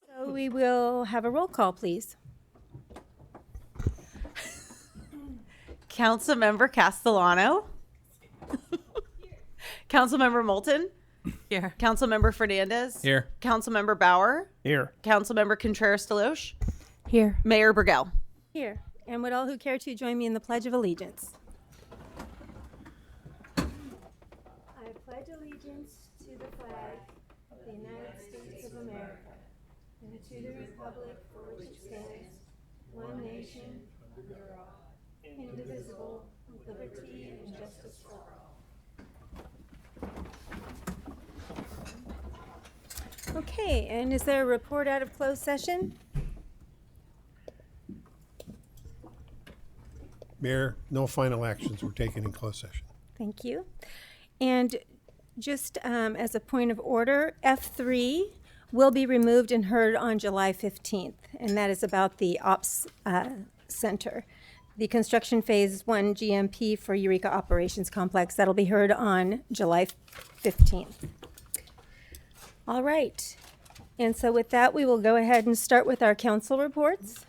So we will have a roll call, please. Councilmember Castellano. Councilmember Moulton. Here. Councilmember Fernandez. Here. Councilmember Bauer. Here. Councilmember Contreras-Deloche. Here. Mayor Burgell. Here. And would all who care to join me in the Pledge of Allegiance? I pledge allegiance to the flag of the United States of America and to the republic for which it stands, one nation, under God, indivisible, with liberty and justice for all. Okay, and is there a report out of closed session? Mayor, no final actions were taken in closed session. Thank you. And just as a point of order, F3 will be removed and heard on July 15th, and that is about the Ops Center. The construction phase 1 GMP for Eureka Operations Complex, that'll be heard on July 15th. All right. And so with that, we will go ahead and start with our council reports.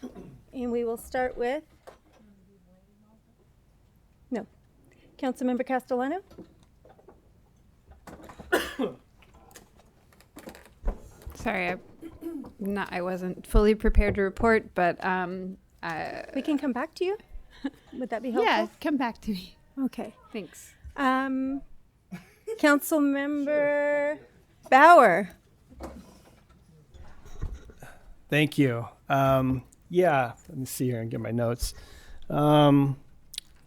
And we will start with, no, Councilmember Castellano? Sorry, I wasn't fully prepared to report, but We can come back to you. Would that be helpful? yeah, come back to me. Okay. Thanks. Councilmember Bauer. Thank you. Yeah, let me see here and get my notes. A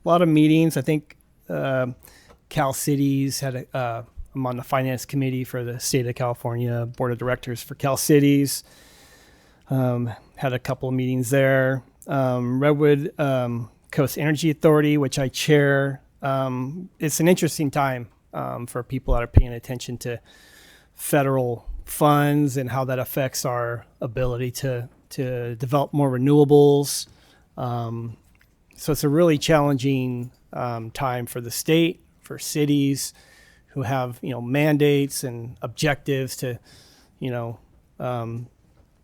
lot of meetings. I think Cal Cities had I'm on the finance committee for the state of California, board of directors for Cal Cities. Had a couple of meetings there. Redwood Coast Energy Authority, which I chair. It's an interesting time for people that are paying attention to federal funds and how that affects our ability to develop more renewables. So it's a really challenging time for the state, for cities who have, mandates and objectives to,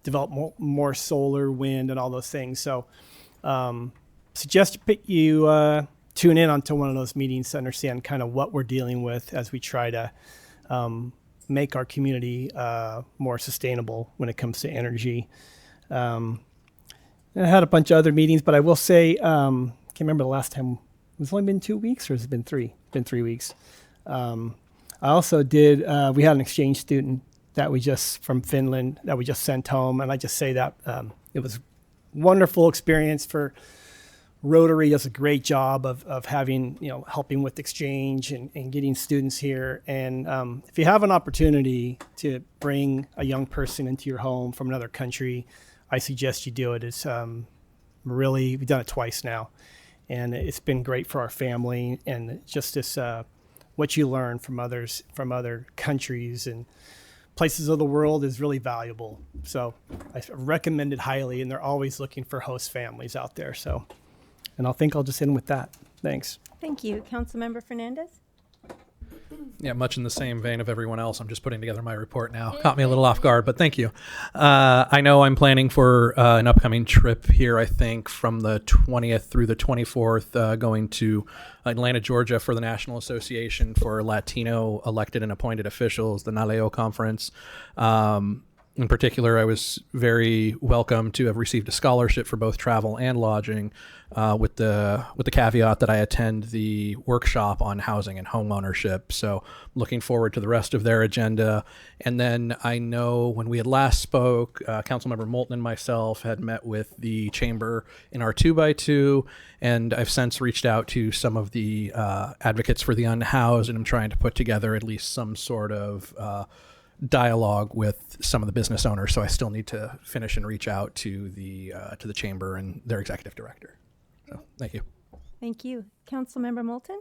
develop more solar, wind, and all those things. So suggest you tune in onto one of those meetings to understand kind of what we're dealing with as we try to make our community more sustainable when it comes to energy. I had a bunch of other meetings, but I will say, can't remember the last time. It's only been 2 weeks, or has it been 3? It's been 3 weeks. I also did, we had an exchange student that from Finland that we just sent home. And I just say that it was a wonderful experience for Rotary. Does a great job of having, helping with exchange and getting students here. And if you have an opportunity to bring a young person into your home from another country, I suggest you do it. It's we've done it twice now, and it's been great for our family. And just this, what you learn from others, from other countries and places of the world is really valuable. So I recommend it highly, and they're always looking for host families out there. So, and I'll just end with that. Thanks. Thank you. Councilmember Fernandez? Yeah, much in the same vein of everyone else. I'm just putting together my report now. Caught me a little off guard, but thank you. I know I'm planning for an upcoming trip here, I think, from the 20th through the 24th, going to Atlanta, Georgia for the National Association for Latino Elected and Appointed Officials, the NALEO conference. In particular, I was very welcome to have received a scholarship for both travel and lodging, with the caveat that I attend the workshop on housing and home ownership. So looking forward to the rest of their agenda. And then I know when we had last spoke, Councilmember Moulton and myself had met with the chamber in our 2x2, and I've since reached out to some of the advocates for the unhoused, and I'm trying to put together at least some sort of dialogue with some of the business owners. So I still need to finish and reach out to the chamber and their executive director. So thank you. Thank you. Councilmember Moulton?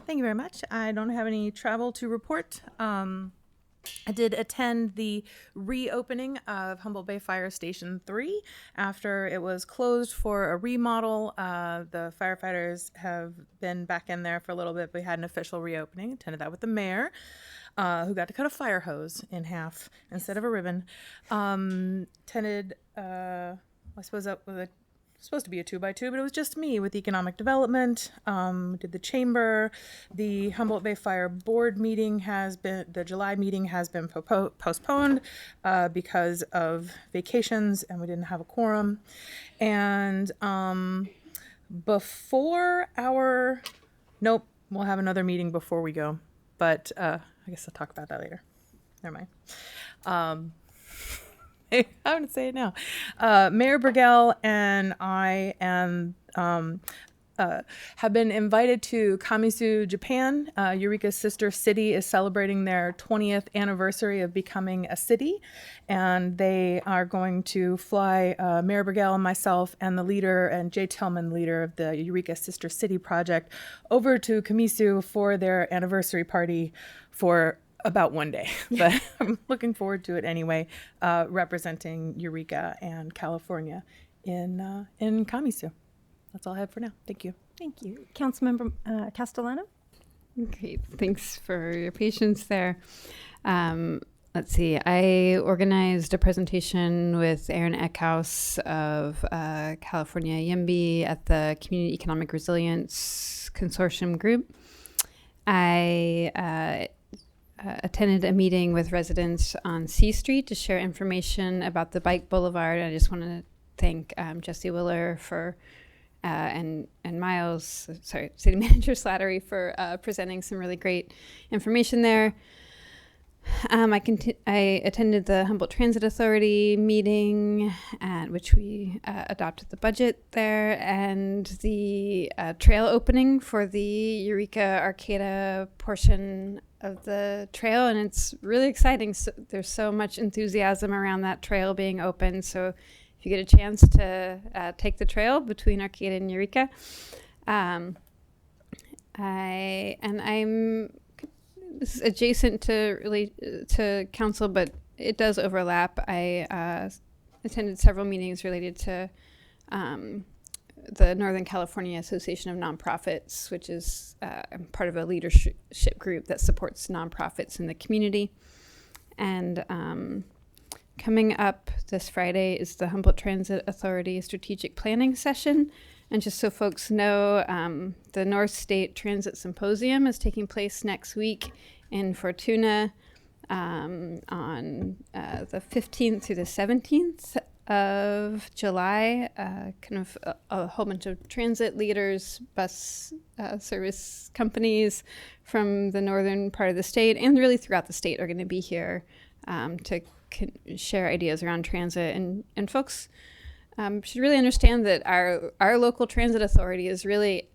Thank you very much. I don't have any travel to report. I did attend the reopening of Humboldt Bay Fire Station 3 after it was closed for a remodel. The firefighters have been back in there for a little bit. We had an official reopening, attended that with the mayor. who got to cut a fire hose in half instead of a ribbon. Attended, I suppose that was supposed to be a 2x2, but it was just me with economic development. Did the chamber. The Humboldt Bay Fire Board meeting the July meeting has been postponed because of vacations, and we didn't have a quorum. And we'll have another meeting before we go, but I guess I'll talk about that later. Never mind. I'm going to say it now. Mayor Burgell and I have been invited to Kamisu, Japan. Eureka's sister city is celebrating their 20th anniversary of becoming a city, and they are going to fly Mayor Burgell, myself, and the leader, and Jay Tillman, leader of the Eureka Sister City Project, over to Kamisu for their anniversary party for about one day, but I'm looking forward to it anyway, representing Eureka and California in Kamisu. That's all I have for now. Thank you. Thank you. Councilmember Castellano? Great. Thanks for your patience there. Let's see. I organized a presentation with Aaron Eckhouse of California YIMBY at the Community Economic Resilience Consortium group. I attended a meeting with residents on C Street to share information about the bike boulevard. I just want to thank Jesse Willer for and Miles, City Manager Slattery for presenting some really great information there. I attended the Humboldt Transit Authority meeting at which we adopted the budget there, and the trail opening for the Eureka Arcata portion of the trail, and it's really exciting. So there's so much enthusiasm around that trail being open. So if you get a chance to take the trail between Arcata and Eureka, I'm this is adjacent to council, but it does overlap. I attended several meetings related to the Northern California Association of Nonprofits, which is part of a leadership group that supports nonprofits in the community. And coming up this Friday is the Humboldt Transit Authority Strategic Planning Session. And just so folks know, the North State Transit Symposium is taking place next week in Fortuna on the 15th through the 17th of July. Kind of a whole bunch of transit leaders, bus service companies from the northern part of the state and really throughout the state are going to be here to share ideas around transit. And folks should really understand that our local transit authority is really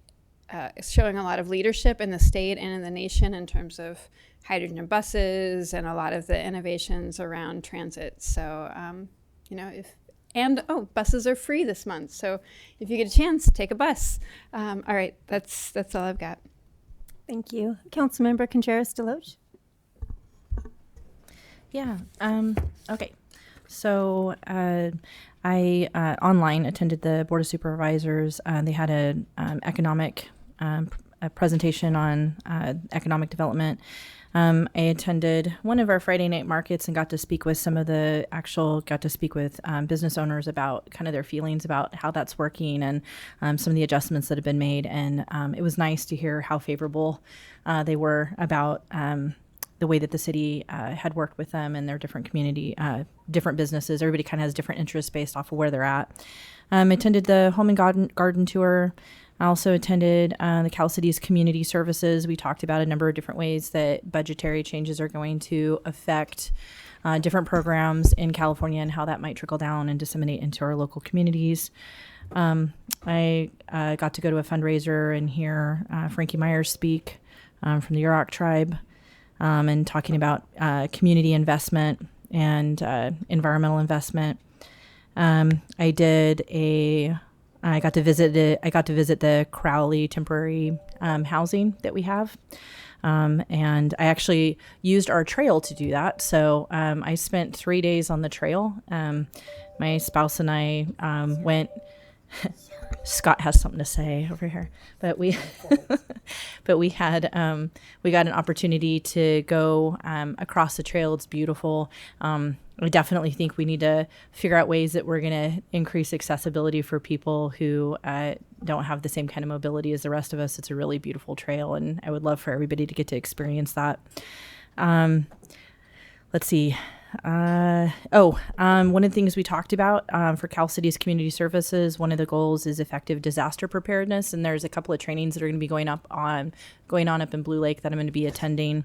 showing a lot of leadership in the state and in the nation in terms of hydrogen buses and a lot of the innovations around transit. So, buses are free this month. So if you get a chance, take a bus. All right, that's all I've got. Thank you. Councilmember Contreras-Deloche? Yeah. Okay. So I online attended the Board of Supervisors. They had an economic a presentation on economic development. I attended one of our Friday night markets and got to speak with business owners about kind of their feelings about how that's working and some of the adjustments that have been made. And it was nice to hear how favorable they were about the way that the city had worked with them and their different community, different businesses. Everybody kind of has different interests based off of where they're at. I attended the Home and Garden Tour. I also attended the Cal Cities Community Services. We talked about a number of different ways that budgetary changes are going to affect different programs in California and how that might trickle down and disseminate into our local communities. I got to go to a fundraiser and hear Frankie Myers speak from the Yurok tribe and talking about community investment and environmental investment. I got to visit the Crowley temporary housing that we have. And I actually used our trail to do that. So I spent 3 days on the trail. My spouse and I went Scott has something to say over here, but we but we had we got an opportunity to go across the trail. It's beautiful. I definitely think we need to figure out ways that we're going to increase accessibility for people who don't have the same kind of mobility as the rest of us. It's a really beautiful trail, and I would love for everybody to get to experience that. Let's see. One of the things we talked about for Cal City's community services, one of the goals is effective disaster preparedness, and there's a couple of trainings that are going to be going on up in Blue Lake that I'm going to be attending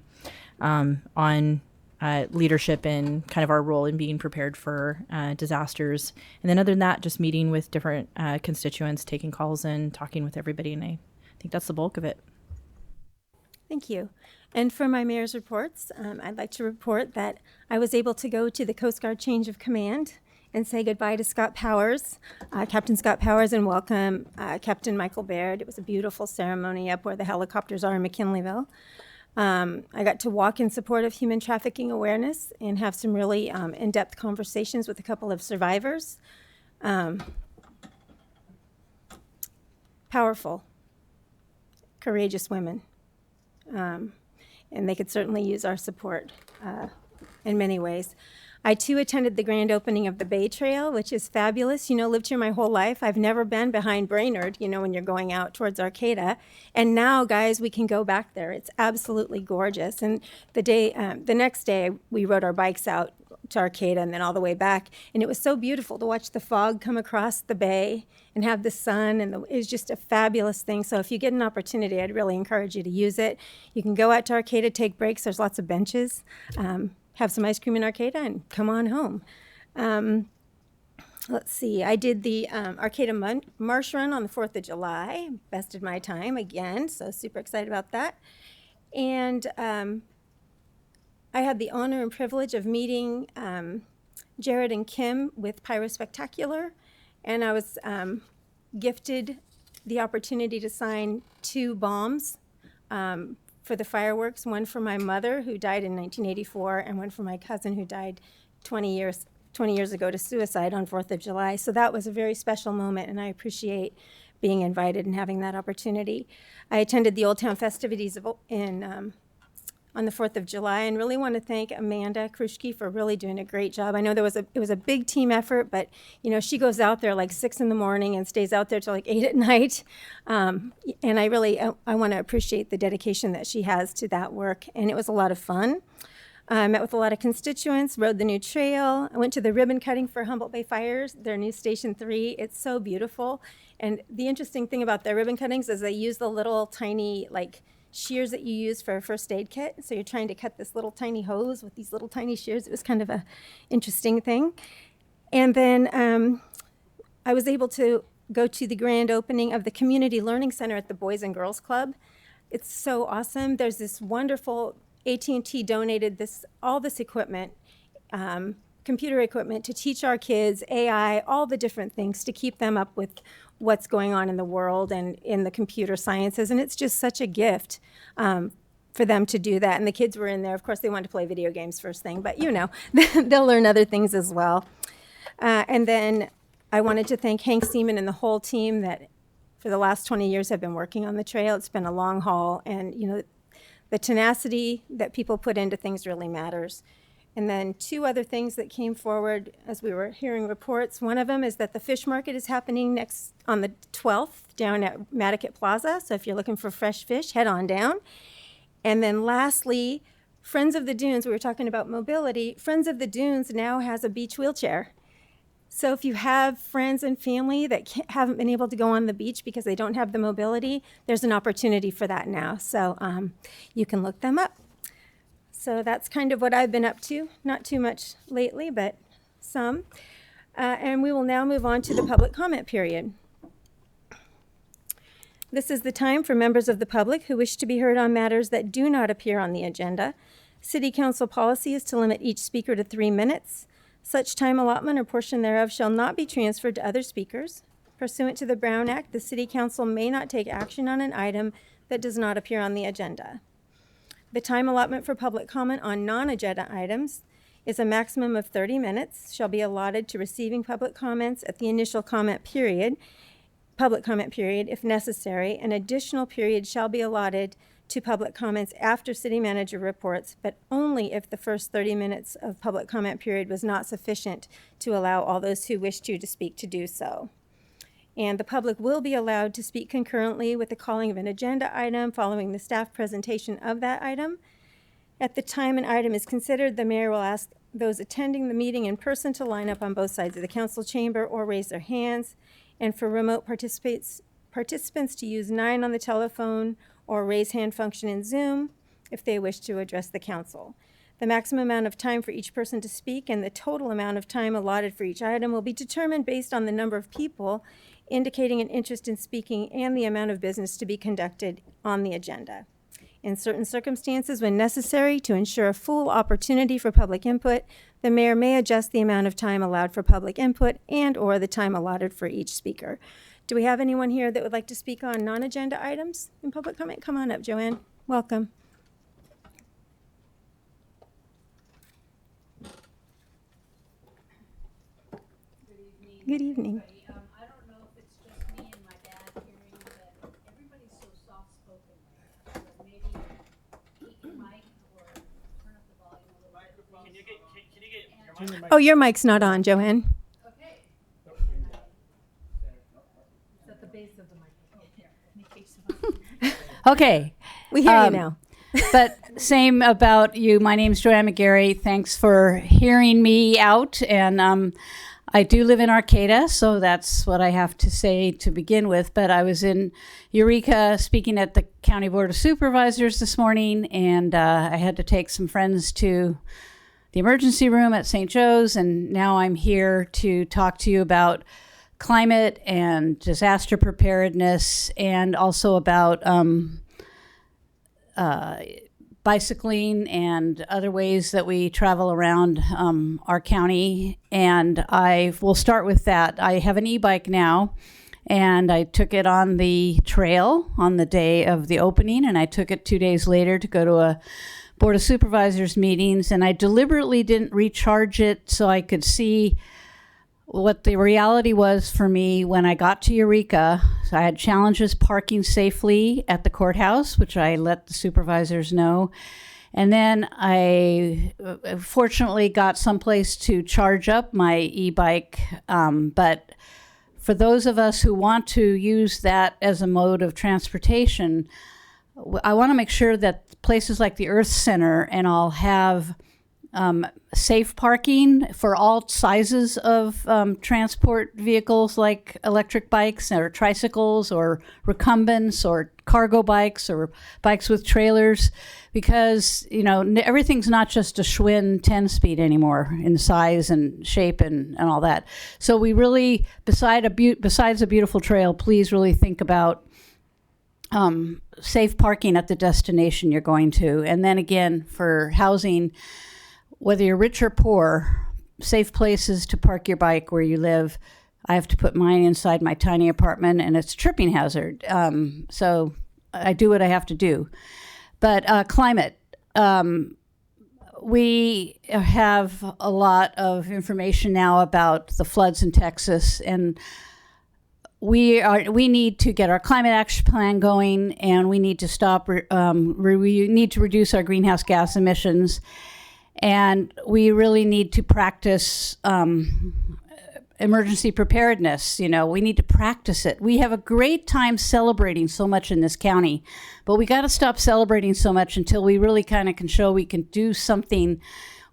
on leadership and kind of our role in being prepared for disasters. And then other than that, just meeting with different constituents, taking calls and talking with everybody, and I think that's the bulk of it. Thank you. And for my mayor's reports, I'd like to report that I was able to go to the Coast Guard change of command and say goodbye to Scott Powers, Captain Scott Powers, and welcome Captain Michael Baird. It was a beautiful ceremony up where the helicopters are in McKinleyville. I got to walk in support of human trafficking awareness and have some really in-depth conversations with a couple of survivors. Powerful, courageous women. And they could certainly use our support in many ways. I, too, attended the grand opening of the Bay Trail, which is fabulous. Lived here my whole life. I've never been behind Brainerd, when you're going out towards Arcata. And now, guys, we can go back there. It's absolutely gorgeous. And the next day, we rode our bikes out to Arcata and then all the way back. And it was so beautiful to watch the fog come across the bay and have the sun. And it was just a fabulous thing. So if you get an opportunity, I'd really encourage you to use it. You can go out to Arcata, take breaks. There's lots of benches. Have some ice cream in Arcata and come on home. Let's see. I did the Arcata Marsh Run on the 4th of July. Bested my time again, so super excited about that. And I had the honor and privilege of meeting Jared and Kim with Pyro Spectacular, and I was gifted the opportunity to sign 2 bombs for the fireworks, one for my mother, who died in 1984, and one for my cousin, who died 20 years ago to suicide on 4th of July. So that was a very special moment, and I appreciate being invited and having that opportunity. I attended the Old Town festivities on the 4th of July, and really want to thank Amanda Kruschke for really doing a great job. I know it was a big team effort, but she goes out there like 6 a.m. and stays out there till like 8 p.m. And I want to appreciate the dedication that she has to that work, and it was a lot of fun. I met with a lot of constituents, rode the new trail. I went to the ribbon cutting for Humboldt Bay Fires, their new Station 3. It's so beautiful. And the interesting thing about their ribbon cuttings is they use the little tiny shears that you use for a first aid kit. So you're trying to cut this little tiny hose with these little tiny shears. It was kind of a interesting thing. And then I was able to go to the grand opening of the Community Learning Center at the Boys and Girls Club. It's so awesome. There's this wonderful, AT&T donated all this equipment, computer equipment, to teach our kids AI, all the different things to keep them up with what's going on in the world and in the computer sciences. And it's just such a gift for them to do that. And the kids were in there. Of course, they wanted to play video games first thing, but they'll learn other things as well. And then I wanted to thank Hank Seaman and the whole team that for the last 20 years have been working on the trail. It's been a long haul, and the tenacity that people put into things really matters. And then 2 other things that came forward as we were hearing reports. One of them is that the fish market is happening on the 12th down at Madaket Plaza. So if you're looking for fresh fish, head on down. And then lastly, Friends of the Dunes, we were talking about mobility. Friends of the Dunes now has a beach wheelchair. So if you have friends and family that haven't been able to go on the beach because they don't have the mobility, there's an opportunity for that now. So you can look them up. So that's kind of what I've been up to. Not too much lately, but some. And we will now move on to the public comment period. This is the time for members of the public who wish to be heard on matters that do not appear on the agenda. City Council policy is to limit each speaker to 3 minutes. Such time allotment or portion thereof shall not be transferred to other speakers. Pursuant to the Brown Act, the City Council may not take action on an item that does not appear on the agenda. The time allotment for public comment on non-agenda items is a maximum of 30 minutes, shall be allotted to receiving public comments at the initial comment period, public comment period. If necessary, an additional period shall be allotted to public comments after city manager reports, but only if the first 30 minutes of public comment period was not sufficient to allow all those who wish to speak to do so. And the public will be allowed to speak concurrently with the calling of an agenda item following the staff presentation of that item. At the time an item is considered, the mayor will ask those attending the meeting in person to line up on both sides of the council chamber or raise their hands. And for remote participants to use 9 on the telephone or raise hand function in Zoom if they wish to address the council. The maximum amount of time for each person to speak and the total amount of time allotted for each item will be determined based on the number of people indicating an interest in speaking and the amount of business to be conducted on the agenda. In certain circumstances, when necessary to ensure a full opportunity for public input, the mayor may adjust the amount of time allowed for public input and/or the time allotted for each speaker. Do we have anyone here that would like to speak on non-agenda items in public comment? Come on up, Joanne. Welcome. Good evening. I don't know if it's just me and my dad hearing, but everybody's so soft-spoken right now. So maybe keep your mic or turn up the volume a little bit. Can you get Oh, your mic's not on, Joanne. okay? It's at the base of the microphone. Okay. We hear you now. But same about you. My name's Joanne McGarry. Thanks for hearing me out. And I do live in Arcata, so that's what I have to say to begin with. But I was in Eureka speaking at the County Board of Supervisors this morning, and I had to take some friends to the emergency room at St. Joe's, and now I'm here to talk to you about climate and disaster preparedness, and also about bicycling and other ways that we travel around our county. And I will start with that. I have an e-bike now, and I took it on the trail on the day of the opening, and I took it 2 days later to go to a Board of Supervisors meetings, and I deliberately didn't recharge it so I could see what the reality was for me when I got to Eureka. So I had challenges parking safely at the courthouse, which I let the supervisors know. And then I fortunately got someplace to charge up my e-bike. But for those of us who want to use that as a mode of transportation, I want to make sure that places like the Earth Center and all have safe parking for all sizes of transport vehicles, like electric bikes or tricycles or recumbents or cargo bikes or bikes with trailers, because everything's not just a Schwinn 10-speed anymore in size and shape and all that. So we really, besides a beautiful trail, please really think about safe parking at the destination you're going to. And then again, for housing, whether you're rich or poor, safe places to park your bike where you live. I have to put mine inside my tiny apartment, and it's a tripping hazard. So I do what I have to do. But climate, we have a lot of information now about the floods in Texas, and we need to get our climate action plan going, and we need to stop. We need to reduce our greenhouse gas emissions. And we really need to practice emergency preparedness. We need to practice it. We have a great time celebrating so much in this county, but we got to stop celebrating so much until we really kind of can show we can do something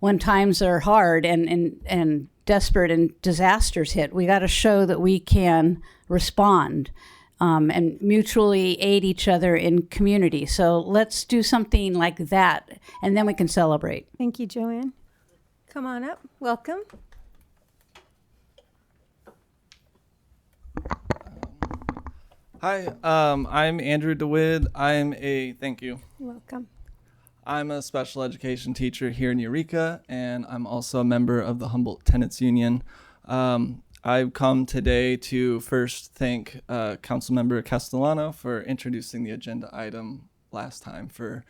when times are hard and desperate and disasters hit. We got to show that we can respond and mutually aid each other in community. So let's do something like that, and then we can celebrate. Thank you, Joanne. Come on up. Welcome. Hi, I'm Andrew DeWitt. Thank you. You're welcome. I'm a special education teacher here in Eureka, and I'm also a member of the Humboldt Tenants Union. I've come today to first thank Councilmember Castellano for introducing the agenda item last time for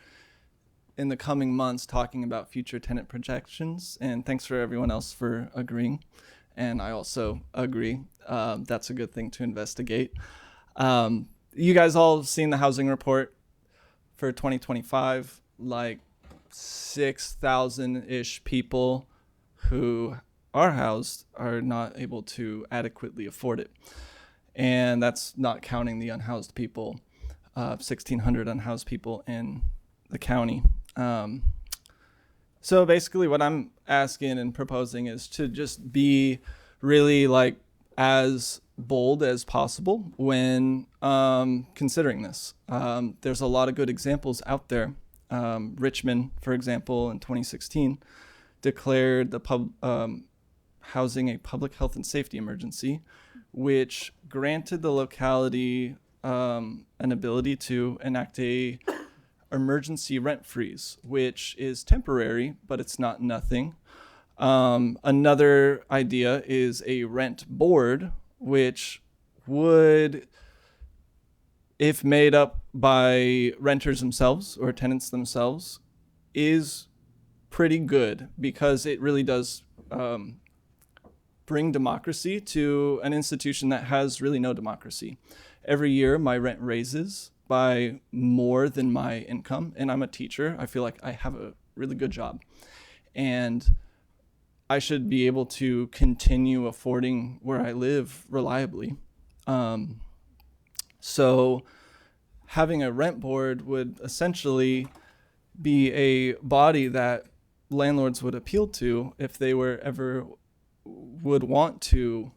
in the coming months talking about future tenant projections, and thanks for everyone else for agreeing. and I also agree. That's a good thing to investigate. You guys all seen the housing report for 2025, like 6,000-ish people who are housed are not able to adequately afford it. And that's not counting the unhoused people, 1,600 unhoused people in the county. So basically what I'm asking and proposing is to just be really like as bold as possible when considering this. There's a lot of good examples out there. Richmond, for example, in 2016, declared the housing a public health and safety emergency, which granted the locality an ability to enact a emergency rent freeze, which is temporary, but it's not nothing. Another idea is a rent board, which would, if made up by renters themselves or tenants themselves, is pretty good because it really does bring democracy to an institution that has really no democracy. Every year, my rent raises by more than my income, and I'm a teacher. I feel like I have a really good job, and I should be able to continue affording where I live reliably. So having a rent board would essentially be a body that landlords would appeal to if they were ever would want to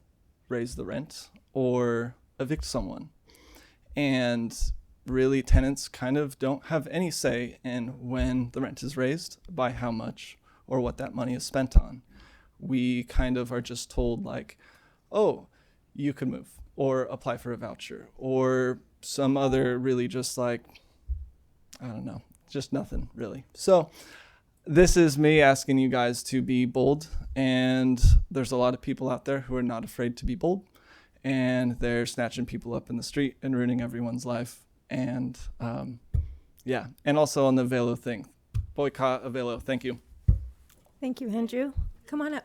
raise the rent or evict someone. And really, tenants kind of don't have any say in when the rent is raised, by how much, or what that money is spent on. We kind of are just told like, oh, you could move or apply for a voucher or some other really just like, I don't know, just nothing really. So this is me asking you guys to be bold, and there's a lot of people out there who are not afraid to be bold, and they're snatching people up in the street and ruining everyone's life. And yeah, and also on the Velo thing, boycott Velo. Thank you. Thank you, Andrew. Come on up.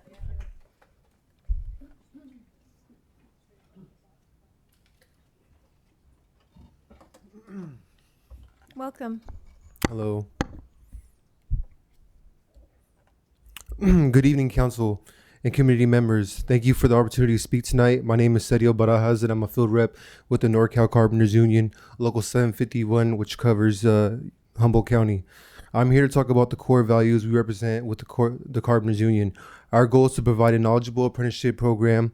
Welcome. Hello. Good evening, council and community members. Thank you for the opportunity to speak tonight. My name is Sergio Barajas, and I'm a field rep with the NorCal Carpenters Union, Local 751, which covers Humboldt County. I'm here to talk about the core values we represent with the Carpenters Union. Our goal is to provide a knowledgeable apprenticeship program,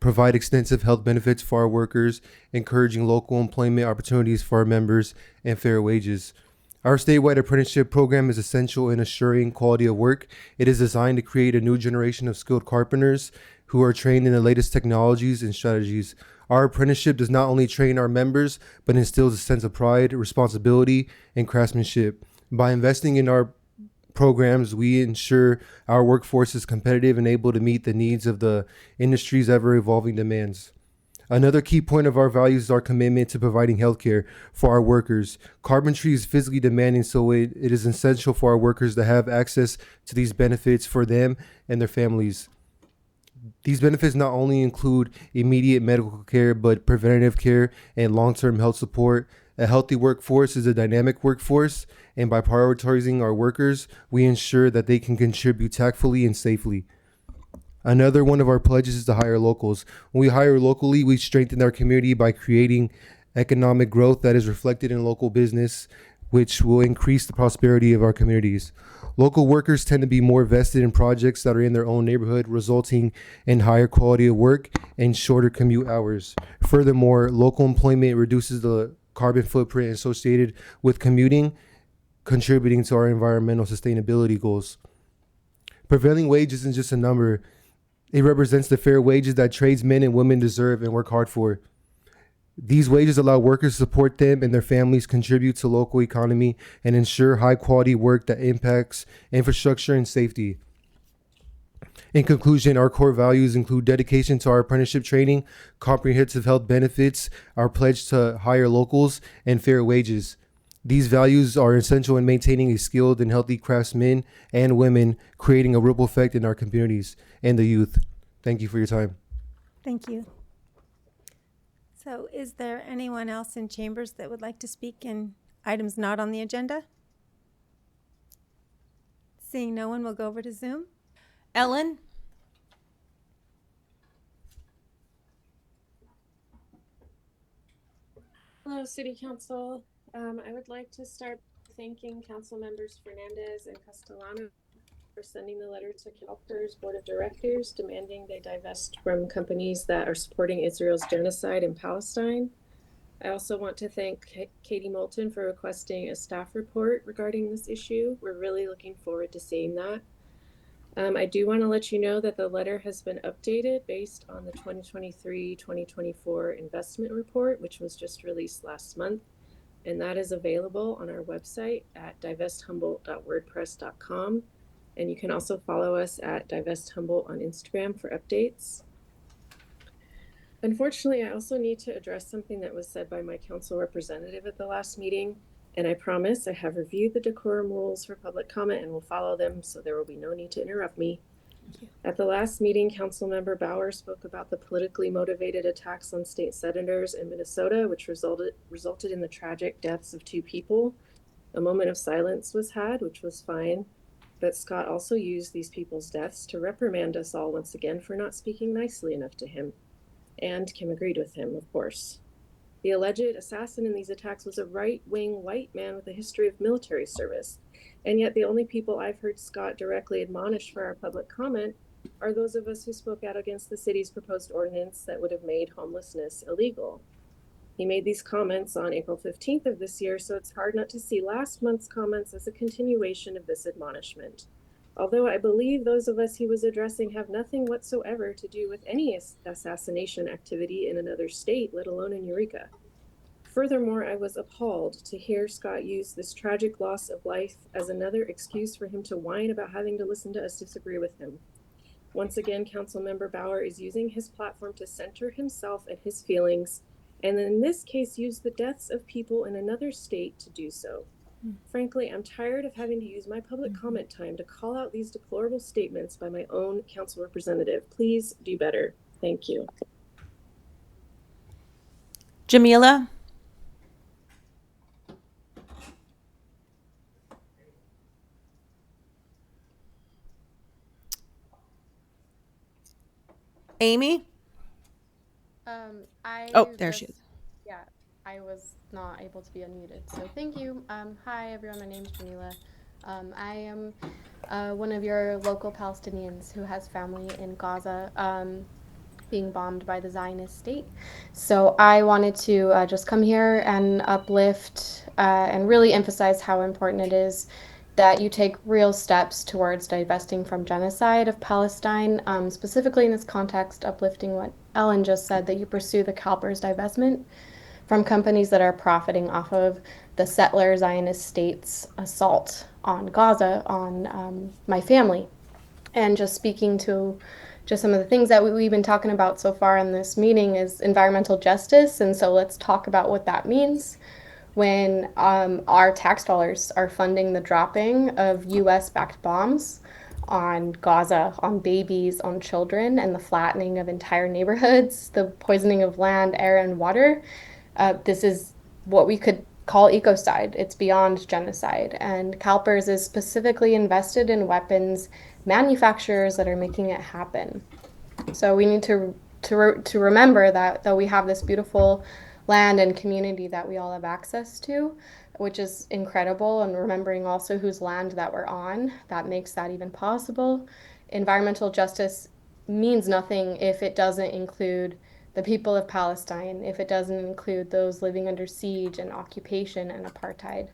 provide extensive health benefits for our workers, encouraging local employment opportunities for our members, and fair wages. Our statewide apprenticeship program is essential in assuring quality of work. It is designed to create a new generation of skilled carpenters who are trained in the latest technologies and strategies. Our apprenticeship does not only train our members, but instills a sense of pride, responsibility, and craftsmanship. By investing in our programs, we ensure our workforce is competitive and able to meet the needs of the industry's ever-evolving demands. Another key point of our values is our commitment to providing healthcare for our workers. Carpentry is physically demanding, so it is essential for our workers to have access to these benefits for them and their families. These benefits not only include immediate medical care, but preventative care and long-term health support. A healthy workforce is a dynamic workforce, and by prioritizing our workers, we ensure that they can contribute tactfully and safely. Another one of our pledges is to hire locals. When we hire locally, we strengthen our community by creating economic growth that is reflected in local business, which will increase the prosperity of our communities. Local workers tend to be more vested in projects that are in their own neighborhood, resulting in higher quality of work and shorter commute hours. Furthermore, local employment reduces the carbon footprint associated with commuting, contributing to our environmental sustainability goals. Prevailing wage isn't just a number. It represents the fair wages that tradesmen and women deserve and work hard for. These wages allow workers to support them and their families, contribute to local economy, and ensure high quality work that impacts infrastructure and safety. In conclusion, our core values include dedication to our apprenticeship training, comprehensive health benefits, our pledge to hire locals, and fair wages. These values are essential in maintaining a skilled and healthy craftsmen and women, creating a ripple effect in our communities and the youth. Thank you for your time. Thank you. So is there anyone else in chambers that would like to speak in items not on the agenda? Seeing no one, we'll go over to Zoom. Ellen? Hello, City Council. I would like to start thanking Council Members Fernandez and Castellano for sending the letter to CalPERS Board of Directors demanding they divest from companies that are supporting Israel's genocide in Palestine. I also want to thank Katie Moulton for requesting a staff report regarding this issue. We're really looking forward to seeing that. I do want to let you know that the letter has been updated based on the 2023-2024 investment report, which was just released last month. And that is available on our website at divesthumboldt.wordpress.com. And you can also follow us at divesthumboldt on Instagram for updates. Unfortunately, I also need to address something that was said by my council representative at the last meeting. And I promise I have reviewed the decorum rules for public comment and will follow them, so there will be no need to interrupt me. At the last meeting, Councilmember Bauer spoke about the politically motivated attacks on state senators in Minnesota, which resulted in the tragic deaths of 2 people. A moment of silence was had, which was fine, but Scott also used these people's deaths to reprimand us all once again for not speaking nicely enough to him. And Kim agreed with him, of course. The alleged assassin in these attacks was a right-wing white man with a history of military service. And yet the only people I've heard Scott directly admonish for our public comment are those of us who spoke out against the city's proposed ordinance that would have made homelessness illegal. He made these comments on April 15th of this year, so it's hard not to see last month's comments as a continuation of this admonishment. Although I believe those of us he was addressing have nothing whatsoever to do with any assassination activity in another state, let alone in Eureka. Furthermore, I was appalled to hear Scott use this tragic loss of life as another excuse for him to whine about having to listen to us disagree with him. Once again, Councilmember Bauer is using his platform to center himself and his feelings, and in this case use the deaths of people in another state to do so. Frankly, I'm tired of having to use my public comment time to call out these deplorable statements by my own council representative. Please do better. Thank you. Jamila? Amy? There she is. Yeah, I was not able to be unmuted, so thank you. Hi everyone, my name is Jamila. I am one of your local Palestinians who has family in Gaza being bombed by the Zionist state. So I wanted to just come here and uplift and really emphasize how important it is that you take real steps towards divesting from genocide of Palestine, specifically in this context, uplifting what Ellen just said, that you pursue the CalPERS divestment from companies that are profiting off of the settler Zionist state's assault on Gaza, on my family. And just speaking to just some of the things that we've been talking about so far in this meeting is environmental justice. And so let's talk about what that means when our tax dollars are funding the dropping of US-backed bombs on Gaza, on babies, on children, and the flattening of entire neighborhoods, the poisoning of land, air, and water. This is what we could call ecocide. It's beyond genocide. And CalPERS is specifically invested in weapons manufacturers that are making it happen. So we need to remember that though we have this beautiful land and community that we all have access to, which is incredible, and remembering also whose land that we're on, that makes that even possible. Environmental justice means nothing if it doesn't include the people of Palestine, if it doesn't include those living under siege and occupation and apartheid,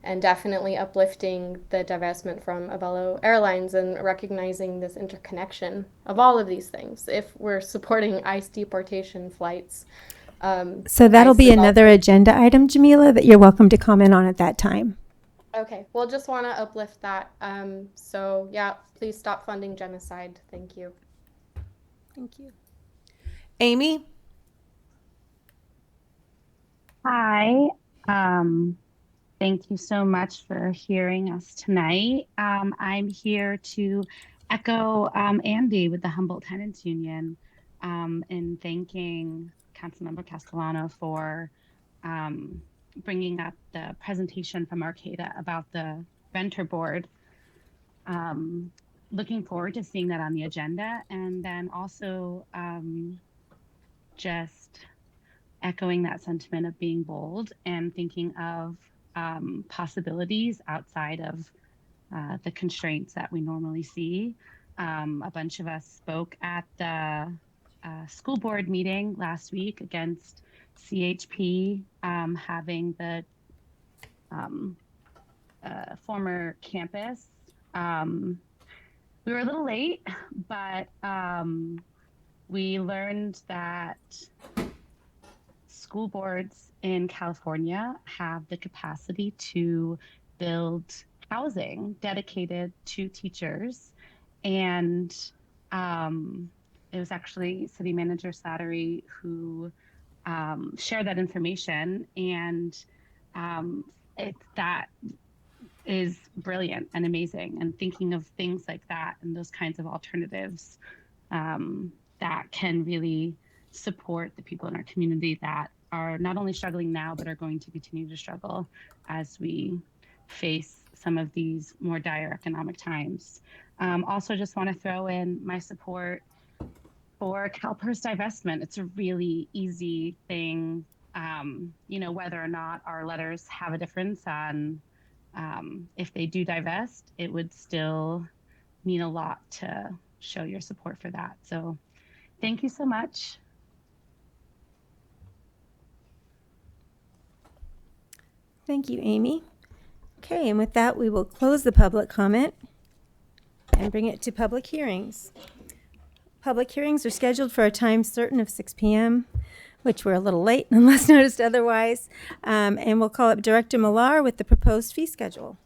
and definitely uplifting the divestment from Avelo Airlines and recognizing this interconnection of all of these things. If we're supporting ICE deportation flights, So that'll be another agenda item, Jamila, that you're welcome to comment on at that time. Okay, well, just want to uplift that. So yeah, please stop funding genocide. Thank you. Thank you. Amy? Hi. Thank you so much for hearing us tonight. I'm here to echo Andy with the Humboldt Tenants Union in thanking Councilmember Castellano for bringing up the presentation from Arcata about the Venture Board. Looking forward to seeing that on the agenda, and then also just echoing that sentiment of being bold and thinking of possibilities outside of the constraints that we normally see. A bunch of us spoke at the school board meeting last week against CHP having the former campus. We were a little late, but we learned that school boards in California have the capacity to build housing dedicated to teachers. And it was actually City Manager Slattery who shared that information. And that is brilliant and amazing. And thinking of things like that and those kinds of alternatives that can really support the people in our community that are not only struggling now, but are going to continue to struggle as we face some of these more dire economic times. Also, just want to throw in my support for CalPERS divestment. It's a really easy thing, whether or not our letters have a difference on if they do divest, it would still mean a lot to show your support for that. So thank you so much. Thank you, Amy. Okay, and with that, we will close the public comment and bring it to public hearings. Public hearings are scheduled for a time certain of 6 p.m., which we're a little late unless noticed otherwise. And we'll call up Director Millar with the proposed fee schedule.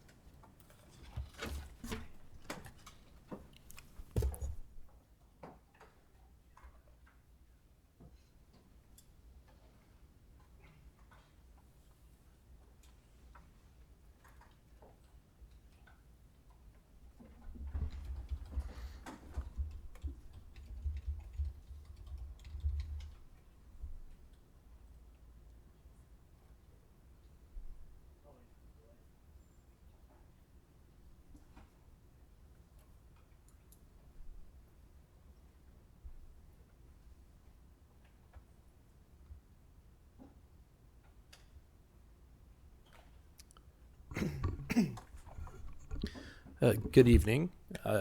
Good evening.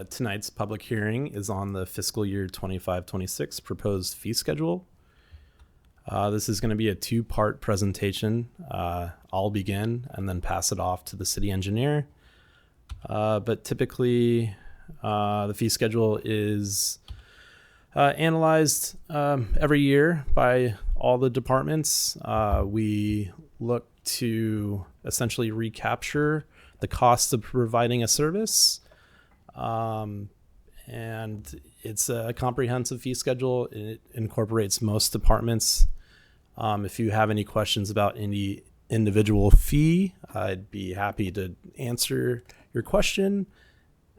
Tonight's public hearing is on the fiscal year 25-26 proposed fee schedule. This is going to be a two-part presentation. I'll begin and then pass it off to the city engineer. But typically, the fee schedule is analyzed every year by all the departments. We look to essentially recapture the cost of providing a service. And it's a comprehensive fee schedule. It incorporates most departments. If you have any questions about any individual fee, I'd be happy to answer your question.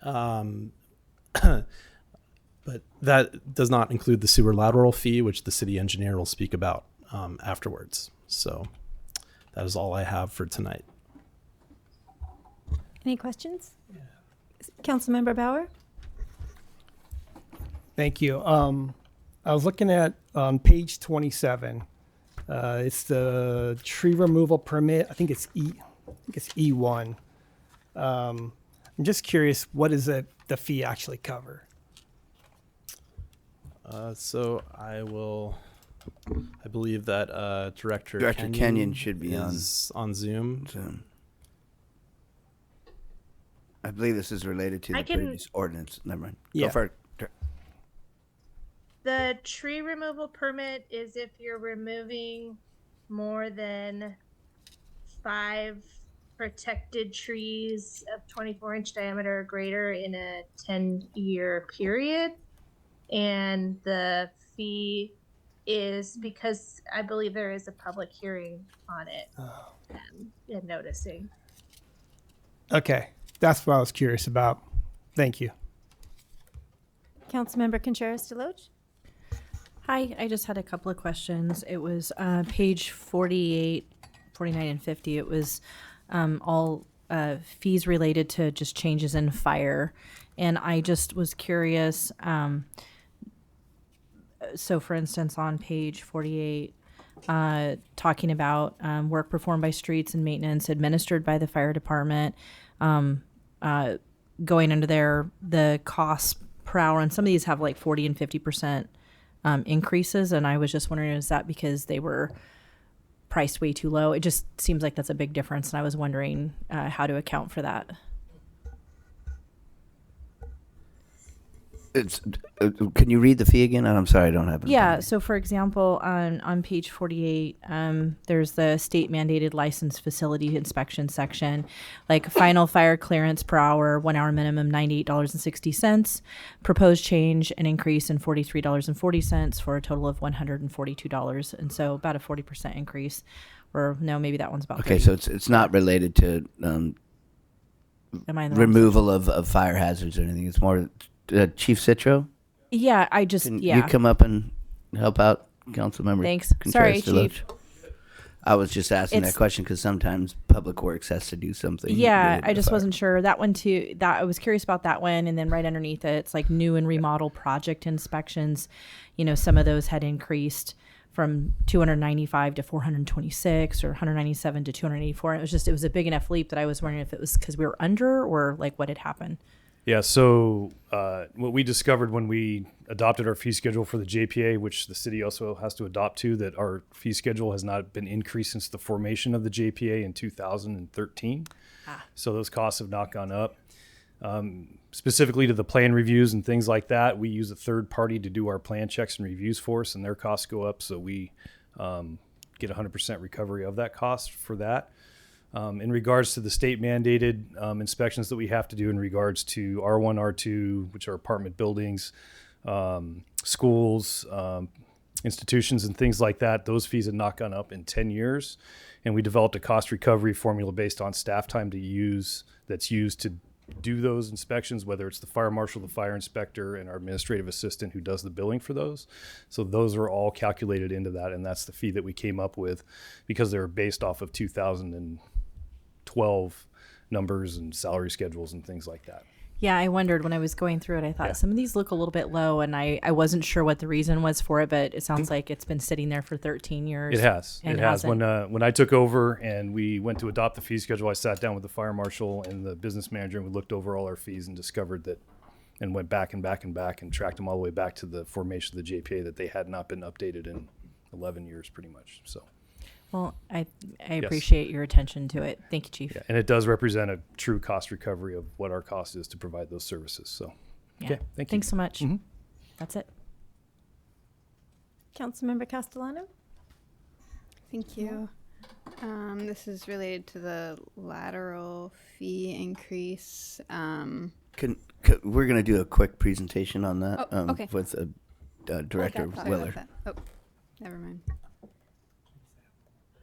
But that does not include the sewer lateral fee, which the city engineer will speak about afterwards. So that is all I have for tonight. Any questions? Councilmember Bauer? Thank you. I was looking at page 27. It's the tree removal permit. I think it's E1. I'm just curious, what does the fee actually cover? So I believe that Director Kenyon should be on Zoom. I believe this is related to the previous ordinance. Never mind. Yeah. Go for it. The tree removal permit is if you're removing more than 5 protected trees of 24-inch diameter or greater in a 10-year period. And the fee is because I believe there is a public hearing on it and noticing. Okay. That's what I was curious about. Thank you. Councilmember Contreras-Deloche? Hi, I just had a couple of questions. It was page 48, 49, and 50. It was all fees related to just changes in fire. And I just was curious. So, for instance, on page 48, talking about work performed by streets and maintenance administered by the fire department, going under there, the costs per hour, and some of these have like 40 and 50% increases. And I was just wondering, is that because they were priced way too low? It just seems like that's a big difference. And I was wondering how to account for that. Can you read the fee again? I'm sorry, I don't have it. Yeah. So, for example, on page 48, there's the state mandated licensed facility inspection section, like final fire clearance per hour, 1 hour minimum, $98.60. Proposed change, an increase in $43.40 for a total of $142. And so about a 40% increase, or no, maybe that one's about Okay, 30. so it's not related to Am I in the wrong removal of fire hazards or anything. It's more Chief Citro. Yeah, I just Can yeah. you come up and help out, Councilmember? Thanks. Sorry, Contreras-Deloche? Chief. I was just asking that question because sometimes Public Works has to do something. Yeah, related to I just fire. wasn't sure. That one too, that I was curious about that one. And then right underneath it, it's like new and remodel project inspections. You know, some of those had increased from 295 to 426 or 197 to 284. And it was a big enough leap that I was wondering if it was because we were under or like what had happened. Yeah, so what we discovered when we adopted our fee schedule for the JPA, which the city also has to adopt to, that our fee schedule has not been increased since the formation of the JPA in 2013. So those costs have not gone up. Specifically to the plan reviews and things like that, we use a third party to do our plan checks and reviews for us, and their costs go up, so we get 100% recovery of that cost for that. In regards to the state mandated inspections that we have to do in regards to R1, R2, which are apartment buildings, schools, institutions, and things like that, those fees have not gone up in 10 years. And we developed a cost recovery formula based on staff time that's used to do those inspections, whether it's the fire marshal, the fire inspector, and our administrative assistant who does the billing for those. So those are all calculated into that, and that's the fee that we came up with because they were based off of 2012 numbers and salary schedules and things like that. Yeah, I wondered when I was going through it, I thought some of these look a little bit low, and I wasn't sure what the reason was for it, but it sounds like it's been sitting there for 13 years. It has. And It has. hasn't. When I took over and we went to adopt the fee schedule, I sat down with the fire marshal and the business manager, and we looked over all our fees and discovered that, and went back and back and back and tracked them all the way back to the formation of the JPA, that they had not been updated in 11 years pretty much. So. Well, I appreciate your attention to it. Thank you, Chief. Yeah, and it does represent a true cost recovery of what our cost is to provide those services. So, Yeah. okay, thank you. Thanks so much. Mhm. That's it. Councilmember Castellano? Thank you. This is related to the lateral fee increase. We're going to do a quick presentation on that okay. with Director Sorry Willer. about that. Oh, never mind.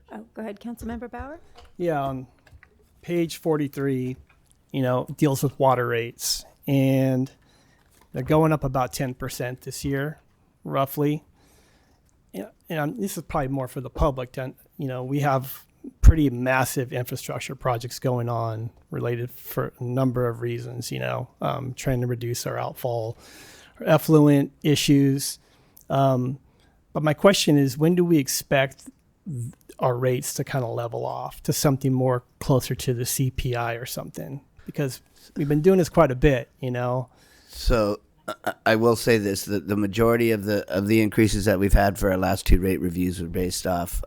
Oh, go ahead, Councilmember Bauer. Yeah, on page 43, deals with water rates, and they're going up about 10% this year, roughly. And this is probably more for the public. We have pretty massive infrastructure projects going on related for a number of reasons, trying to reduce our outfall, our effluent issues. But my question is, when do we expect our rates to kind of level off to something more closer to the CPI or something? Because we've been doing this quite a bit, So I will say this: that the majority of the increases that we've had for our last two rate reviews were based off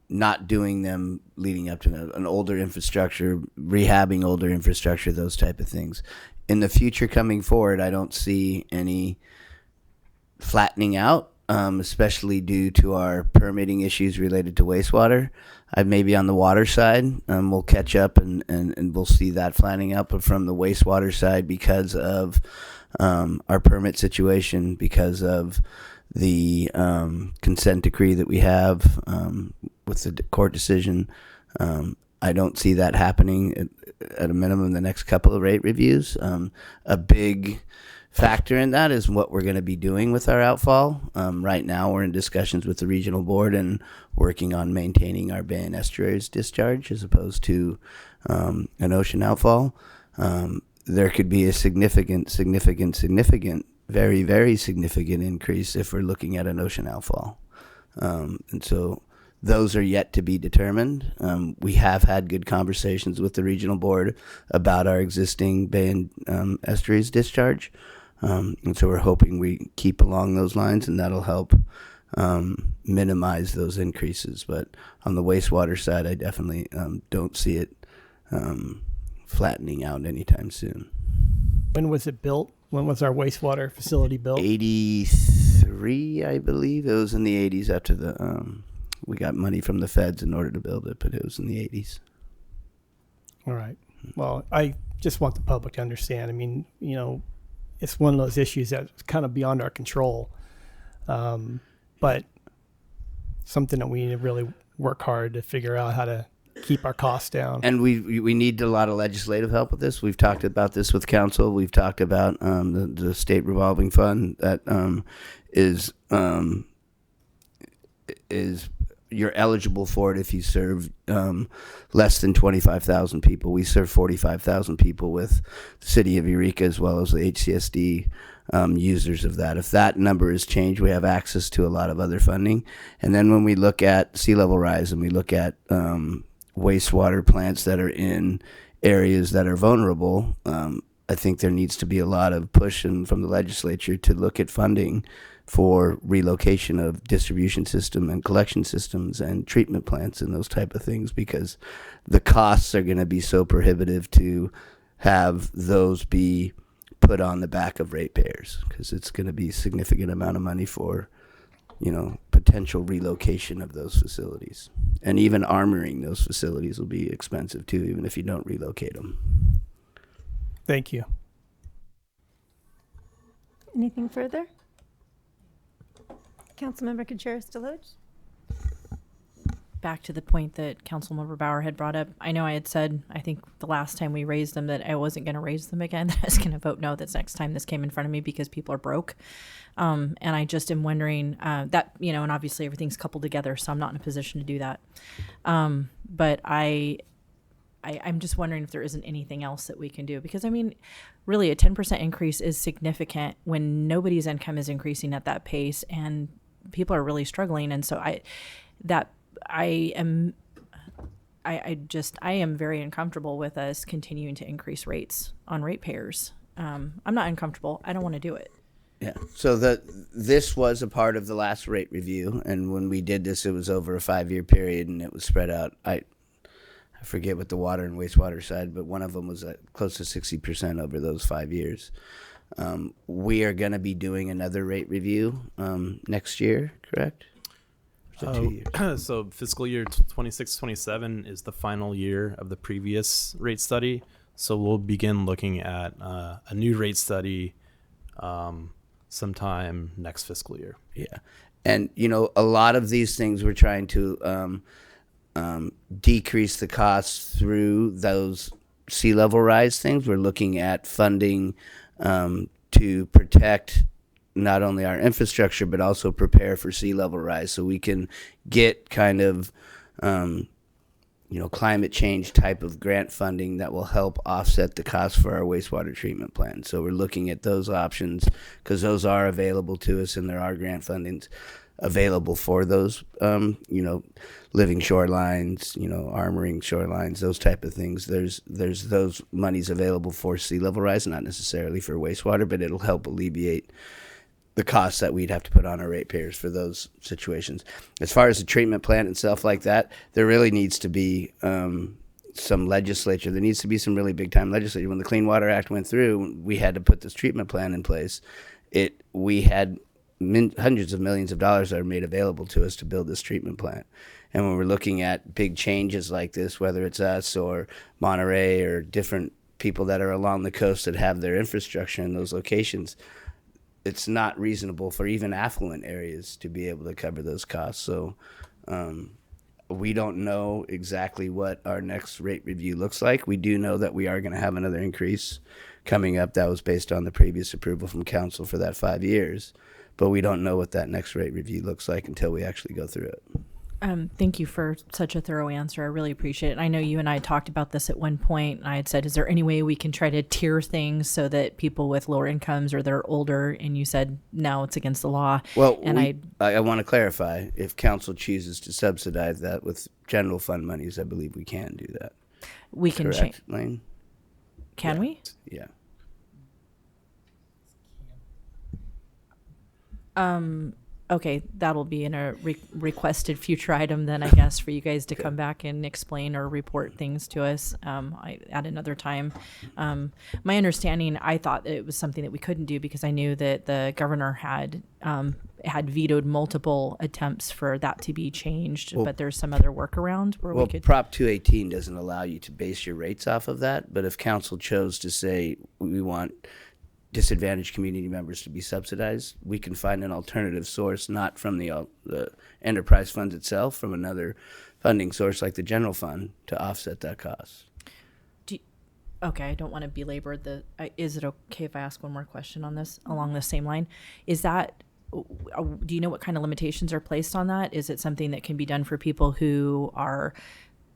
not doing them leading up to an older infrastructure, rehabbing older infrastructure, those type of things. In the future coming forward, I don't see any flattening out, especially due to our permitting issues related to wastewater. Maybe on the water side, we'll catch up and we'll see that flattening out. But from the wastewater side, because of our permit situation, because of the consent decree that we have with the court decision, I don't see that happening at a minimum the next couple of rate reviews. A big factor in that is what we're going to be doing with our outfall. Right now, we're in discussions with the regional board and working on maintaining our bay and estuaries discharge as opposed to an ocean outfall. There could be a significant, very, very significant increase if we're looking at an ocean outfall. And so those are yet to be determined. We have had good conversations with the regional board about our existing bay and estuaries discharge. And so we're hoping we keep along those lines, and that'll help minimize those increases. But on the wastewater side, I definitely don't see it flattening out anytime soon. When was it built? When was our wastewater facility built? 83, I believe. It was in the 80s after the we got money from the feds in order to build it, but it was in the 80s. All right. Well, I just want the public to understand. I mean, it's one of those issues that's kind of beyond our control, but something that we need to really work hard to figure out how to keep our costs down. And we need a lot of legislative help with this. We've talked about this with council. We've talked about the state revolving fund that is you're eligible for it if you serve less than 25,000 people. We serve 45,000 people with the city of Eureka as well as the HCSD users of that. If that number is changed, we have access to a lot of other funding. And then when we look at sea level rise and we look at wastewater plants that are in areas that are vulnerable, I think there needs to be a lot of push from the legislature to look at funding for relocation of distribution system and collection systems and treatment plants and those type of things, because the costs are going to be so prohibitive to have those be put on the back of ratepayers, because it's going to be a significant amount of money for potential relocation of those facilities. And even armoring those facilities will be expensive too, even if you don't relocate them. Thank you. Anything further? Councilmember Contreras-Deloge? Back to the point that Councilmember Bauer had brought up, I know I had said, I think the last time we raised them, that I wasn't going to raise them again, that I was going to vote no this next time this came in front of me because people are broke. And I just am wondering that, and obviously everything's coupled together, so I'm not in a position to do that. But I'm just wondering if there isn't anything else that we can do, because really a 10% increase is significant when nobody's income is increasing at that pace and people are really struggling. And so I am very uncomfortable with us continuing to increase rates on ratepayers. I'm not uncomfortable. I don't want to do it. Yeah. So this was a part of the last rate review, and when we did this, it was over a 5-year period, and it was spread out. I forget what the water and wastewater side, but one of them was close to 60% over those 5 years. We are going to be doing another rate review next year, correct? So fiscal year 26-27 is the final year of the previous rate study. So we'll begin looking at a new rate study sometime next fiscal year. Yeah. And, a lot of these things we're trying to decrease the costs through those sea level rise things. We're looking at funding to protect not only our infrastructure, but also prepare for sea level rise, so we can get kind of, climate change type of grant funding that will help offset the cost for our wastewater treatment plant. So we're looking at those options because those are available to us, and there are grant fundings available for those, living shorelines, armoring shorelines, those type of things. There's those monies available for sea level rise, not necessarily for wastewater, but it'll help alleviate the costs that we'd have to put on our ratepayers for those situations. As far as the treatment plant and stuff like that, there really needs to be some legislature. There needs to be some really big time legislature. When the Clean Water Act went through, we had to put this treatment plant in place. We had hundreds of millions of dollars that are made available to us to build this treatment plant. And when we're looking at big changes like this, whether it's us or Monterey or different people that are along the coast that have their infrastructure in those locations, it's not reasonable for even affluent areas to be able to cover those costs. So We don't know exactly what our next rate review looks like. We do know that we are going to have another increase coming up. That was based on the previous approval from council for that 5 years. But we don't know what that next rate review looks like until we actually go through it. Thank you for such a thorough answer. I really appreciate it. I know you and I talked about this at one point, and I had said, is there any way we can try to tier things so that people with lower incomes or that are older, and you said, no, it's against the law. Well, and I want to clarify, if council chooses to subsidize that with general fund monies, I believe we can do that. We can change. Lane? Can we? Yeah. Okay, that'll be in a requested future item then, I guess, for you guys to come back and explain or report things to us at another time. My understanding, I thought that it was something that we couldn't do because I knew that the governor had vetoed multiple attempts for that to be changed, but there's some other workaround where we could. Prop 218 doesn't allow you to base your rates off of that, but if council chose to say we want disadvantaged community members to be subsidized, we can find an alternative source, not from the enterprise funds itself, from another funding source like the general fund to offset that cost. Okay, I don't want to belabor is it okay if I ask one more question on this along the same line? Do you know what kind of limitations are placed on that? Is it something that can be done for people who are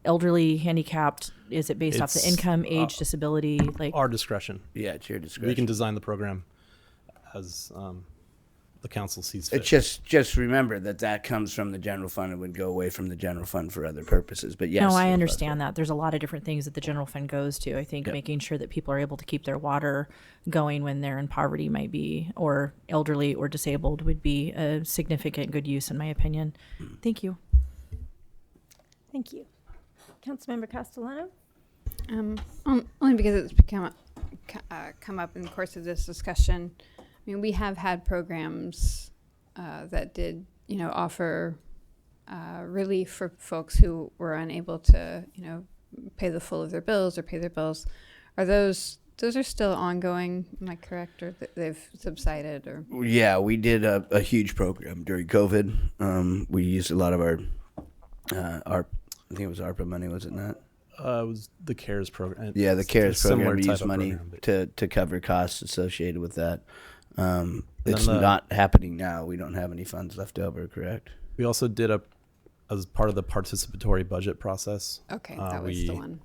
elderly, handicapped? Is it based off the income, age, disability? Like our discretion. Yeah, it's your discretion. We can design the program as the council sees fit. It's just remember that comes from the general fund and would go away from the general fund for other purposes. But yes, no, I understand that. There's a lot of different things that the general fund goes to. I think making sure that people are able to keep their water going when they're in poverty might be, or elderly or disabled would be a significant good use in my opinion. Thank you. Thank you. Councilmember Castellano? Only because it's come up in the course of this discussion. I mean, we have had programs that did, offer relief for folks who were unable to, pay the full of their bills or pay their bills. Are those are still ongoing? Am I correct, or they've subsided? Or yeah, we did a huge program during COVID. We used a lot of our I think it was ARPA money, was it not? It was the CARES program. Yeah, the CARES program. We used money program, to cover costs associated with that. It's not happening now. We don't have any funds left over, correct? We also did as part of the participatory budget process. Okay, that was the one.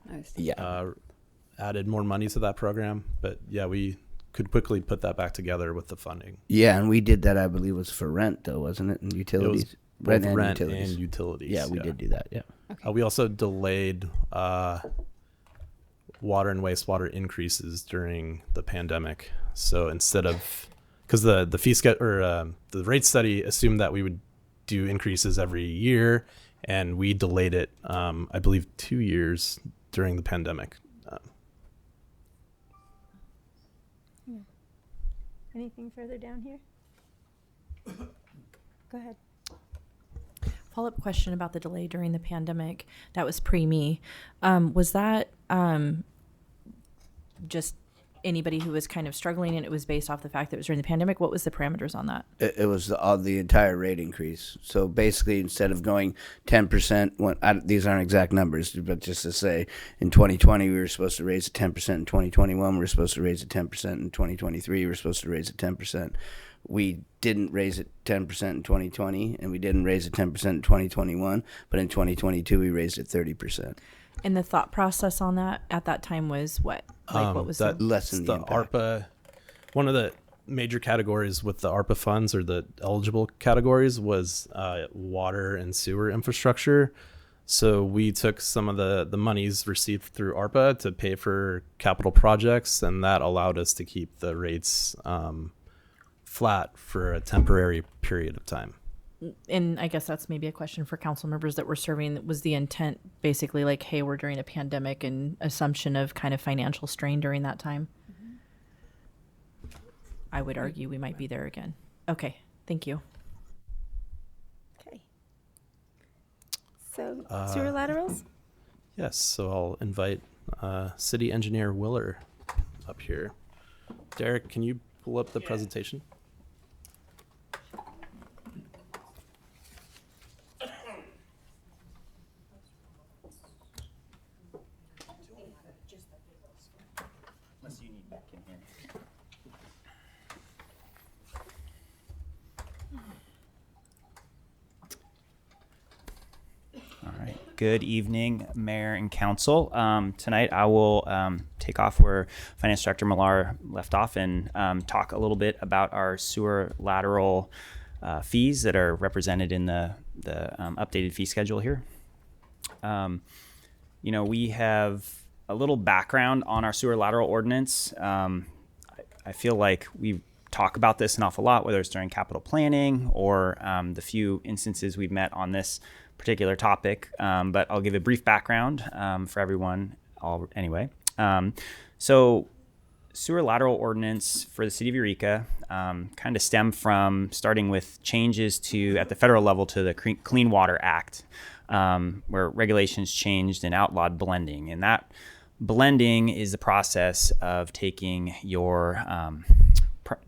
Added more money to that program, but yeah, we could quickly put that back together with the funding. Yeah, and we did that, I believe, was for rent, though, wasn't it? And utilities. It was both rent and utilities. Yeah, we did do that. Yeah. Okay. We also delayed water and wastewater increases during the pandemic. So instead of, because the fee the rate study assumed that we would do increases every year, and we delayed it, I believe, 2 years during the pandemic. Anything further down here? Go ahead. Follow-up question about the delay during the pandemic. That was pre-me. Was that just anybody who was kind of struggling, and it was based off the fact that it was during the pandemic? What was the parameters on that? It was the entire rate increase. So basically, instead of going 10%, these aren't exact numbers, but just to say, in 2020 we were supposed to raise it 10%. In 2021 we were supposed to raise it 10%. In 2023 we were supposed to raise it 10%. We didn't raise it 10% in 2020, and we didn't raise it 10% in 2021. But in 2022 we raised it 30%. And the thought process on that at that time was what? Like what was that lessen the impact? ARPA? One of the major categories with the ARPA funds, or the eligible categories, was water and sewer infrastructure. So we took some of the monies received through ARPA to pay for capital projects, and that allowed us to keep the rates flat for a temporary period of time. And I guess that's maybe a question for council members that were serving. Was the intent basically like, hey, we're during a pandemic, and assumption of kind of financial strain during that time? Mm-hmm. I would argue we might be there again. Okay, thank you. Okay. So sewer laterals? Yes, so I'll invite City Engineer Willer up here. Derek, can you pull up the presentation? All right. Good evening, Mayor and Council. Tonight I will take off where Finance Director Millar left off and talk a little bit about our sewer lateral fees that are represented in the updated fee schedule here. We have a little background on our sewer lateral ordinance. I feel like we talk about this an awful lot, whether it's during capital planning or the few instances we've met on this particular topic, but I'll give a brief background for everyone anyway. So sewer lateral ordinance for the city of Eureka kind of stem from starting with changes at the federal level to the Clean Water Act, where regulations changed and outlawed blending. And that blending is the process of taking your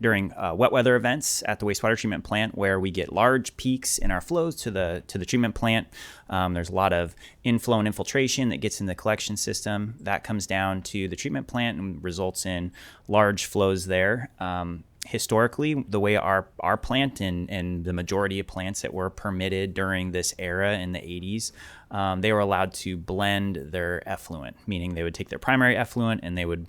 during wet weather events at the wastewater treatment plant, where we get large peaks in our flows to the treatment plant. There's a lot of inflow and infiltration that gets in the collection system that comes down to the treatment plant and results in large flows there. Historically, the way our plant and the majority of plants that were permitted during this era in the 80s, they were allowed to blend their effluent, meaning they would take their primary effluent and they would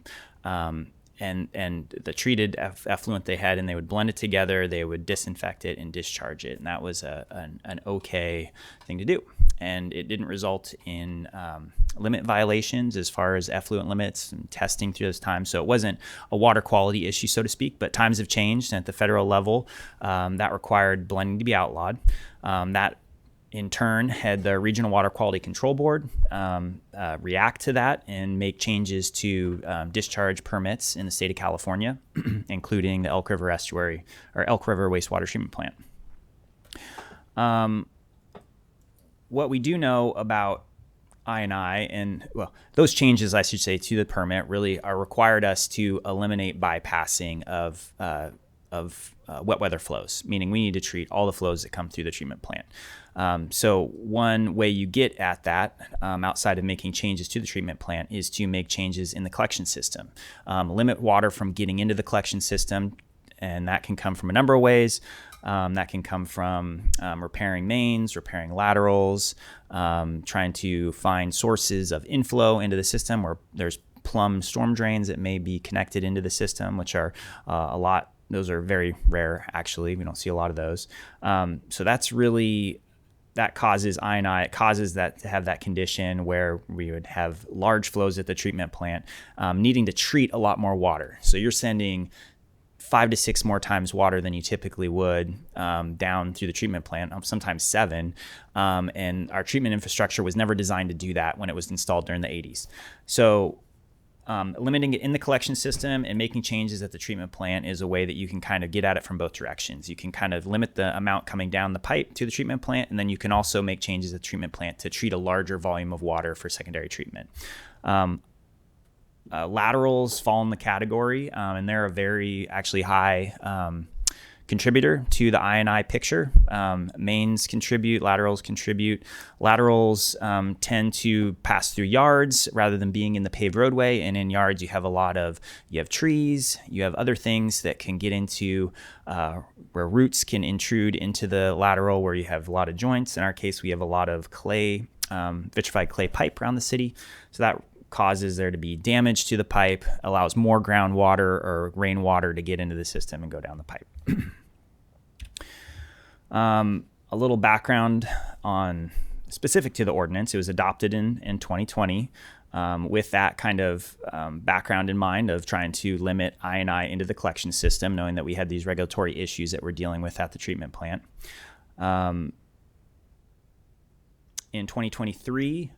and the treated effluent they had, and they would blend it together. They would disinfect it and discharge it, and that was an okay thing to do. And it didn't result in limit violations as far as effluent limits and testing through those times. So it wasn't a water quality issue, so to speak. But times have changed, and at the federal level, that required blending to be outlawed. That in turn had the Regional Water Quality Control Board react to that and make changes to discharge permits in the state of California, including the Elk River Estuary or Elk River Wastewater Treatment Plant. What we do know about I&I and, well, those changes, I should say, to the permit really required us to eliminate bypassing of wet weather flows, meaning we need to treat all the flows that come through the treatment plant. So one way you get at that, outside of making changes to the treatment plant, is to make changes in the collection system. Limit water from getting into the collection system, and that can come from a number of ways. That can come from repairing mains, repairing laterals, trying to find sources of inflow into the system where there's plumbed storm drains that may be connected into the system, which are those are very rare, actually. We don't see a lot of those. So that's really, that causes I&I. It causes that to have that condition where we would have large flows at the treatment plant, needing to treat a lot more water. So you're sending 5 to 6 more times water than you typically would down through the treatment plant, sometimes 7. And our treatment infrastructure was never designed to do that when it was installed during the 80s. So limiting it in the collection system and making changes at the treatment plant is a way that you can kind of get at it from both directions. You can kind of limit the amount coming down the pipe to the treatment plant, and then you can also make changes at the treatment plant to treat a larger volume of water for secondary treatment. Laterals fall in the category, and they're a very actually high contributor to the I&I picture. Mains contribute, laterals contribute. Laterals tend to pass through yards rather than being in the paved roadway, and in yards you have trees, you have other things that can get into where roots can intrude into the lateral, where you have a lot of joints. In our case, we have a lot of clay, vitrified clay pipe around the city, so that causes there to be damage to the pipe, allows more groundwater or rainwater to get into the system and go down the pipe. A little background on specific to the ordinance. It was adopted in 2020 with that kind of background in mind of trying to limit I&I into the collection system, knowing that we had these regulatory issues that we're dealing with at the treatment plant. In 2023,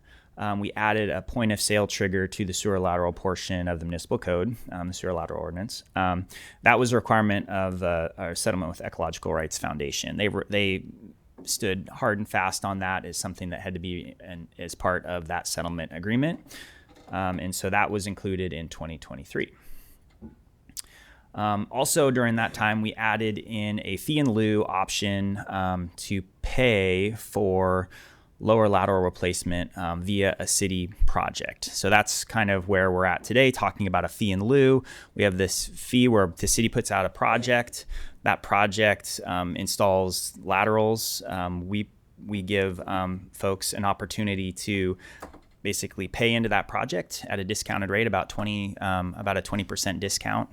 we added a point of sale trigger to the sewer lateral portion of the municipal code, the sewer lateral ordinance. That was a requirement of our settlement with Ecological Rights Foundation. They stood hard and fast on that as something that had to be as part of that settlement agreement. And so that was included in 2023. Also during that time, we added in a fee in lieu option to pay for lower lateral replacement via a city project. So that's kind of where we're at today, talking about a fee in lieu. We have this fee where the city puts out a project. That project installs laterals. We give folks an opportunity to basically pay into that project at a discounted rate, about a 20% discount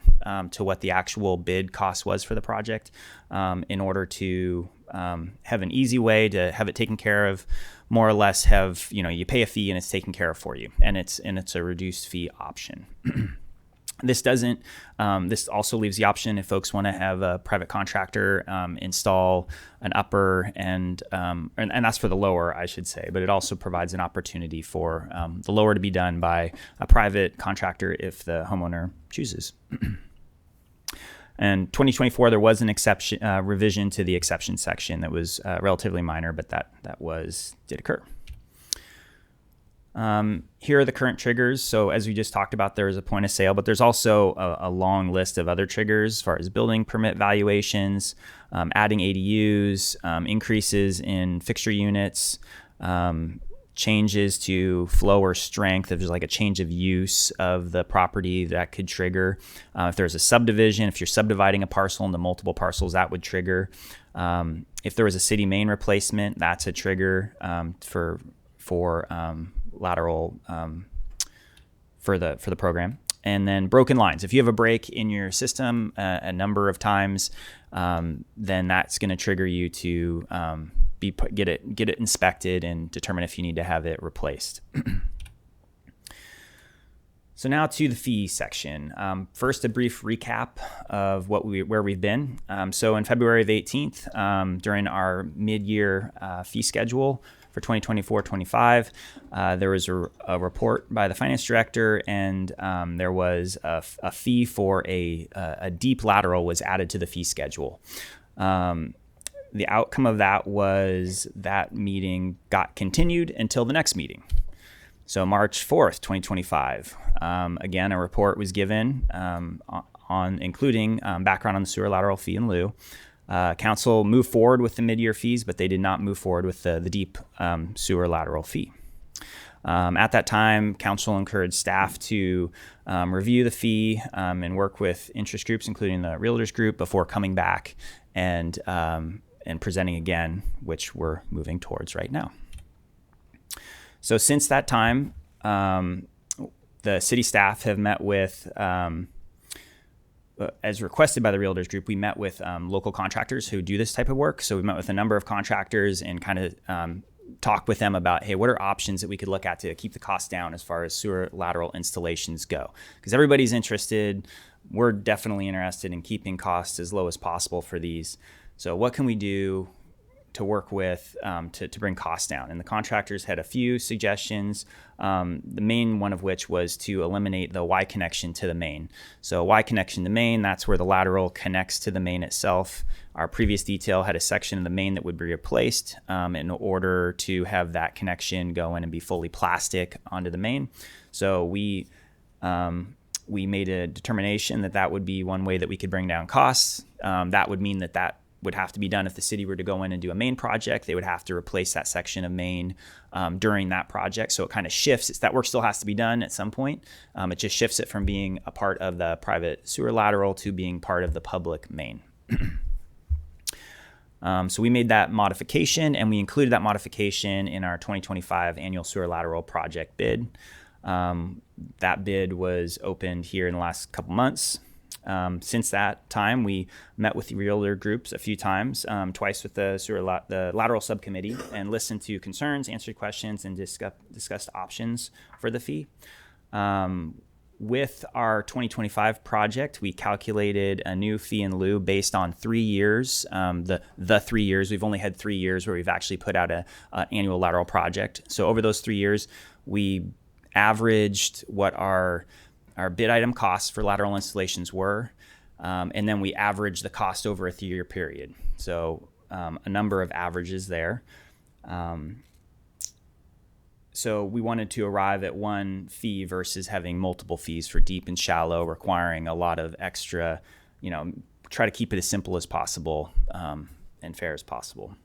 to what the actual bid cost was for the project, in order to have an easy way to have it taken care of. More or less, you pay a fee and it's taken care of for you, and it's a reduced fee option. This also leaves the option if folks want to have a private contractor install an upper and that's for the lower, I should say, but it also provides an opportunity for the lower to be done by a private contractor if the homeowner chooses. And 2024, there was an exception revision to the exception section that was relatively minor, but that did occur. Here are the current triggers. So as we just talked about, there is a point of sale, but there's also a long list of other triggers as far as building permit valuations, adding ADUs, increases in fixture units, changes to flow or strength. If there's like a change of use of the property, that could trigger. If there's a subdivision, if you're subdividing a parcel into multiple parcels, that would trigger. If there was a city main replacement, that's a trigger for lateral for the program. And then broken lines. If you have a break in your system a number of times, then that's going to trigger you to get it inspected and determine if you need to have it replaced. So now to the fee section. First, a brief recap of where we've been. So in February the 18th, during our mid-year fee schedule for 2024-25, there was a report by the finance director, and there was a fee for a deep lateral was added to the fee schedule. The outcome of that was that meeting got continued until the next meeting. So March 4th, 2025, again, a report was given on including background on the sewer lateral fee in lieu. Council moved forward with the mid-year fees, but they did not move forward with the deep sewer lateral fee. At that time, council encouraged staff to review the fee and work with interest groups, including the realtors group, before coming back and presenting again, which we're moving towards right now. So since that time, the city staff have met with, as requested by the realtors group, we met with local contractors who do this type of work. So we met with a number of contractors and kind of talked with them about, hey, what are options that we could look at to keep the cost down as far as sewer lateral installations go? Because everybody's interested. We're definitely interested in keeping costs as low as possible for these. So what can we do to work with to bring costs down? And the contractors had a few suggestions, the main one of which was to eliminate the Y connection to the main. So Y connection to main, that's where the lateral connects to the main itself. Our previous detail had a section of the main that would be replaced in order to have that connection go in and be fully plastic onto the main. So we made a determination that would be one way that we could bring down costs. That would mean that would have to be done if the city were to go in and do a main project. They would have to replace that section of main during that project. So it kind of shifts. That work still has to be done at some point. It just shifts it from being a part of the private sewer lateral to being part of the public main. So we made that modification, and we included that modification in our 2025 annual sewer lateral project bid. That bid was opened here in the last couple months. Since that time, we met with the realtor groups a few times, twice with the lateral subcommittee, and listened to concerns, answered questions, and discussed options for the fee. With our 2025 project, we calculated a new fee in lieu based on 3 years. The 3 years, we've only had 3 years where we've actually put out an annual lateral project. So over those 3 years, we averaged what our bid item costs for lateral installations were, and then we averaged the cost over a 3-year period. So a number of averages there. So we wanted to arrive at one fee versus having multiple fees for deep and shallow, requiring a lot of extra, try to keep it as simple as possible and fair as possible.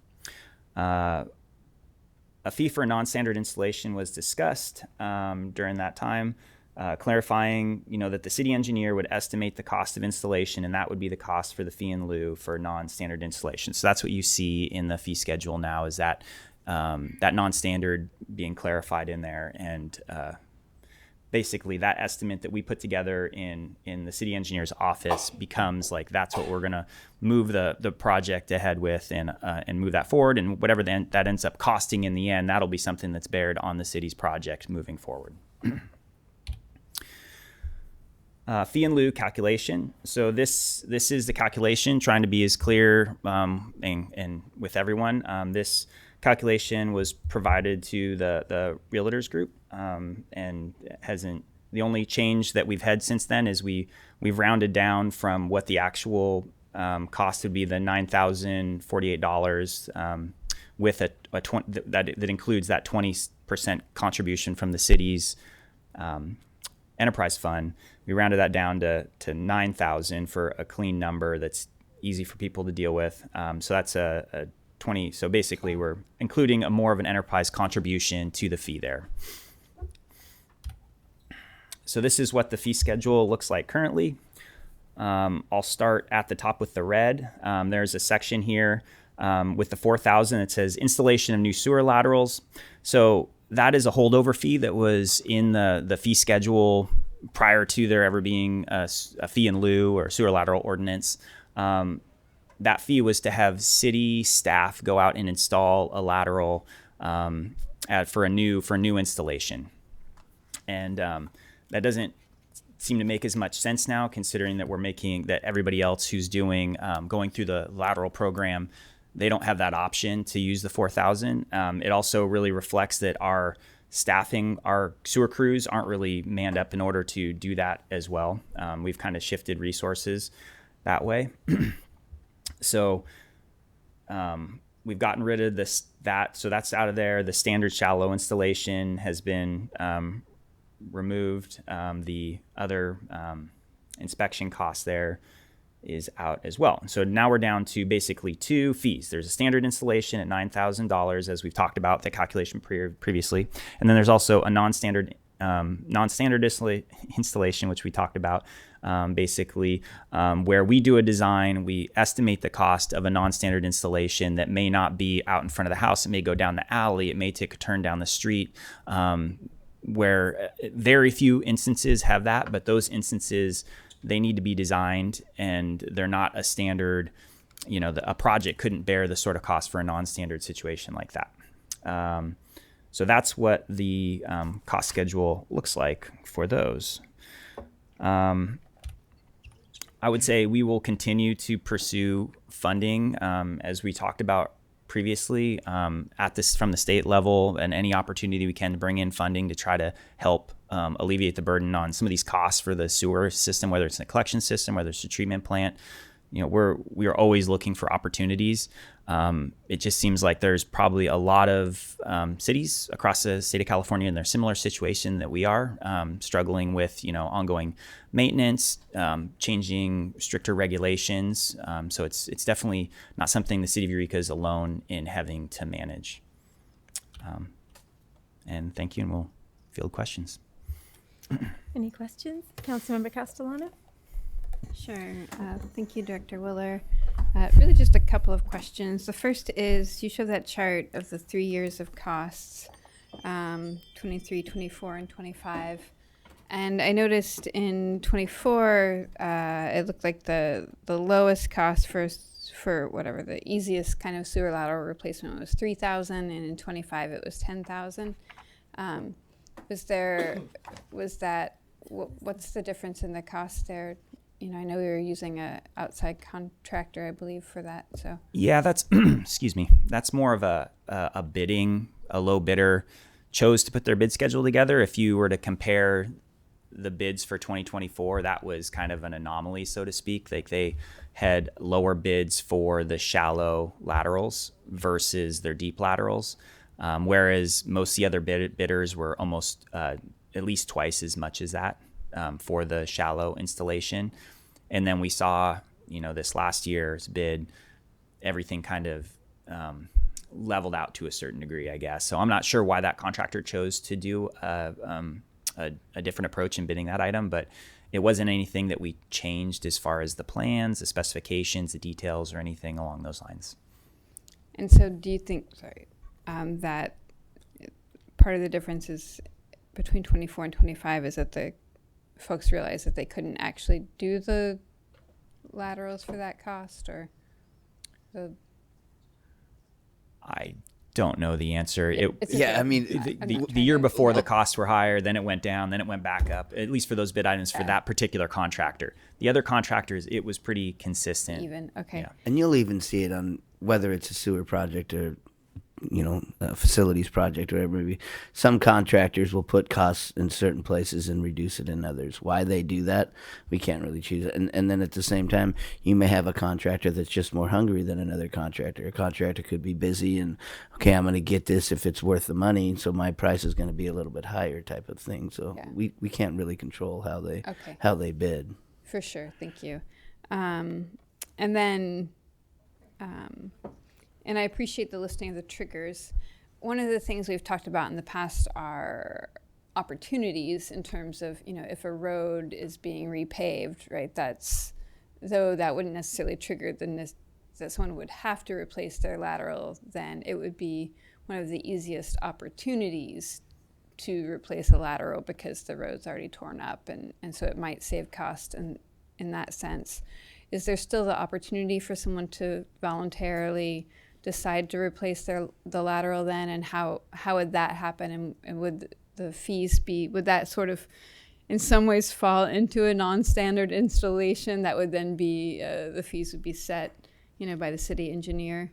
A A fee for a non-standard installation was discussed during that time, clarifying, that the city engineer would estimate the cost of installation, and that would be the cost for the fee in lieu for non-standard installation. So that's what you see in the fee schedule now, is that that non-standard being clarified in there, and basically that estimate that we put together in the city engineer's office becomes like, that's what we're going to move the project ahead with, and move that forward, and whatever that ends up costing in the end, that'll be something that's bared on the city's project moving forward. Fee in lieu calculation. So this is the calculation, trying to be as clear and with everyone. This calculation was provided to the realtors group, and hasn't. The only change that we've had since then is we've rounded down from what the actual cost would be, the $9,048, with a 20, that includes that 20% contribution from the city's enterprise fund. We rounded that down to 9,000 for a clean number that's easy for people to deal with. So that's a 20. So basically, we're including more of an enterprise contribution to the fee there. So this is what the fee schedule looks like currently. I'll start at the top with the red. There's a section here with the 4,000 that says installation of new sewer laterals. So that is a holdover fee that was in the fee schedule prior to there ever being a fee in lieu or sewer lateral ordinance. That fee was to have city staff go out and install a lateral for a new installation, and that doesn't seem to make as much sense now, considering that we're making that everybody else who's doing going through the lateral program, they don't have that option to use the 4,000. It also really reflects that our staffing, our sewer crews aren't really manned up in order to do that as well. We've kind of shifted resources that way. So we've gotten rid of so that's out of there. The standard shallow installation has been removed. The other inspection cost there is out as well. So now we're down to basically two fees. There's a standard installation at $9,000, as we've talked about the calculation previously, and then there's also a non-standard installation, which we talked about, basically where we do a design, we estimate the cost of a non-standard installation that may not be out in front of the house. It may go down the alley. It may take a turn down the street, where very few instances have that, but those instances, they need to be designed, and they're not a standard, a project couldn't bear the sort of cost for a non-standard situation like that. So that's what the cost schedule looks like for those. I would say we will continue to pursue funding, as we talked about previously, from the state level, and any opportunity we can to bring in funding to try to help alleviate the burden on some of these costs for the sewer system, whether it's the collection system, whether it's the treatment plant. We are always looking for opportunities. It just seems like there's probably a lot of cities across the state of California in their similar situation that we are, struggling with ongoing maintenance, changing stricter regulations. So it's definitely not something the city of Eureka is alone in having to manage. And thank you, and we'll field questions. Any questions? Councilmember Castellano? Sure. Thank you, Director Willer. Really just a couple of questions. The first is, you show that chart of the 3 years of costs, 23, 24, and 25. And I noticed in 24, it looked like the lowest cost for whatever the easiest kind of sewer lateral replacement was $3,000, and in 25 it was $10,000. What's the difference in the cost there? I know we were using a outside contractor, I believe, for that. So yeah, that's excuse me. That's more of a low bidder chose to put their bid schedule together. If you were to compare the bids for 2024, that was kind of an anomaly, so to speak. Like, they had lower bids for the shallow laterals versus their deep laterals, whereas most of the other bidders were almost at least twice as much as that. For the shallow installation. And then we saw, this last year's bid, everything kind of leveled out to a certain degree, I guess. So I'm not sure why that contractor chose to do a different approach in bidding that item, but it wasn't anything that we changed as far as the plans, the specifications, the details, or anything along those lines. And so do you think, that part of the difference is between 24 and 25 is that the folks realized that they couldn't actually do the laterals for that cost, or I don't know the answer. The year before the costs were higher, then it went down, then it went back up, at least for those bid items for that particular contractor. The other contractors, it was pretty consistent. Even, okay. Yeah. And you'll even see it on whether it's a sewer project or, a facilities project or whatever it may be. Some contractors will put costs in certain places and reduce it in others. Why they do that, we can't really choose it. And then at the same time, you may have a contractor that's just more hungry than another contractor. A contractor could be busy and, okay, I'm going to get this if it's worth the money, so my price is going to be a little bit higher type of thing. So we can't really control how they bid. For sure, thank you. And then, and I appreciate the listing of the triggers. One of the things we've talked about in the past are opportunities in terms of, if a road is being repaved, right? Though that wouldn't necessarily trigger that someone would have to replace their lateral, then it would be one of the easiest opportunities to replace a lateral because the road's already torn up, and so it might save cost in that sense. Is there still the opportunity for someone to voluntarily decide to replace the lateral then, and how would that happen, and would the fees would that sort of in some ways fall into a non-standard installation that would then be the fees would be set by the city engineer,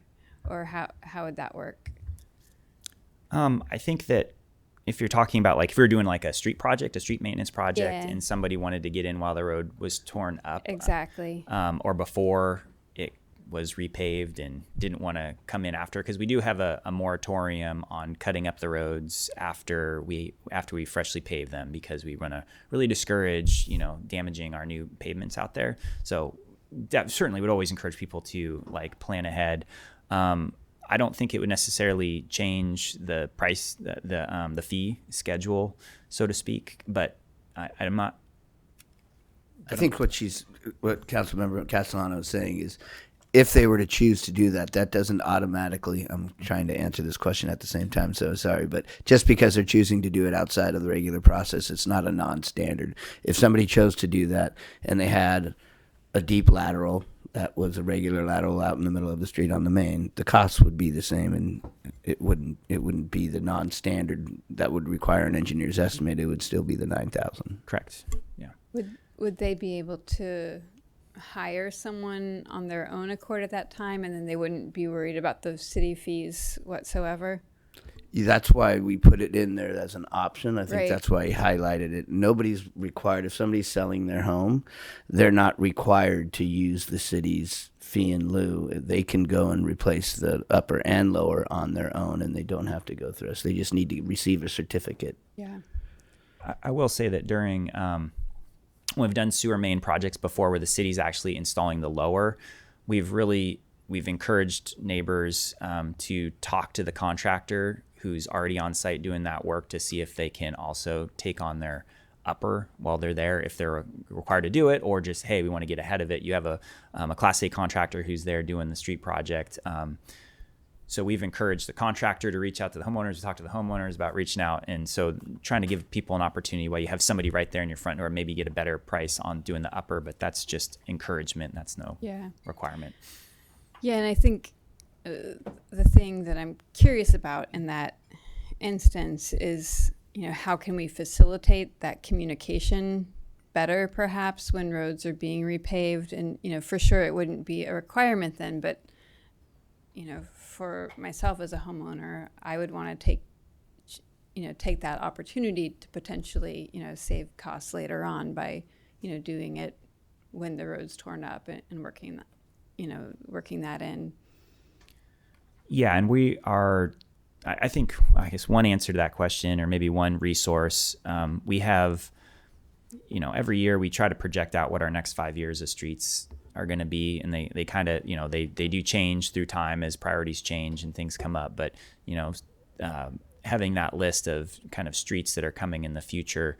or how would that work? I think that if you're talking about if we were doing a street project, a street maintenance project, and somebody wanted to get in while the road was torn up, exactly, or before it was repaved and didn't want to come in after, because we do have a moratorium on cutting up the roads after we freshly pave them, because we want to really discourage damaging our new pavements out there. So that certainly would always encourage people to plan ahead. I don't think it would necessarily change the price, the fee schedule, so to speak. But I'm not. I think what Councilmember Castellano is saying is, if they were to choose to do that, that doesn't automatically. I'm trying to answer this question at the same time, so sorry. But just because they're choosing to do it outside of the regular process, it's not a non-standard. If somebody chose to do that and they had a deep lateral that was a regular lateral out in the middle of the street on the main, the costs would be the same, and it wouldn't be the non-standard that would require an engineer's estimate. It would still be the $9,000. Correct. Yeah. Would they be able to hire someone on their own accord at that time, and then they wouldn't be worried about the city fees whatsoever? That's why we put it in there as an option. I think Right. that's why he highlighted it. Nobody's required. If somebody's selling their home, they're not required to use the city's fee in lieu. They can go and replace the upper and lower on their own, and they don't have to go through us. They just need to receive a certificate. Yeah. I will say that during we've done sewer main projects before where the city's actually installing the lower, we've encouraged neighbors to talk to the contractor who's already on site doing that work to see if they can also take on their upper while they're there, if they're required to do it, or just, hey, we want to get ahead of it. You have a Class A contractor who's there doing the street project. So we've encouraged the contractor to reach out to the homeowners, to talk to the homeowners about reaching out. And so trying to give people an opportunity while you have somebody right there in your front door, maybe get a better price on doing the upper, but that's just encouragement. That's no requirement. Yeah, and I think the thing that I'm curious about in that instance is, how can we facilitate that communication better, perhaps, when roads are being repaved? And, for sure it wouldn't be a requirement then, but, for myself as a homeowner, I would want to take that opportunity to potentially, save costs later on by, doing it when the road's torn up and working that in. Yeah, and we are, I guess one answer to that question, or maybe one resource, we have, every year we try to project out what our next 5 years of streets are going to be, and they kind of, they do change through time as priorities change and things come up. But, having that list of kind of streets that are coming in the future,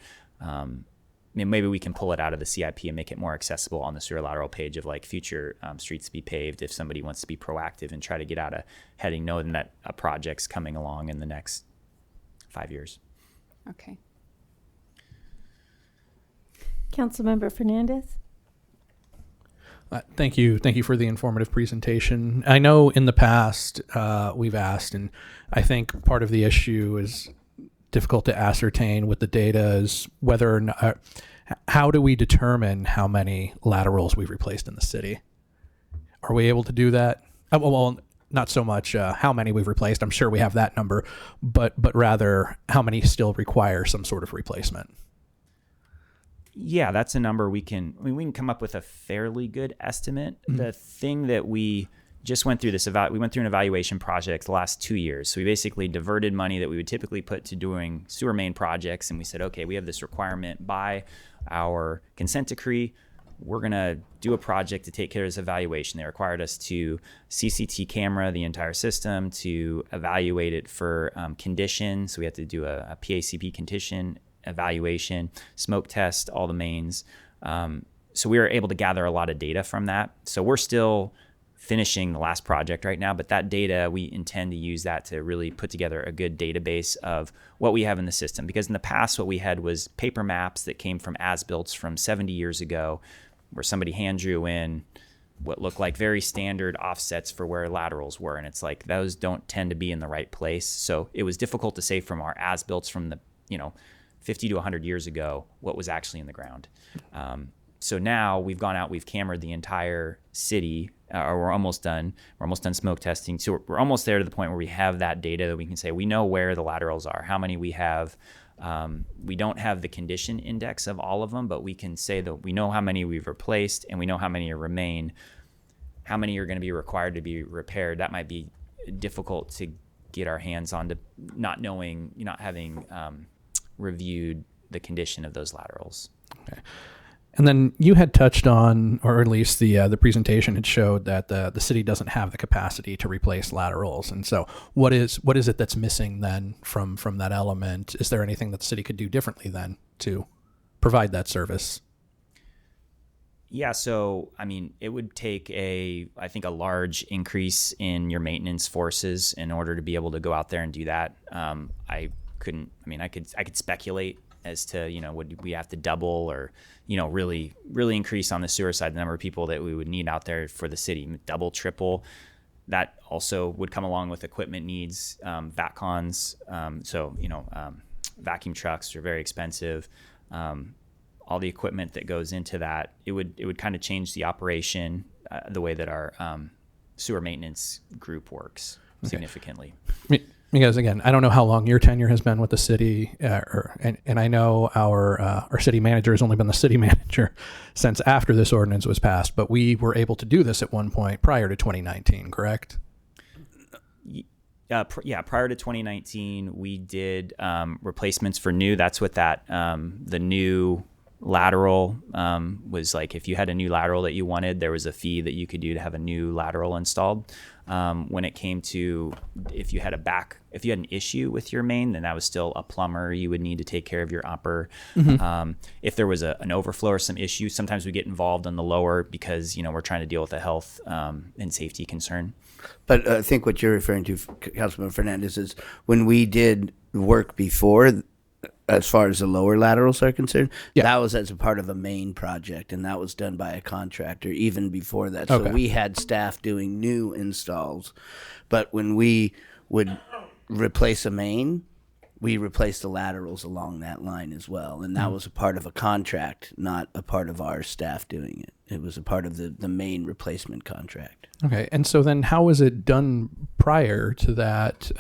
maybe we can pull it out of the CIP and make it more accessible on the sewer lateral page of like future streets to be paved if somebody wants to be proactive and try to get out of heading, knowing that a project's coming along in the next 5 years. Okay. Councilmember Fernandez? Thank you. Thank you for the informative presentation. I know in the past we've asked, and I think part of the issue is difficult to ascertain with the data is whether or not, how do we determine how many laterals we've replaced in the city? Are we able to do that? Well, not so much how many we've replaced. I'm sure we have that number, but rather how many still require some sort of replacement. Yeah, that's a number we can come up with a fairly good estimate. Mm-hmm. The thing that we just went through we went through an evaluation project the last 2 years. So we basically diverted money that we would typically put to doing sewer main projects. And we said, okay, we have this requirement by our consent decree. We're going to do a project to take care of this evaluation. They required us to CCT camera the entire system, to evaluate it for condition. So we had to do a PACP condition evaluation, smoke test all the mains. So we were able to gather a lot of data from that. So we're still finishing the last project right now, but that data, we intend to use that to really put together a good database of what we have in the system. Because in the past, what we had was paper maps that came from as-builts from 70 years ago, where somebody hand drew in what looked like very standard offsets for where laterals were. And it's like, those don't tend to be in the right place. So it was difficult to say from our as-builts from the, 50 to 100 years ago, what was actually in the ground. So now we've gone out, we've cameraed the entire city, or we're almost done. We're almost done smoke testing. So we're almost there to the point where we have that data that we can say, we know where the laterals are, how many we have. We don't have the condition index of all of them, but we can say that we know how many we've replaced and we know how many remain. How many are going to be required to be repaired? That might be difficult to get our hands on, to not knowing, not having reviewed the condition of those laterals. Okay. And then you had touched on, or at least the presentation had showed that the city doesn't have the capacity to replace laterals. And so what is it that's missing then from that element? Is there anything that the city could do differently then to provide that service? Yeah, so it would take I think a large increase in your maintenance forces in order to be able to go out there and do that. I could speculate as to, would we have to double or, really increase on the sewer side the number of people that we would need out there for the city, double, triple. That also would come along with equipment needs, VACCONs. Vacuum trucks are very expensive. All the equipment that goes into that, it would kind of change the operation, the way that our sewer maintenance group works significantly. Because again, I don't know how long your tenure has been with the city, and I know our city manager has only been the city manager since after this ordinance was passed. But we were able to do this at one point prior to 2019, correct? Prior to 2019, we did replacements for new. That's what the new lateral was like. If you had a new lateral that you wanted, there was a fee that you could do to have a new lateral installed. When it came to if you had an issue with your main, then that was still a plumber. You would need to take care of your upper. Mm-hmm. If there was an overflow or some issue, sometimes we get involved on the lower because we're trying to deal with a health and safety concern. But I think what you're referring to, Councilman Fernandez, is when we did work before, as far as the lower laterals are concerned, that was as a part of a main project, and that was done by a contractor even before that. So we had staff doing new installs. But when we would replace a main, we replaced the laterals along that line as well. And that was a part of a contract, not a part of our staff doing it. It was a part of the main replacement contract. Okay. And so then how was it done prior to that,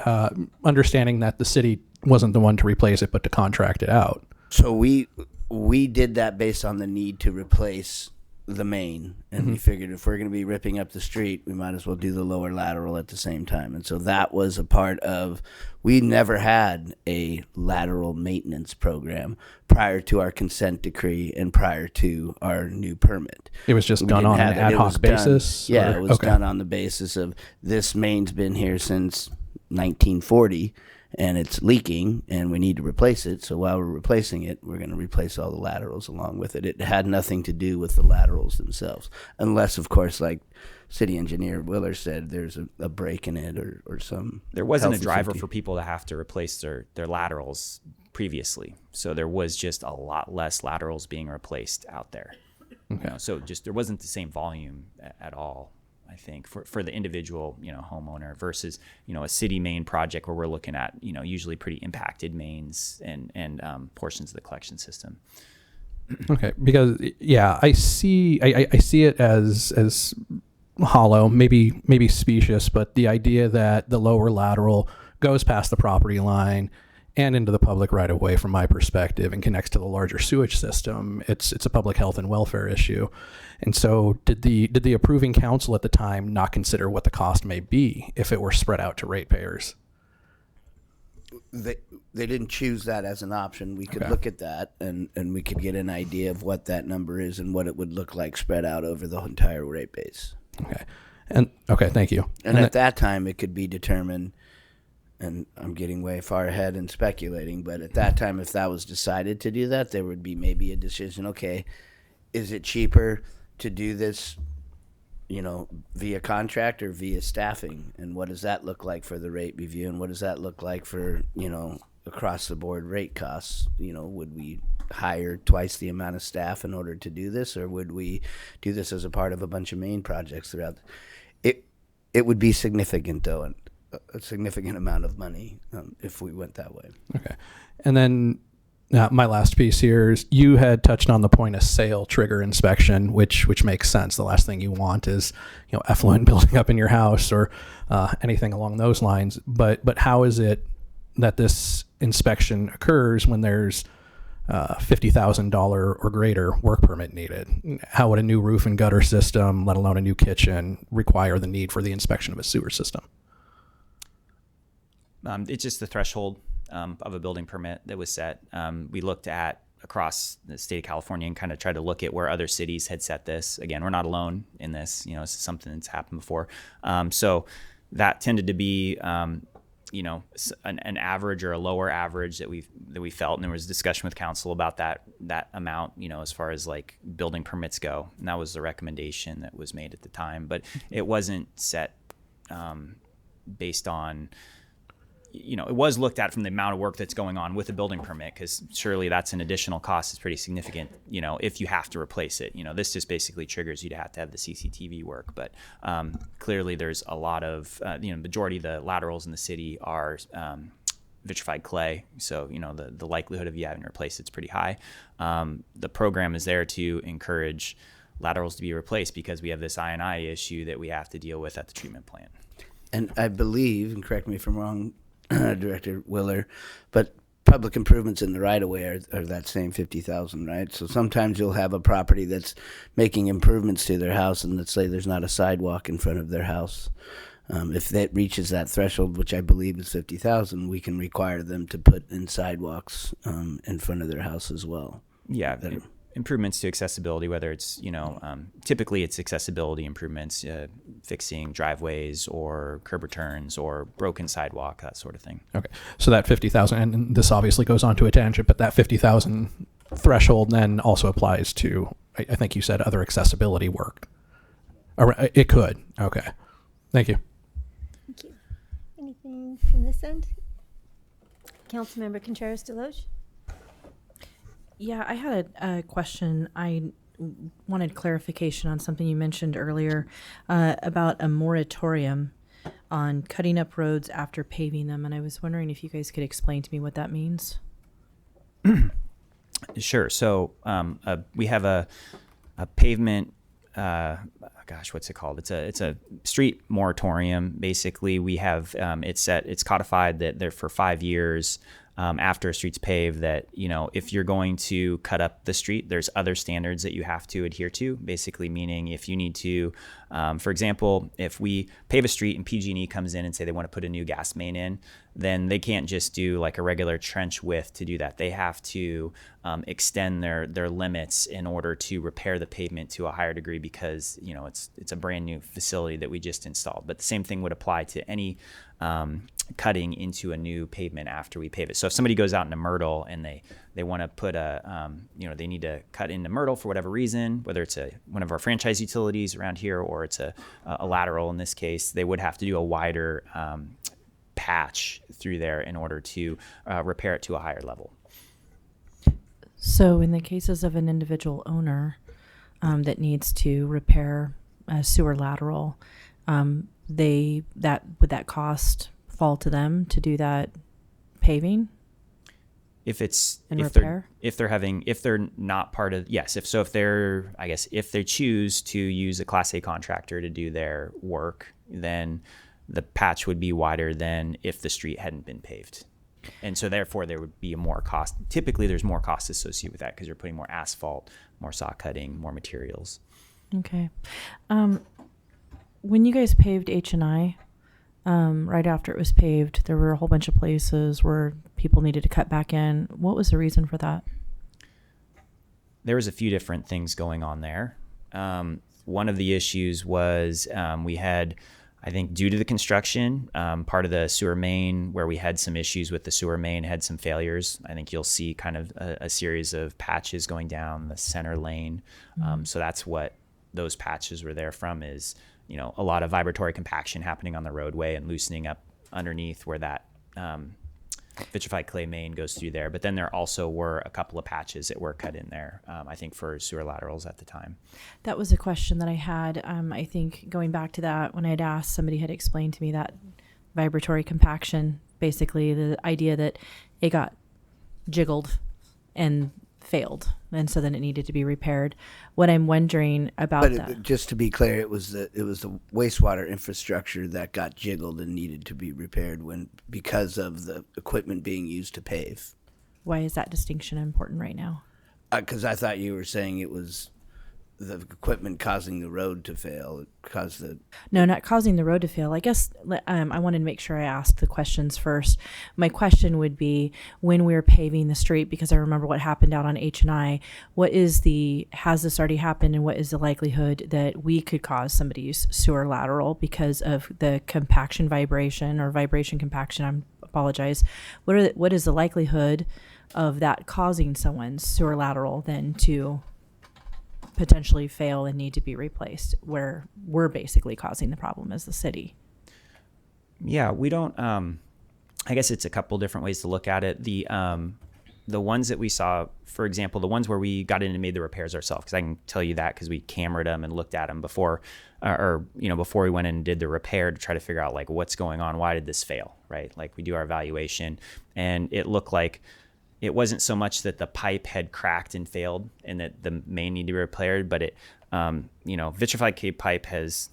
understanding that the city wasn't the one to replace it, but to contract it out? So we did that based on the need to replace the main, and we figured if we're going to be ripping up the street, we might as well do the lower lateral at the same time. And so that was a part of, we never had a lateral maintenance program prior to our consent decree and prior to our new permit. It was just We done didn't on an have it. ad It hoc was done- basis? Yeah, or- it was okay. done on the basis of this main's been here since 1940 and it's leaking and we need to replace it. So while we're replacing it, we're going to replace all the laterals along with it. It had nothing to do with the laterals themselves, unless, of course, like city engineer Willer said, there's a break in it or some. There wasn't a health and driver safety. for people to have to replace their laterals previously. So there was just a lot less laterals being replaced out there. Okay. You know, so just there wasn't the same volume at all, I think, for the individual, homeowner versus, a city main project where we're looking at, usually pretty impacted mains and portions of the collection system. Okay, because I see it as hollow, maybe specious, but the idea that the lower lateral goes past the property line and into the public right of way, from my perspective, and connects to the larger sewage system. It's a public health and welfare issue. And so did the approving council at the time not consider what the cost may be if it were spread out to ratepayers? They didn't choose that as an option. We could Okay. look at that and we could get an idea of what that number is and what it would look like spread out over the entire rate base. Okay, thank you. And at that time, it could be determined, and I'm getting way far ahead and speculating, but at that time, if that was decided to do that, there would be maybe a decision, okay, is it cheaper to do this, via contract or via staffing? And what does that look like for the rate review? And what does that look like for, across the board rate costs? Would we hire twice the amount of staff in order to do this, or would we do this as a part of a bunch of main projects throughout? It would be significant, though, and a significant amount of money if we went that way. Okay. And then my last piece here is you had touched on the point of sale trigger inspection, which makes sense. The last thing you want is, effluent building up in your house or anything along those lines. But how is it that this inspection occurs when there's $50,000 or greater work permit needed? How would a new roof and gutter system, let alone a new kitchen, require the need for the inspection of a sewer system? It's just the threshold of a building permit that was set. We looked at across the state of California and kind of tried to look at where other cities had set this. Again, we're not alone in this. This is something that's happened before. So that tended to be, an average or a lower average that we felt. And there was discussion with council about that amount, as far as like building permits go. And that was the recommendation that was made at the time. But it wasn't set based on, it was looked at from the amount of work that's going on with a building permit, because surely that's an additional cost. It's pretty significant, if you have to replace it. This just basically triggers you to have the CCTV work. But clearly there's a lot of, majority of the laterals in the city are vitrified clay. So, the likelihood of you having to replace it's pretty high. The program is there to encourage laterals to be replaced because we have this I&I issue that we have to deal with at the treatment plant. And I believe, and correct me if I'm wrong, Director Willer, but public improvements in the right of way are that same 50,000, right? So sometimes you'll have a property that's making improvements to their house, and let's say there's not a sidewalk in front of their house. If that reaches that threshold, which I believe is 50,000, we can require them to put in sidewalks in front of their house as well. Yeah. Improvements to accessibility, whether it's, typically it's accessibility improvements, fixing driveways or curb returns or broken sidewalk, that sort of thing. Okay. So that 50,000, and this obviously goes on to a tangent, but that 50,000 threshold then also applies to, I think you said, other accessibility work. Or it could. Okay. Thank you. Thank you. Anything from this end? Councilmember Contreras-Deloge? Yeah, I had a question. I wanted clarification on something you mentioned earlier about a moratorium on cutting up roads after paving them, and I was wondering if you guys could explain to me what that means. Sure. So we have a pavement. What's it called? It's a street moratorium. Basically, we have it's codified that they're for 5 years. after a street's paved that, if you're going to cut up the street, there's other standards that you have to adhere to, basically meaning if you need to, for example, if we pave a street and PG&E comes in and say they want to put a new gas main in, then they can't just do like a regular trench width to do that. They have to extend their limits in order to repair the pavement to a higher degree because, it's a brand new facility that we just installed. But the same thing would apply to any cutting into a new pavement after we pave it. So if somebody goes out into Myrtle and they want to put they need to cut into Myrtle for whatever reason, whether it's one of our franchise utilities around here or it's a lateral in this case, they would have to do a wider patch through there in order to repair it to a higher level. So in the cases of an individual owner that needs to repair a sewer lateral, would that cost fall to them to do that paving? If they're not part of, yes. If they choose to use a Class A contractor to do their work, then the patch would be wider than if the street hadn't been paved. And so therefore there would be more cost. Typically there's more cost associated with that because you're putting more asphalt, more saw cutting, more materials. Okay. When you guys paved H&I, right after it was paved, there were a whole bunch of places where people needed to cut back in. What was the reason for that? There was a few different things going on there. One of the issues was we had, I think due to the construction, part of the sewer main where we had some issues with the sewer main had some failures. I think you'll see kind of a series of patches going down the center lane. So that's what those patches were there from is, a lot of vibratory compaction happening on the roadway and loosening up underneath where that vitrified clay main goes through there. But then there also were a couple of patches that were cut in there, I think for sewer laterals at the time. That was a question that I had. I think going back to that, when I'd asked, somebody had explained to me that vibratory compaction, basically the idea that it got jiggled and failed, and so then it needed to be repaired. What I'm wondering about just to be clear, it was the wastewater infrastructure that got jiggled and needed to be repaired because of the equipment being used to pave. Why is that distinction important right now? Because I thought you were saying it was the equipment causing the road to fail. It caused No, not causing the road to fail. I guess I wanted to make sure I asked the questions first. My question would be, when we were paving the street, because I remember what happened out on H&I, has this already happened, and what is the likelihood that we could cause somebody's sewer lateral because of the compaction vibration or vibration compaction? I apologize. What is the likelihood of that causing someone's sewer lateral then to potentially fail and need to be replaced, where we're basically causing the problem as the city? Yeah, we don't, I guess it's a couple different ways to look at it. The ones that we saw, for example, the ones where we got in and made the repairs ourselves, because I can tell you that because we cameraed them and looked at them before, before we went in and did the repair to try to figure out like what's going on, why did this fail, right? Like we do our evaluation, and it looked like it wasn't so much that the pipe had cracked and failed and that the main needed to be repaired, but it, vitrified clay pipe has,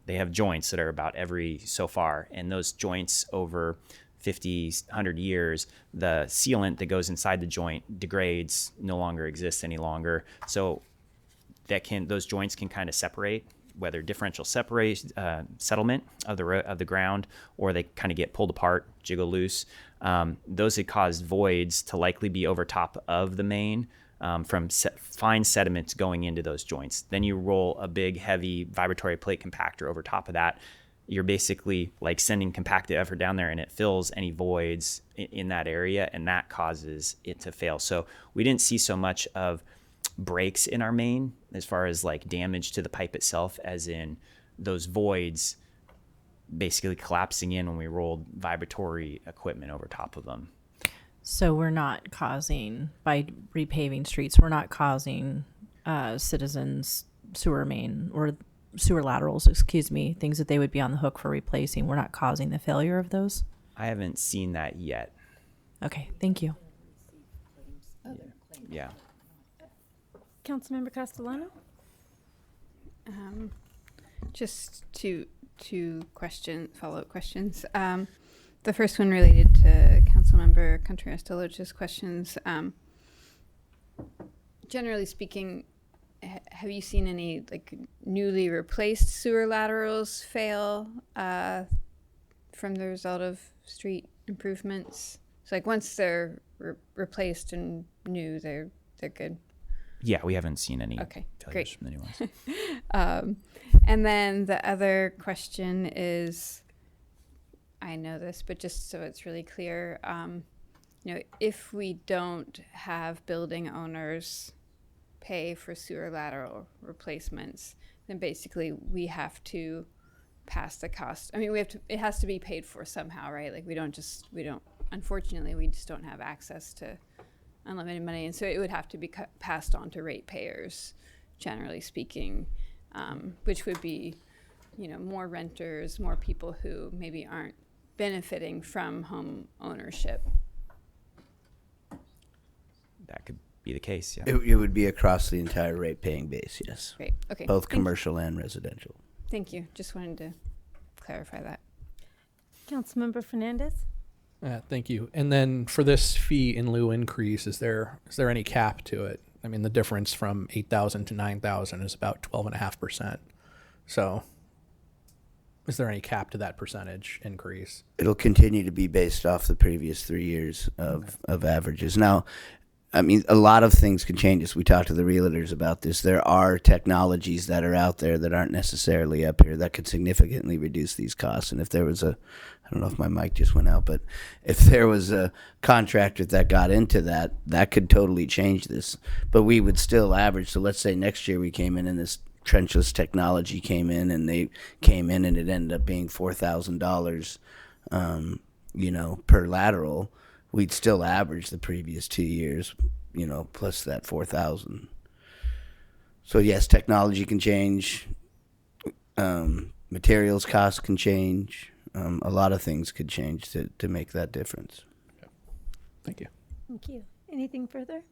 they have joints that are about every so far. And those joints over 50, 100 years, the sealant that goes inside the joint degrades, no longer exists any longer. So those joints can kind of separate, whether differential settlement of the ground, or they kind of get pulled apart, jiggle loose. Those had caused voids to likely be over top of the main from fine sediments going into those joints. Then you roll a big, heavy vibratory plate compactor over top of that. You're basically like sending compacted effort down there, and it fills any voids in that area, and that causes it to fail. So we didn't see so much of breaks in our main as far as like damage to the pipe itself, as in those voids basically collapsing in when we rolled vibratory equipment over top of them. So we're not causing, by repaving streets, we're not causing citizens sewer main or sewer laterals, things that they would be on the hook for replacing. We're not causing the failure of those? I haven't seen that yet. Okay, thank you. Yeah. Councilmember Castellano? Just two follow-up questions. the first one related to Councilmember Contreras-Deloach's questions. Generally speaking, have you seen any like newly replaced sewer laterals fail from the result of street improvements? So like once they're replaced and new, they're good. Yeah, we haven't seen any Okay, failures great. from the new ones. And then the other question is, I know this, but just so it's really clear, if we don't have building owners pay for sewer lateral replacements, then basically we have to pass the cost. I mean, it has to be paid for somehow, right? Like unfortunately, we just don't have access to unlimited money. And so it would have to be passed on to ratepayers, generally speaking, which would be, more renters, more people who maybe aren't benefiting from home ownership. That could be the case, yeah. It would be across the entire rate paying base, yes. Great, okay. Both commercial and residential. Thank you. Just wanted to clarify that. Councilmember Fernandez? Thank you. And then for this fee in lieu increase, is there any cap to it? I mean, the difference from 8,000 to 9,000 is about 12.5%. So is there any cap to that percentage increase? It'll continue to be based off the previous 3 years of averages. Now, I mean, a lot of things can change as we talk to the realtors about this. There are technologies that are out there that aren't necessarily up here that could significantly reduce these costs. And if there was I don't know if my mic just went out, but if there was a contractor that got into that could totally change this. But we would still average. So let's say next year we came in and this trenchless technology came in and they came in and it ended up being $4,000, per lateral. We'd still average the previous 2 years, plus that 4,000. So yes, technology can change. Materials costs can change. A lot of things could change to make that difference. Thank you. Thank you. Anything further?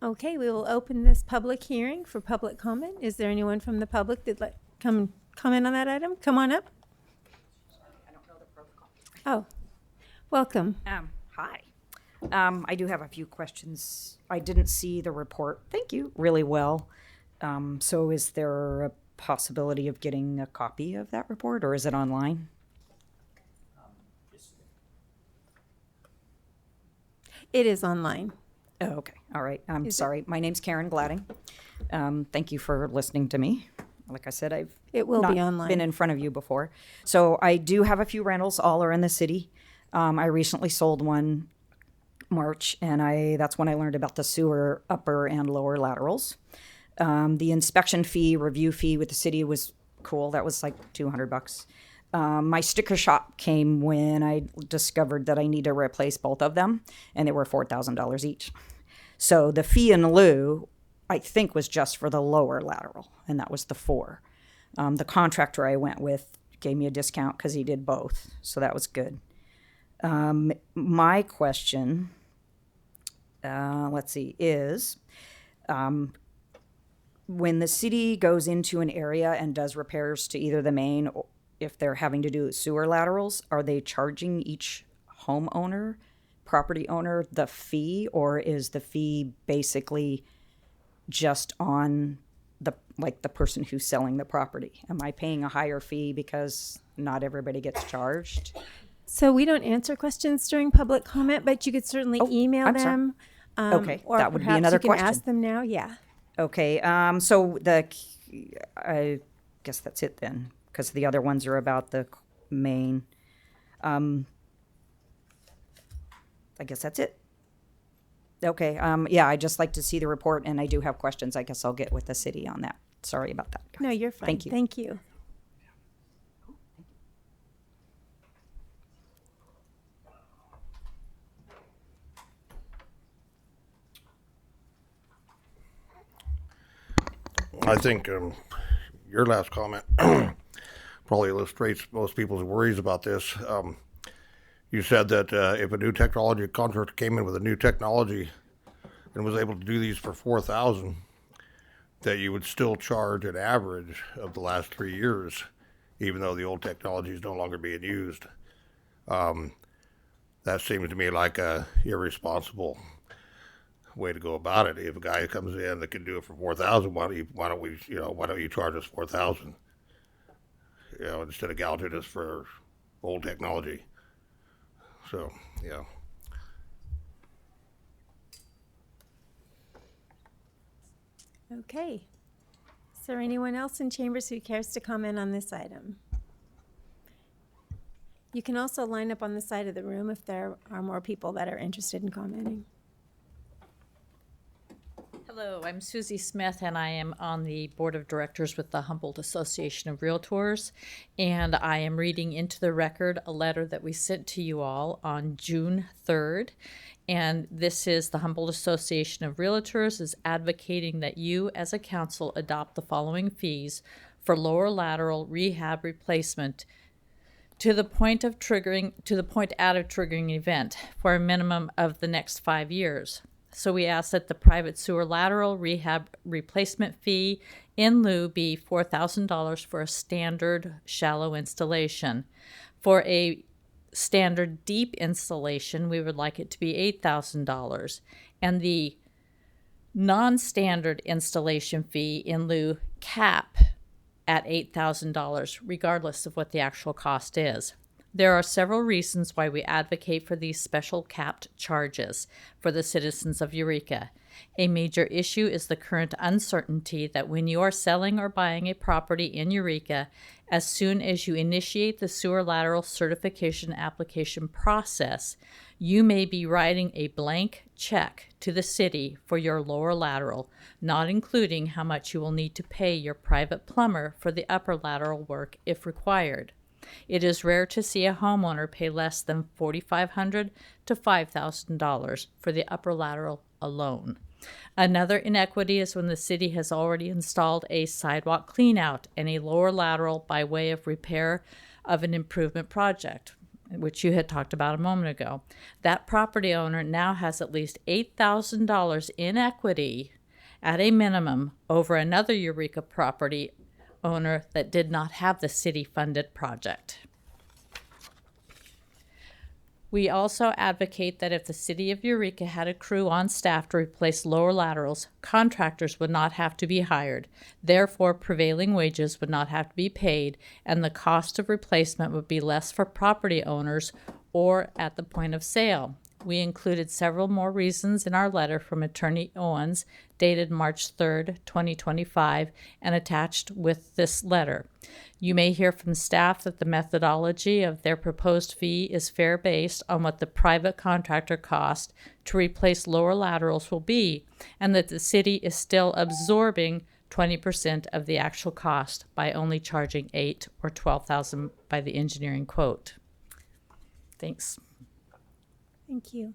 Okay, we will open this public hearing for public comment. Is there anyone from the public that'd like come comment on that item? Come on up. I don't know the protocol. Oh, welcome. Hi. I do have a few questions. I didn't see the report. Thank you. Really well. So is there a possibility of getting a copy of that report, or is it online? It is online. Oh, okay. All right. I'm sorry. My name's Karen Gladding. Thank you for listening to me. Like I said, It will not be online. been in front of you before. So I do have a few rentals. All are in the city. I recently sold one March, and that's when I learned about the sewer upper and lower laterals. The inspection fee, review fee with the city was cool. That was like $200. My sticker shock came when I discovered that I need to replace both of them, and they were $4,000 each. So the fee in lieu, I think, was just for the lower lateral, and that was the 4. The contractor I went with gave me a discount because he did both, so that was good. My question, is when the city goes into an area and does repairs to either the main, or if they're having to do sewer laterals, are they charging each homeowner, property owner, the fee, or is the fee basically just on the person who's selling the property? Am I paying a higher fee because not everybody gets charged? So we don't answer questions during public comment, but you could certainly email I'm sorry. them. Okay, or that would be perhaps another you can question. ask them now. Yeah. Okay, so I guess that's it then, because the other ones are about the main. I guess that's it. Okay, I'd just like to see the report, and I do have questions. I guess I'll get with the city on that. Sorry about that. No, you're fine. Thank you. Thank you. I think your last comment probably illustrates most people's worries about this. You said that if a new technology contractor came in with a new technology and was able to do these for $4,000, that you would still charge an average of the last 3 years, even though the old technology is no longer being used. That seems to me like a irresponsible way to go about it. If a guy comes in that can do it for 4,000, why don't you charge us 4,000? Instead of gouging us for old technology. So, yeah. Okay. Is there anyone else in chambers who cares to comment on this item? You can also line up on the side of the room if there are more people that are interested in commenting. Hello, I'm Susie Smith, and I am on the board of directors with the Humboldt Association of Realtors. And I am reading into the record a letter that we sent to you all on June 3rd. And this is the Humboldt Association of Realtors is advocating that you as a council adopt the following fees for lower lateral rehab replacement to the point out of triggering event for a minimum of the next 5 years. So we ask that the private sewer lateral rehab replacement fee in lieu be $4,000 for a standard shallow installation. For a standard deep installation, we would like it to be $8,000. And the non-standard installation fee in lieu cap at $8,000, regardless of what the actual cost is. There are several reasons why we advocate for these special capped charges for the citizens of Eureka. A major issue is the current uncertainty that when you are selling or buying a property in Eureka, as soon as you initiate the sewer lateral certification application process, you may be writing a blank check to the city for your lower lateral, not including how much you will need to pay your private plumber for the upper lateral work if required. It is rare to see a homeowner pay less than $4,500 to $5,000 for the upper lateral alone. Another inequity is when the city has already installed a sidewalk cleanout and a lower lateral by way of repair of an improvement project, which you had talked about a moment ago. That property owner now has at least $8,000 in equity at a minimum over another Eureka property owner that did not have the city-funded project. We also advocate that if the city of Eureka had a crew on staff to replace lower laterals, contractors would not have to be hired. Therefore, prevailing wages would not have to be paid, and the cost of replacement would be less for property owners or at the point of sale. We included several more reasons in our letter from Attorney Owens, dated March 3rd, 2025, and attached with this letter. You may hear from staff that the methodology of their proposed fee is fair based on what the private contractor cost to replace lower laterals will be, and that the city is still absorbing 20% of the actual cost by only charging $8,000 or $12,000 by the engineering quote. Thanks. Thank you.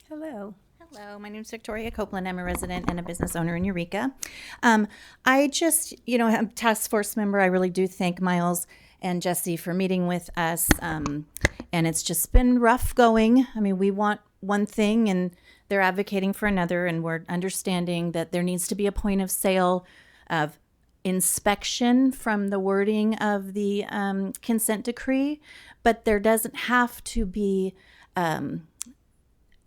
Hello. Hello, my name is Victoria Copeland. I'm a resident and a business owner in Eureka. I just, am a task force member. I really do thank Miles and Jesse for meeting with us. And it's just been rough going. I mean, we want one thing and they're advocating for another, and we're understanding that there needs to be a point of sale of inspection from the wording of the consent decree, but there doesn't have to be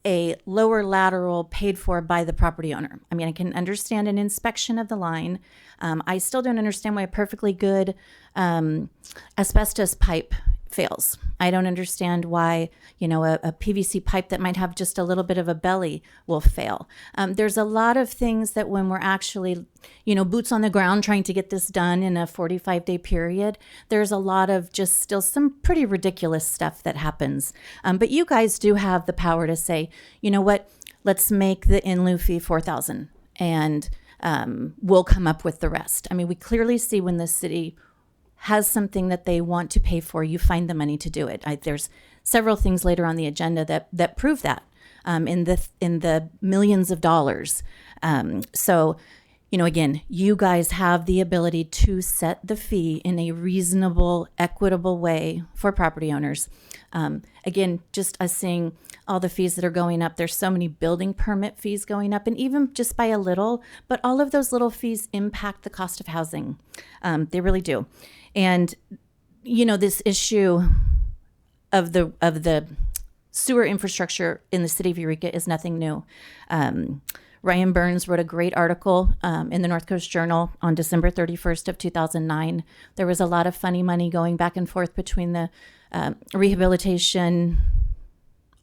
a lower lateral paid for by the property owner. I mean, I can understand an inspection of the line. I still don't understand why a perfectly good asbestos pipe fails. I don't understand why, a PVC pipe that might have just a little bit of a belly will fail. There's a lot of things that when we're actually, boots on the ground trying to get this done in a 45-day period, there's a lot of just still some pretty ridiculous stuff that happens. But you guys do have the power to say, you know what, let's make the in lieu fee $4,000 and we'll come up with the rest. I mean, we clearly see when the city has something that they want to pay for, you find the money to do it. There's several things later on the agenda that prove that in the millions of dollars. So, Again, you guys have the ability to set the fee in a reasonable, equitable way for property owners. Again, just us seeing all the fees that are going up. There's so many building permit fees going up, and even just by a little, but all of those little fees impact the cost of housing. They really do. And, this issue of the sewer infrastructure in the city of Eureka is nothing new. Ryan Burns wrote a great article in the North Coast Journal on December 31st of 2009. There was a lot of funny money going back and forth between the rehabilitation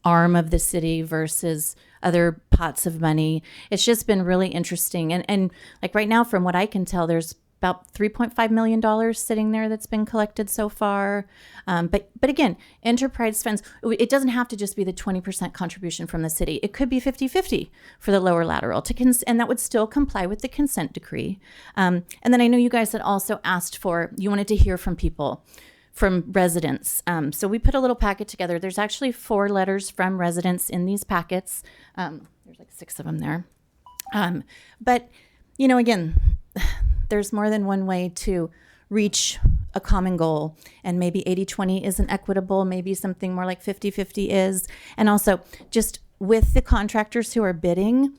arm of the city versus other pots of money. It's just been really interesting. And like right now, from what I can tell, there's about $3.5 million sitting there that's been collected so far. But again, enterprise funds, it doesn't have to just be the 20% contribution from the city. It could be 50-50 for the lower lateral, and that would still comply with the consent decree. And then I know you guys had also asked you wanted to hear from people, from residents. So we put a little packet together. There's actually 4 letters from residents in these packets. There's like 6 of them there. But, again, there's more than one way to reach a common goal. And maybe 80-20 isn't equitable. Maybe something more like 50-50 is. And also, just with the contractors who are bidding,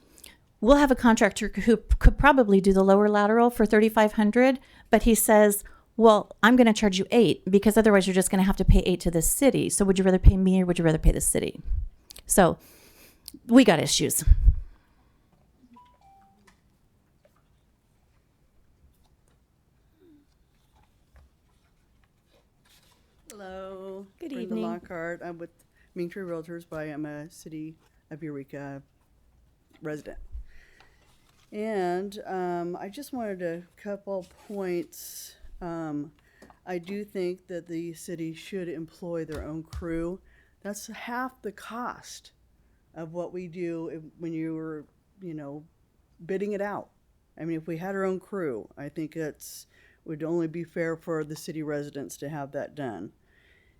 we'll have a contractor who could probably do the lower lateral for $3,500, but he says, well, I'm going to charge you $8 because otherwise you're just going to have to pay $8 to the city. So would you rather pay me or would you rather pay the city? So we got issues. Hello. Good Brenda evening. Lockhart. I'm with Main Tree Realtors, but I'm a City of Eureka resident. And I just wanted a couple points. I do think that the city should employ their own crew. That's half the cost of what we do when you were, bidding it out. I mean, if we had our own crew, I think would only be fair for the city residents to have that done.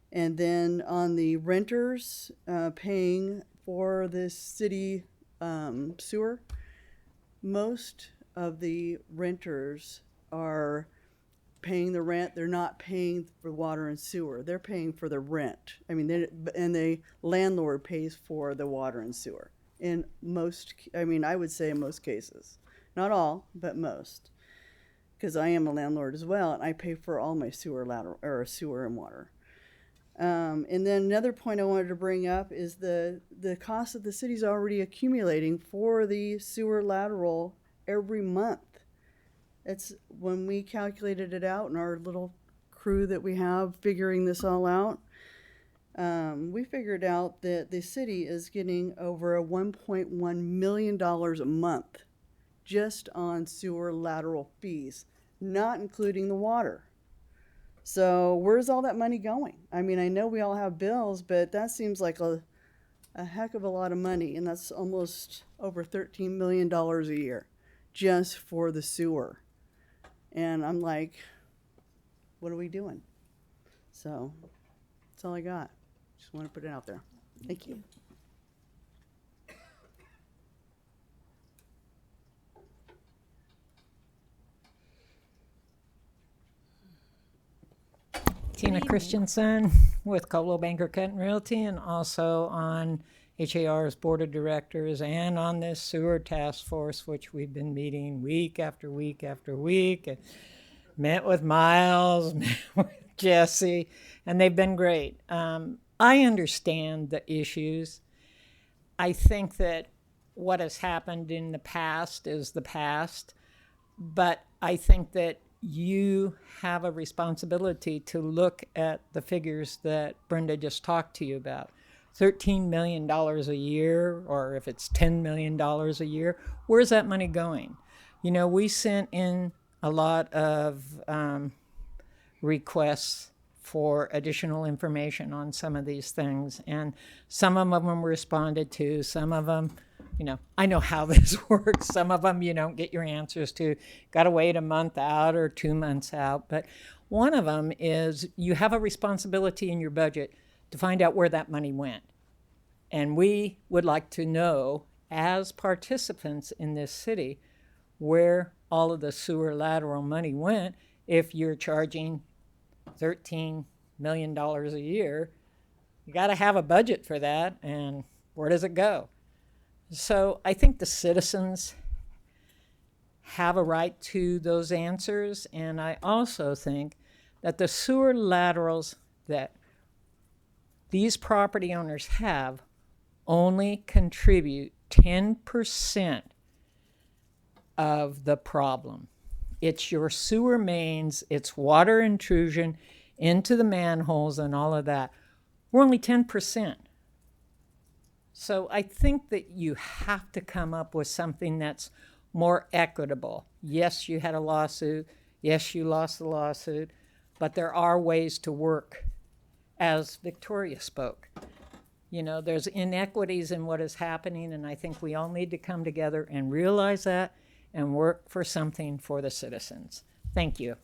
And then on the renters paying for the city sewer, most of the renters are paying the rent. They're not paying for water and sewer. They're paying for the rent. I mean, and the landlord pays for the water and sewer. I would say in most cases. Not all, but most. Because I am a landlord as well, and I pay for all my sewer and water. And then another point I wanted to bring up is the cost that the city's already accumulating for the sewer lateral every month. It's when we calculated it out in our little crew that we have figuring this all out, we figured out that the city is getting over $1.1 million a month just on sewer lateral fees, not including the water. So where's all that money going? I mean, I know we all have bills, but that seems like a heck of a lot of money, and that's almost over $13 million a year just for the sewer. And I'm like, what are we doing? So that's all I got. Just want to put it out there. Thank you. Tina Christensen with Coldwell Banker Kent Realty, and also on HAR's board of directors and on this sewer task force, which we've been meeting week after week after week. And met with Miles, met with Jesse, and they've been great. I understand the issues. I think that what has happened in the past is the past, but I think that you have a responsibility to look at the figures that Brenda just talked to you about. $13 million a year, or if it's $10 million a year, where's that money going? We sent in a lot of requests for additional information on some of these things, and some of them were responded to, some of them, I know how this works. Some of them you don't get your answers to. Got to wait a month out or 2 months out. But one of them is you have a responsibility in your budget to find out where that money went. And we would like to know, as participants in this city, where all of the sewer lateral money went if you're charging $13 million a year. You got to have a budget for that, and where does it go? So I think the citizens have a right to those answers, and I also think that the sewer laterals that these property owners have only contribute 10% of the problem. It's your sewer mains, it's water intrusion into the manholes and all of that. We're only 10%. So I think that you have to come up with something that's more equitable. Yes, you had a lawsuit. Yes, you lost the lawsuit. But there are ways to work, as Victoria spoke. You know, there's inequities in what is happening, and I think we all need to come together and realize that and work for something for the citizens. Thank you.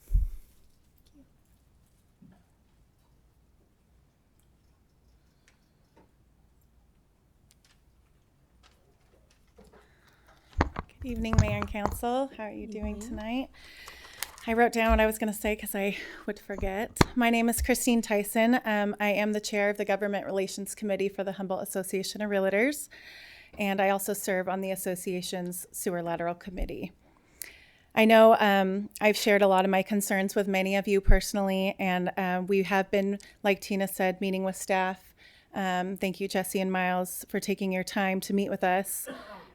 Good evening, Mayor and Council. How are you doing tonight? I wrote down what I was going to say because I would forget. My name is Christine Tyson. I am the chair of the Government Relations Committee for the Humboldt Association of Realtors, and I also serve on the association's Sewer Lateral Committee. I know I've shared a lot of my concerns with many of you personally, and we have been, like Tina said, meeting with staff. Thank you, Jesse and Miles, for taking your time to meet with us.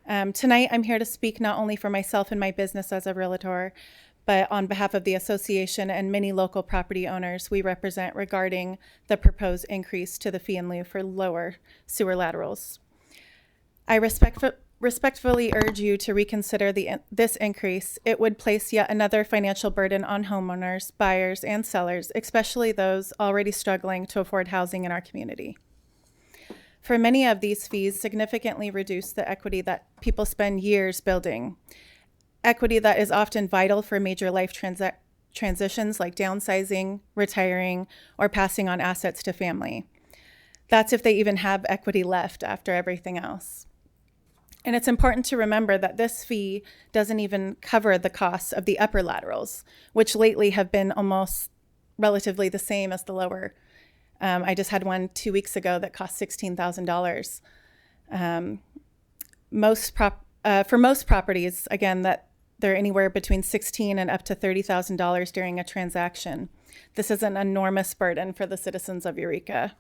Tonight, I'm here to speak not only for myself and my business as a realtor, but on behalf of the association and many local property owners we represent regarding the proposed increase to the fee in lieu for lower sewer laterals. I respectfully urge you to reconsider this increase. It would place yet another financial burden on homeowners, buyers, and sellers, especially those already struggling to afford housing in our community. For many of these fees, significantly reduce the equity that people spend years building. Equity that is often vital for major life transitions like downsizing, retiring, or passing on assets to family. That's if they even have equity left after everything else. And it's important to remember that this fee doesn't even cover the costs of the upper laterals, which lately have been almost relatively the same as the lower. I just had one 2 weeks ago that cost $16,000. For most properties, again, that they're anywhere between $16,000 and up to $30,000 during a transaction. This is an enormous burden for the citizens of Eureka.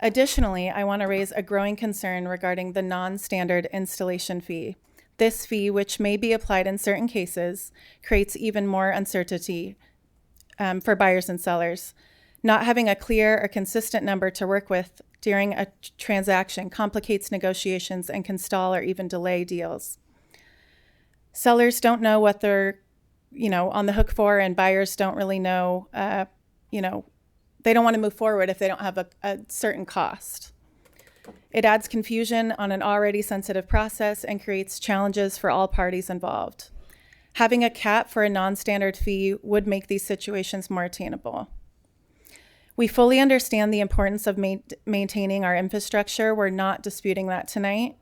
Additionally, I want to raise a growing concern regarding the non-standard installation fee. This fee, which may be applied in certain cases, creates even more uncertainty for buyers and sellers. Not having a clear or consistent number to work with during a transaction complicates negotiations and can stall or even delay deals. Sellers don't know what they're, on the hook for, and buyers don't really know, they don't want to move forward if they don't have a certain cost. It adds confusion on an already sensitive process and creates challenges for all parties involved. Having a cap for a non-standard fee would make these situations more attainable. We fully understand the importance of maintaining our infrastructure. We're not disputing that tonight,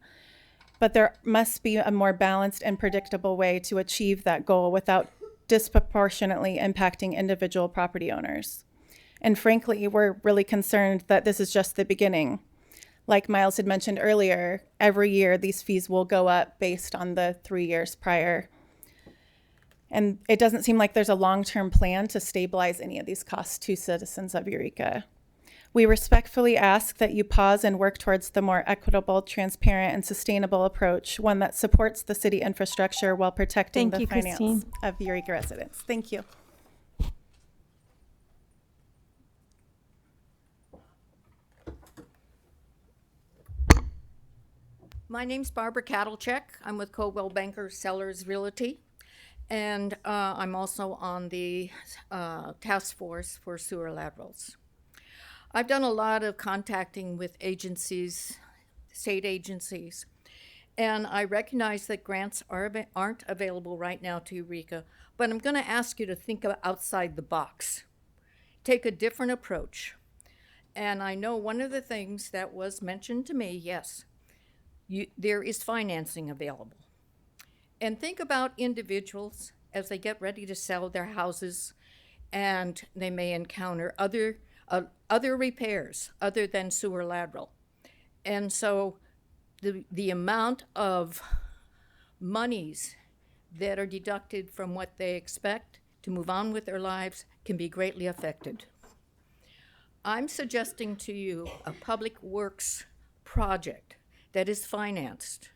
but there must be a more balanced and predictable way to achieve that goal without disproportionately impacting individual property owners. And frankly, we're really concerned that this is just the beginning. Like Miles had mentioned earlier, every year these fees will go up based on the 3 years prior. And it doesn't seem like there's a long-term plan to stabilize any of these costs to citizens of Eureka. We respectfully ask that you pause and work towards the more equitable, transparent, and sustainable approach, one that supports the city infrastructure while protecting the finance of Eureka residents. Thank you. My name's Barbara Kattlecheck. I'm with Coldwell Banker Sellers Realty, and I'm also on the task force for sewer laterals. I've done a lot of contacting with agencies, state agencies, and I recognize that grants aren't available right now to Eureka, but I'm going to ask you to think outside the box. Take a different approach. And I know one of the things that was mentioned to me, yes, there is financing available. And think about individuals as they get ready to sell their houses, and they may encounter other repairs other than sewer lateral. And so the amount of monies that are deducted from what they expect to move on with their lives can be greatly affected. I'm suggesting to you a public works project that is financed.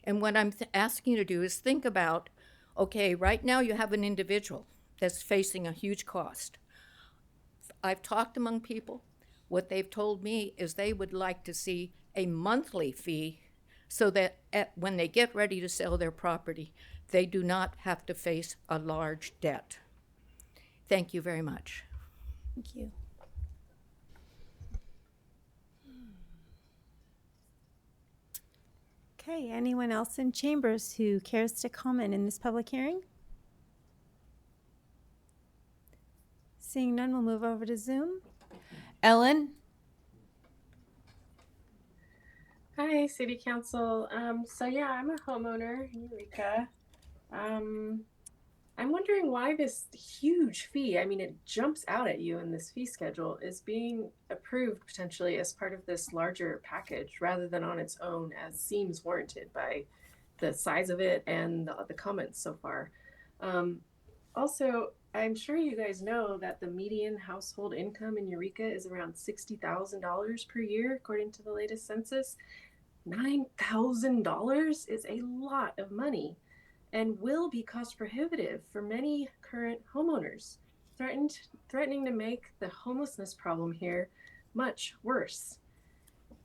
And what I'm asking you to do is think about, okay, right now you have an individual that's facing a huge cost. I've talked among people. What they've told me is they would like to see a monthly fee so that when they get ready to sell their property, they do not have to face a large debt. Thank you very much. Thank you. Okay, anyone else in chambers who cares to comment in this public hearing? Seeing none, we'll move over to Zoom. Ellen? Hi, City Council. So yeah, I'm a homeowner in Eureka. I'm wondering why this huge fee, I mean, it jumps out at you in this fee schedule, is being approved potentially as part of this larger package rather than on its own, as seems warranted by the size of it and the comments so far. Also, I'm sure you guys know that the median household income in Eureka is around $60,000 per year, according to the latest census. $9,000 is a lot of money and will be cost prohibitive for many current homeowners, threatening to make the homelessness problem here much worse.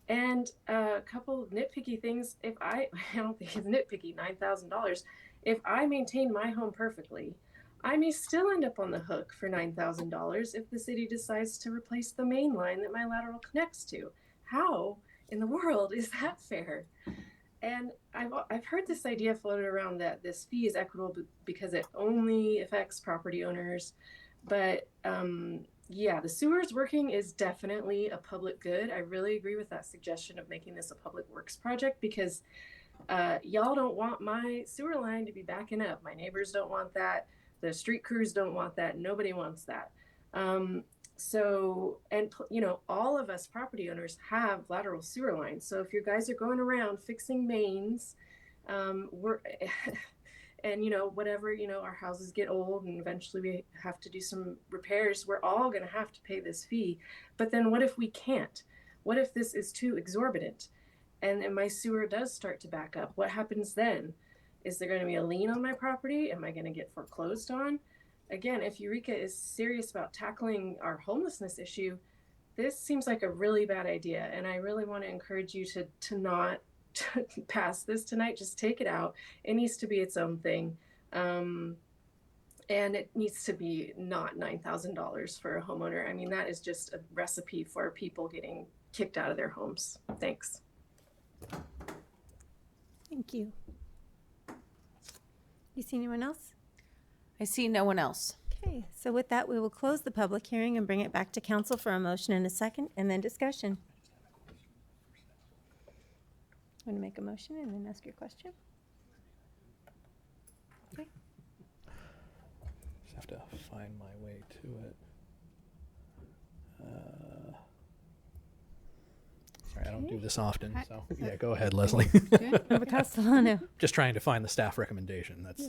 And a couple of nitpicky things, I don't think it's nitpicky, $9,000. If I maintain my home perfectly, I may still end up on the hook for $9,000 if the city decides to replace the main line that my lateral connects to. How in the world is that fair? And I've heard this idea floated around that this fee is equitable because it only affects property owners. But yeah, the sewers working is definitely a public good. I really agree with that suggestion of making this a public works project because y'all don't want my sewer line to be backing up. My neighbors don't want that. The street crews don't want that. Nobody wants that. So, and you know, all of us property owners have lateral sewer lines. So if you guys are going around fixing mains, we're, and you know, whatever, you know, our houses get old and eventually we have to do some repairs, we're all going to have to pay this fee. But then what if we can't? What if this is too exorbitant and my sewer does start to back up? What happens then? Is there going to be a lien on my property? Am I going to get foreclosed on? Again, if Eureka is serious about tackling our homelessness issue, this seems like a really bad idea. And I really want to encourage you to not pass this tonight. Just take it out. It needs to be its own thing. And it needs to be not $9,000 for a homeowner. I mean, that is just a recipe for people getting kicked out of their homes. Thanks. Thank you. You see anyone else? I see no one else. Okay, so with that, we will close the public hearing and bring it back to council for a motion and a second, and then discussion. Want to make a motion and then ask your question? Okay. Just have to find my way to it. Sorry, I don't do this often, so yeah, go ahead, Leslie. Member Castellano. Just trying to find the staff recommendation. That's.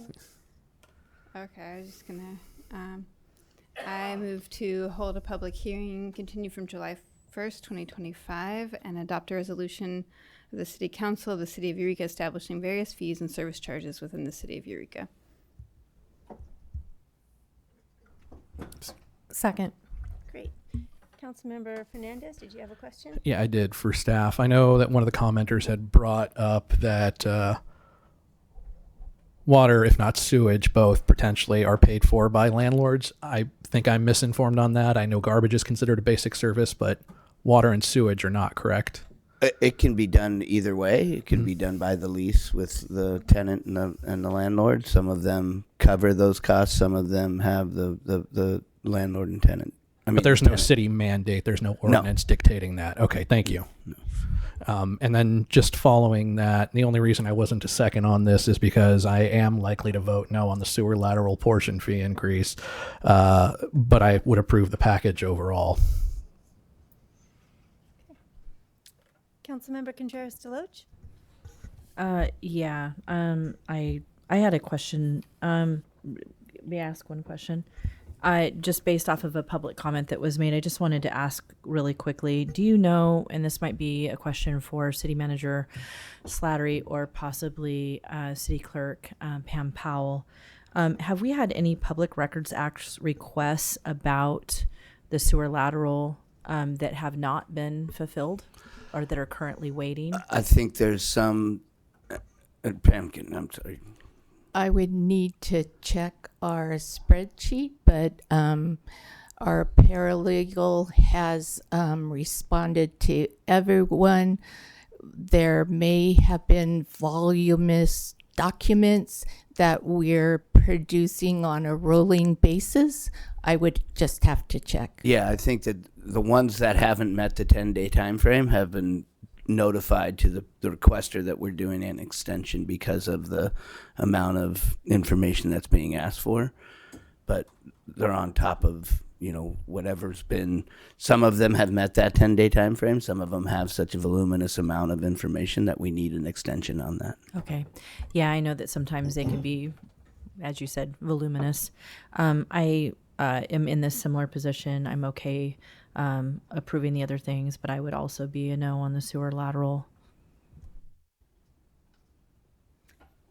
Okay, I was just gonna, I move to hold a public hearing, continue from July 1st, 2025, and adopt a resolution of the City Council of the City of Eureka establishing various fees and service charges within the City of Eureka. Second. Great. Councilmember Fernandez, did you have a question? Yeah, I did for staff. I know that one of the commenters had brought up that water, if not sewage, both potentially are paid for by landlords. I think I'm misinformed on that. I know garbage is considered a basic service, but water and sewage are not, correct? It can be done either way. It can be done by the lease with the tenant and the landlord. Some of them cover those costs. Some of them have the landlord and tenant. But there's no city mandate. There's no ordinance dictating that. Okay, thank you. And then just following that, the only reason I wasn't a second on this is because I am likely to vote no on the sewer lateral portion fee increase, but I would approve the package overall. Councilmember Contreras-Deloche? Yeah. I had a question. May I ask one question? Just based off of a public comment that was made, I just wanted to ask really quickly, do you know, and this might be a question for City Manager Slattery or possibly City Clerk Pam Powell, have we had any Public Records Act requests about the sewer lateral that have not been fulfilled or that are currently waiting? I think there's some, Pam, I'm sorry. I would need to check our spreadsheet, but our paralegal has responded to everyone. There may have been voluminous documents that we're producing on a rolling basis. I would just have to check. Yeah, I think that the ones that haven't met the 10-day time frame have been notified to the requester that we're doing an extension because of the amount of information that's being asked for. But they're on top of, whatever's been, some of them have met that 10-day time frame. Some of them have such a voluminous amount of information that we need an extension on that. Okay. Yeah, I know that sometimes they can be, as you said, voluminous. I am in this similar position. I'm okay approving the other things, but I would also be a no on the sewer lateral.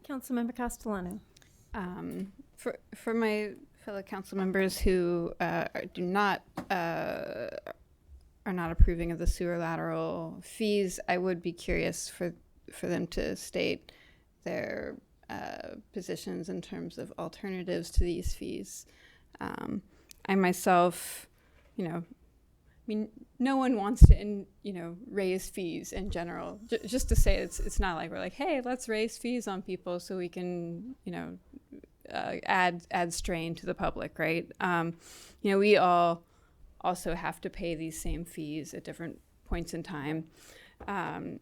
Councilmember Castellano. For my fellow council members who are not approving of the sewer lateral fees, I would be curious for them to state their positions in terms of alternatives to these fees. I myself, no one wants to, raise fees in general. Just to say, it's not like we're like, hey, let's raise fees on people so we can, add strain to the public, right? We all also have to pay these same fees at different points in time. I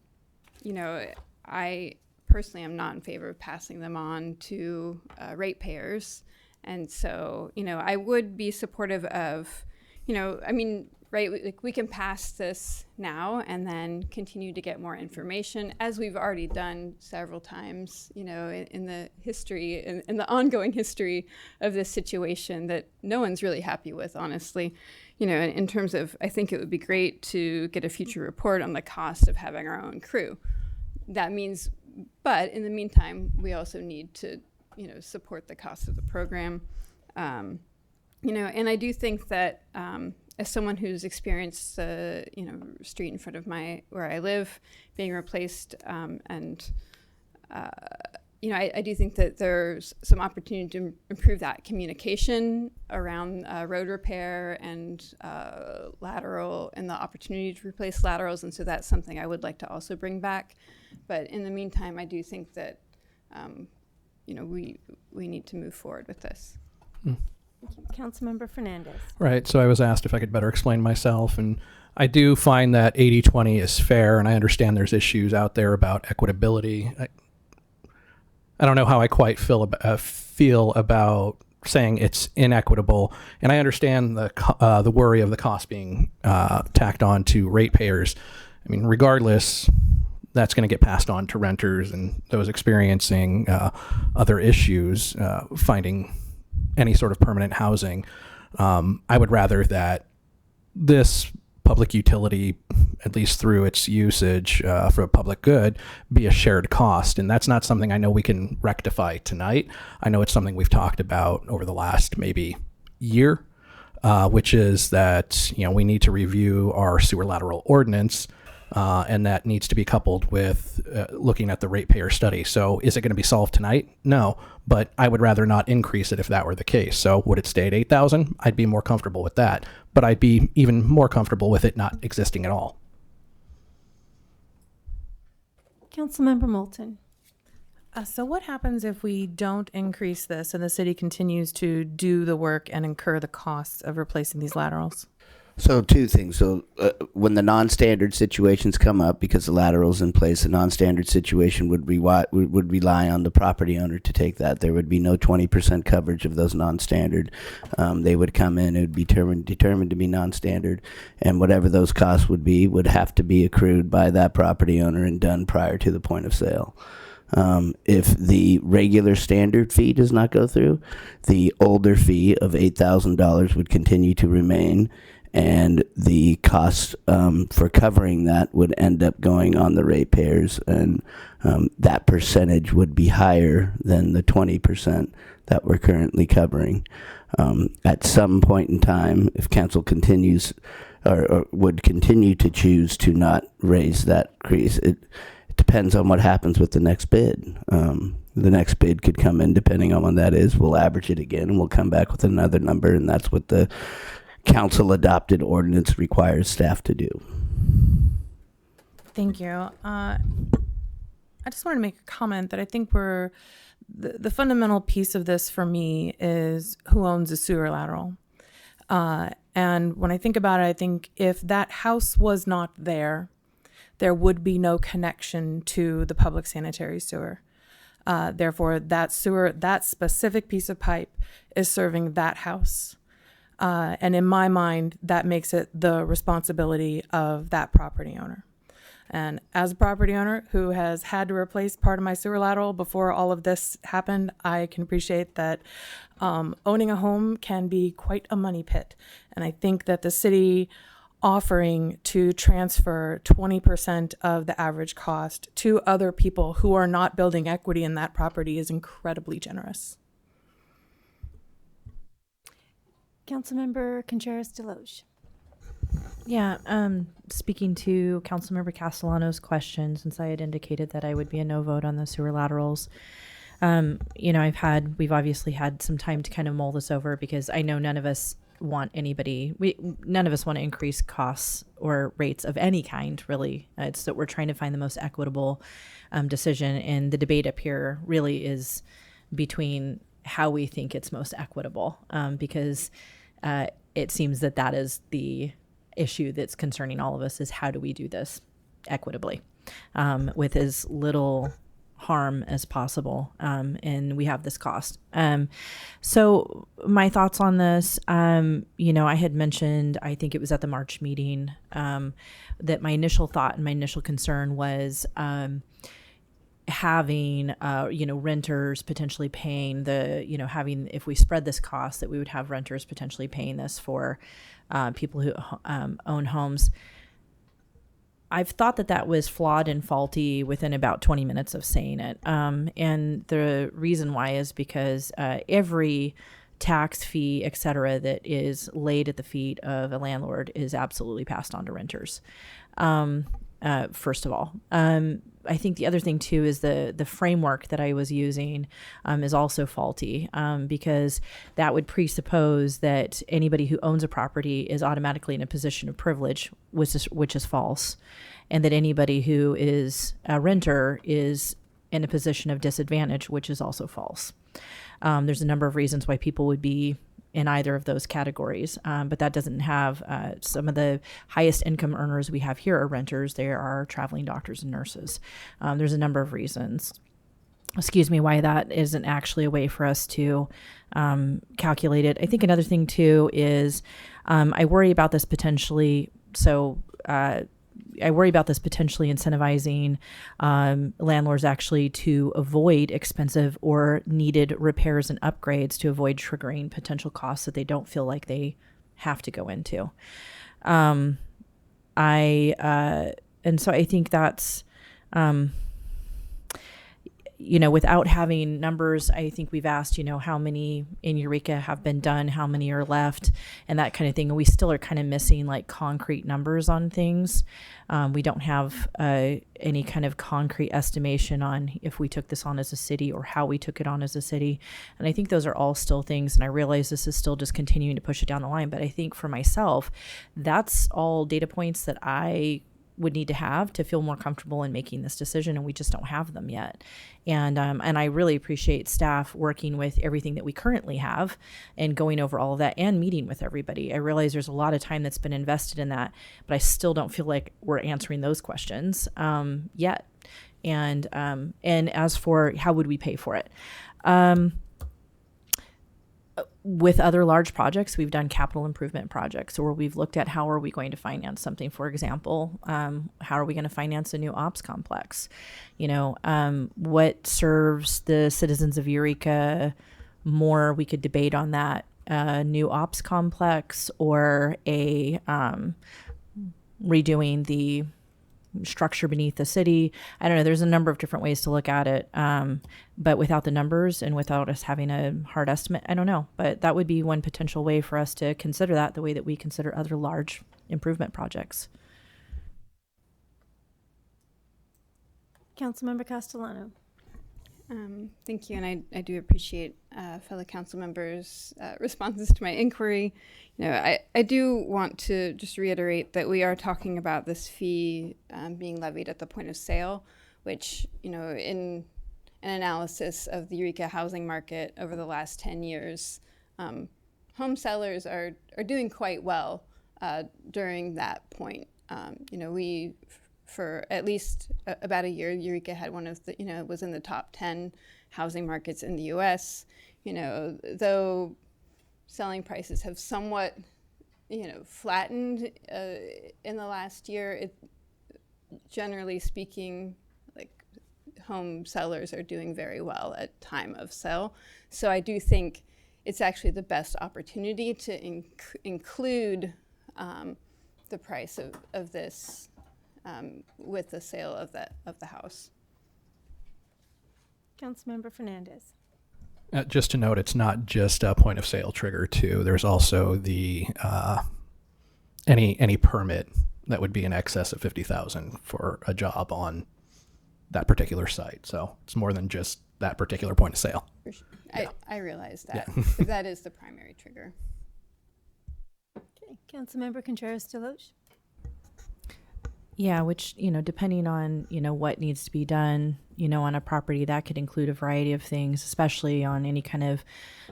personally am not in favor of passing them on to ratepayers, and so I would be supportive of, right, like we can pass this now and then continue to get more information, as we've already done several times, in the history, in the ongoing history of this situation that no one's really happy with, honestly. In terms of, I think it would be great to get a future report on the cost of having our own crew. That means, but in the meantime, we also need to, support the cost of the program. And I do think that, as someone who's experienced the street in front of where I live being replaced, and I do think that there's some opportunity to improve that communication around road repair and lateral, and the opportunity to replace laterals, and so that's something I would like to also bring back. But in the meantime, I do think that we need to move forward with this. Councilmember Fernandez. Right. So I was asked if I could better explain myself, and I do find that 80-20 is fair, and I understand there's issues out there about equitability. I don't know how I quite feel about saying it's inequitable, and I understand the worry of the cost being tacked on to ratepayers. I mean, regardless, that's going to get passed on to renters and those experiencing other issues, finding any sort of permanent housing. I would rather that this public utility, at least through its usage for a public good, be a shared cost. And that's not something I know we can rectify tonight. I know it's something we've talked about over the last maybe year, which is that we need to review our sewer lateral ordinance, and that needs to be coupled with looking at the ratepayer study. So is it going to be solved tonight? No, but I would rather not increase it if that were the case. So would it stay at 8,000? I'd be more comfortable with that, but I'd be even more comfortable with it not existing at all. Councilmember Moulton. So what happens if we don't increase this and the city continues to do the work and incur the costs of replacing these laterals? So two things. So when the non-standard situations come up, because the lateral's in place, the non-standard situation would rely on the property owner to take that. There would be no 20% coverage of those non-standard. They would come in, it would be determined to be non-standard, and whatever those costs would have to be accrued by that property owner and done prior to the point of sale. If the regular standard fee does not go through, the older fee of $8,000 would continue to remain, and the cost for covering that would end up going on the ratepayers, and that percentage would be higher than the 20% that we're currently covering. At some point in time, if council continues or would continue to choose to not raise that increase, it depends on what happens with the next bid. The next bid could come in depending on when that is. We'll average it again, and we'll come back with another number, and that's what the council adopted ordinance requires staff to do. Thank you. I just want to make a comment that I think the fundamental piece of this for me is who owns a sewer lateral. And when I think about it, I think if that house was not there, there would be no connection to the public sanitary sewer. Therefore, that specific piece of pipe is serving that house. And in my mind, that makes it the responsibility of that property owner. And as a property owner who has had to replace part of my sewer lateral before all of this happened, I can appreciate that owning a home can be quite a money pit. And I think that the city offering to transfer 20% of the average cost to other people who are not building equity in that property is incredibly generous. Councilmember Contreras-Deloge. Yeah, speaking to Councilmember Castellano's question, since I had indicated that I would be a no vote on the sewer laterals, we've obviously had some time to kind of mull this over, because I know none of us want to increase costs or rates of any kind, really. It's that we're trying to find the most equitable decision, and the debate up here really is between how we think it's most equitable, because it seems that is the issue that's concerning all of us, is how do we do this equitably with as little harm as possible, and we have this cost. So my thoughts on this, I had mentioned, I think it was at the March meeting, that my initial thought and my initial concern was having renters potentially paying if we spread this cost, that we would have renters potentially paying this for people who own homes. I've thought that was flawed and faulty within about 20 minutes of saying it. And the reason why is because every tax, fee, et cetera, that is laid at the feet of a landlord is absolutely passed on to renters. First of all, I think the other thing too is the framework that I was using is also faulty, because that would presuppose that anybody who owns a property is automatically in a position of privilege, which is false, and that anybody who is a renter is in a position of disadvantage, which is also false. There's a number of reasons why people would be in either of those categories, but that doesn't have some of the highest income earners we have here are renters. They are traveling doctors and nurses. There's a number of reasons, why that isn't actually a way for us to calculate it. I think another thing too is I worry about this potentially. I worry about this potentially incentivizing landlords actually to avoid expensive or needed repairs and upgrades, to avoid triggering potential costs that they don't feel like they have to go into. And so I think that's, without having numbers, I think we've asked, how many in Eureka have been done, how many are left, and that kind of thing. And we still are kind of missing like concrete numbers on things. We don't have any kind of concrete estimation on if we took this on as a city or how we took it on as a city. And I think those are all still things. And I realize this is still just continuing to push it down the line. But I think for myself, that's all data points that I would need to have to feel more comfortable in making this decision, and we just don't have them yet. And I really appreciate staff working with everything that we currently have and going over all of that and meeting with everybody. I realize there's a lot of time that's been invested in that, but I still don't feel like we're answering those questions yet. And as for how would we pay for it? With other large projects, we've done capital improvement projects, or we've looked at how are we going to finance something. For example, how are we going to finance a new ops complex? What serves the citizens of Eureka more? We could debate on that. New ops complex or a redoing the structure beneath the city. I don't know. There's a number of different ways to look at it. But without the numbers and without us having a hard estimate, I don't know. But that would be one potential way for us to consider that, the way that we consider other large improvement projects. Councilmember Castellano. Thank you, and I do appreciate fellow council members' responses to my inquiry. I do want to just reiterate that we are talking about this fee being levied at the point of sale, which, in an analysis of the Eureka housing market over the last 10 years, home sellers are doing quite well during that point. We for at least about a year, Eureka had one of the, was in the top 10 housing markets in the U.S. Though selling prices have somewhat, flattened in the last year, generally speaking, like home sellers are doing very well at time of sale. So I do think it's actually the best opportunity to include the price of this with the sale of the house. Councilmember Fernandez. Just to note, it's not just a point of sale trigger too. There's also the any permit that would be in excess of $50,000 for a job on that particular site. So it's more than just that particular point of sale. Yeah. I realize that. Yeah. But that is the primary trigger. Okay, Councilmember Contreras-Deloche. Yeah, which, depending on, what needs to be done, on a property, that could include a variety of things, especially on any kind of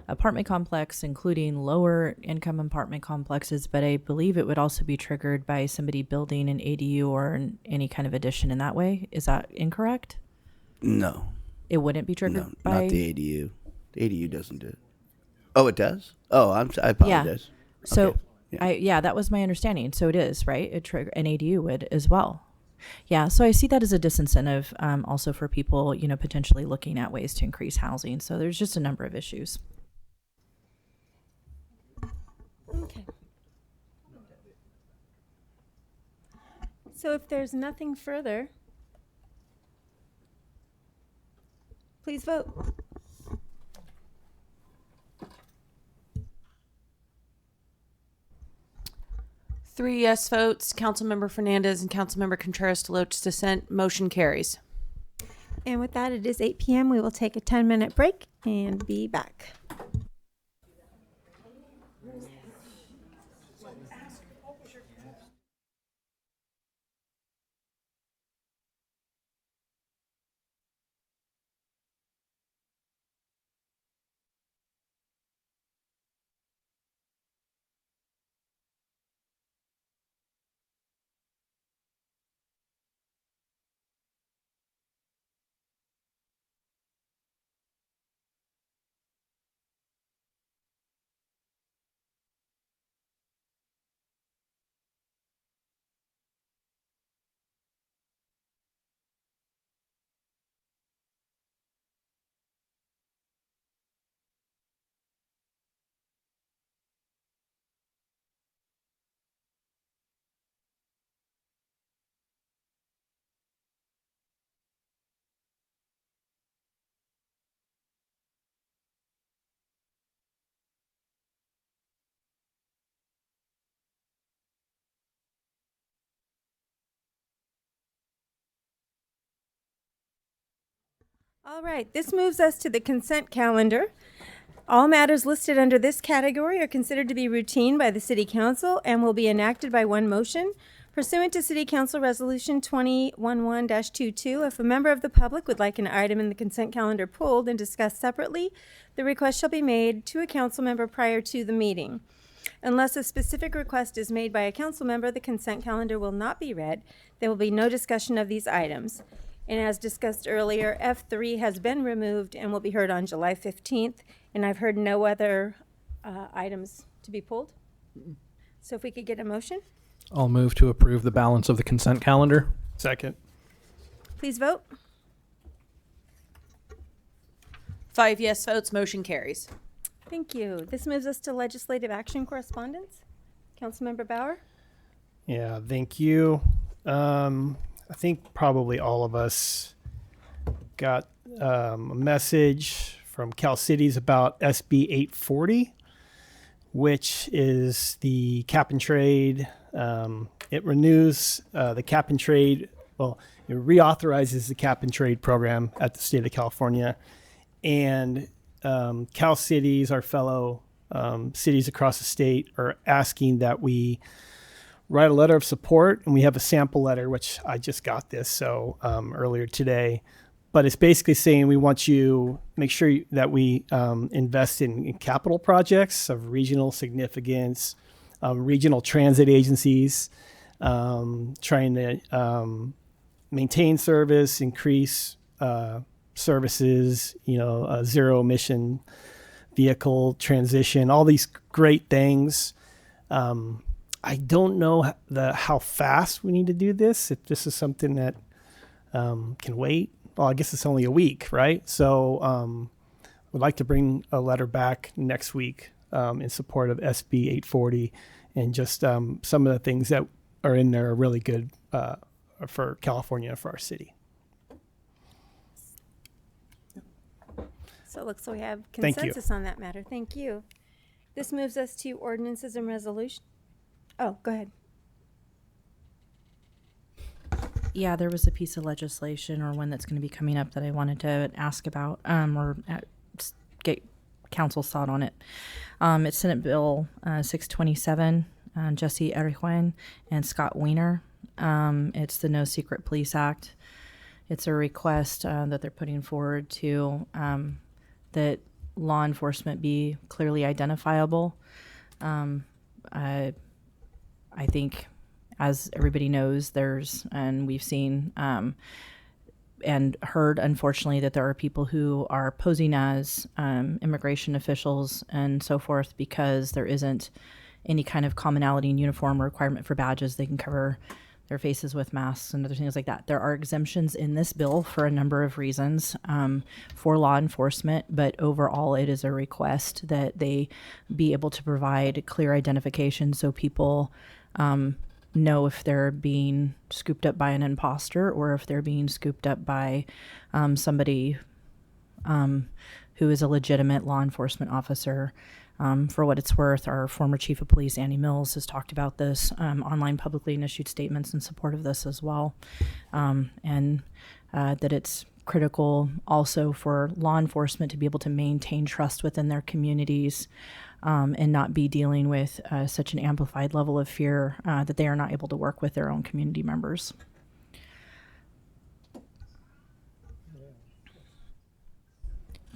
apartment complex, including lower income apartment complexes. But I believe it would also be triggered by somebody building an ADU or any kind of addition in that way. Is that incorrect? No. It wouldn't be triggered by? Not the ADU. The ADU doesn't do it. Oh, it does? Oh, I apologize. Yeah. So... Okay. Yeah, that was my understanding. So it is, right? An ADU would as well. Yeah, so I see that as a disincentive also for people, potentially looking at ways to increase housing. So there's just a number of issues. Okay. So if there's nothing further, please vote. 3 yes votes, Councilmember Fernandez and Councilmember Contreras-Deloche dissent. Motion carries. And with that, it is 8 p.m. We will take a 10-minute break and be back. All right, this moves us to the consent calendar. All matters listed under this category are considered to be routine by the City Council and will be enacted by one motion. Pursuant to City Council Resolution 2011-22, if a member of the public would like an item in the consent calendar pulled and discussed separately, the request shall be made to a council member prior to the meeting. Unless a specific request is made by a council member, the consent calendar will not be read. There will be no discussion of these items. And as discussed earlier, F3 has been removed and will be heard on July 15th. And I've heard no other items to be pulled. So if we could get a motion? I'll move to approve the balance of the consent calendar. Second. Please vote. 5 yes votes, motion carries. Thank you. This moves us to legislative action correspondence. Councilmember Bauer? Yeah, thank you. I think probably all of us got a message from Cal Cities about SB 840, which is the cap and trade. It renews the cap and trade. Well, it reauthorizes the cap and trade program at the state of California. And Cal Cities, our fellow cities across the state, are asking that we write a letter of support, and we have a sample letter, which I just got this earlier today. But it's basically saying we want you make sure that we invest in capital projects of regional significance, regional transit agencies, trying to maintain service, increase services, zero emission vehicle transition, all these great things. I don't know how fast we need to do this. If this is something that can wait, well, I guess it's only a week, right? So we'd like to bring a letter back next week in support of SB 840, and just some of the things that are in there are really good for California, for our city. So it looks like we have Thank you. consensus on that matter. Thank you. This moves us to ordinances and resolution. Oh, go ahead. Yeah, there was a piece of legislation or one that's going to be coming up that I wanted to ask about get council's thought on it. It's Senate Bill 627, Jesse Erijuan and Scott Weiner. It's the No Secret Police Act. It's a request that they're putting forward to that law enforcement be clearly identifiable. I think, as everybody knows, and we've seen and heard, unfortunately, that there are people who are posing as immigration officials and so forth because there isn't any kind of commonality in uniform or requirement for badges. They can cover their faces with masks and other things like that. There are exemptions in this bill for a number of reasons for law enforcement, but overall it is a request that they be able to provide clear identification so people know if they're being scooped up by an imposter or if they're being scooped up by somebody who is a legitimate law enforcement officer. For what it's worth, our former chief of police, Andy Mills, has talked about this online publicly and issued statements in support of this as well. And that it's critical also for law enforcement to be able to maintain trust within their communities and not be dealing with such an amplified level of fear that they are not able to work with their own community members.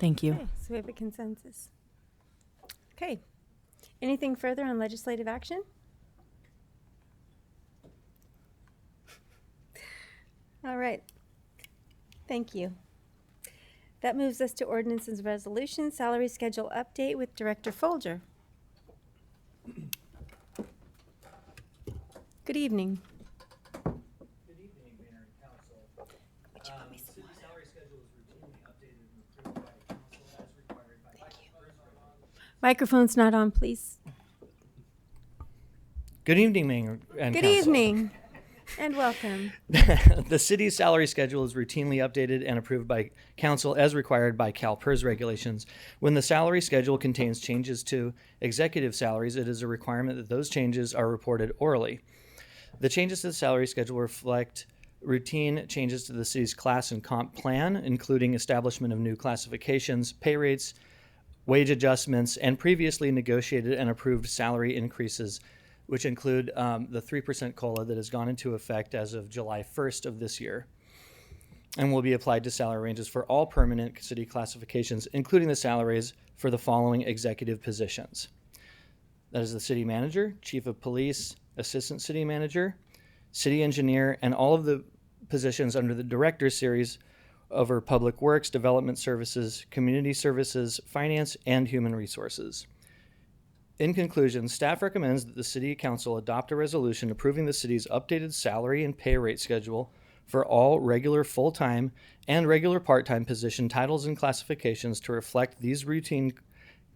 Thank you. Okay, so we have a consensus. Okay. Anything further on legislative action? All right. Thank you. That moves us to ordinances and resolutions, salary schedule update with Director Folger. Good evening. Good evening, Mayor and Council. City salary schedule is routinely updated and approved by Council as required by Microphone's not on, please. Good evening, Mayor and Good Council. evening, and welcome. The city's salary schedule is routinely updated and approved by Council as required by CalPERS regulations. When the salary schedule contains changes to executive salaries, it is a requirement that those changes are reported orally. The changes to the salary schedule reflect routine changes to the city's class and comp plan, including establishment of new classifications, pay rates, wage adjustments, and previously negotiated and approved salary increases which include the 3% COLA that has gone into effect as of July 1st of this year, and will be applied to salary ranges for all permanent city classifications, including the salaries for the following executive positions. That is the city manager, chief of police, assistant city manager, city engineer, and all of the positions under the director series over public works, development services, community services, finance, and human resources. In conclusion, staff recommends that the City Council adopt a resolution approving the city's updated salary and pay rate schedule for all regular full-time and regular part-time position titles and classifications to reflect these routine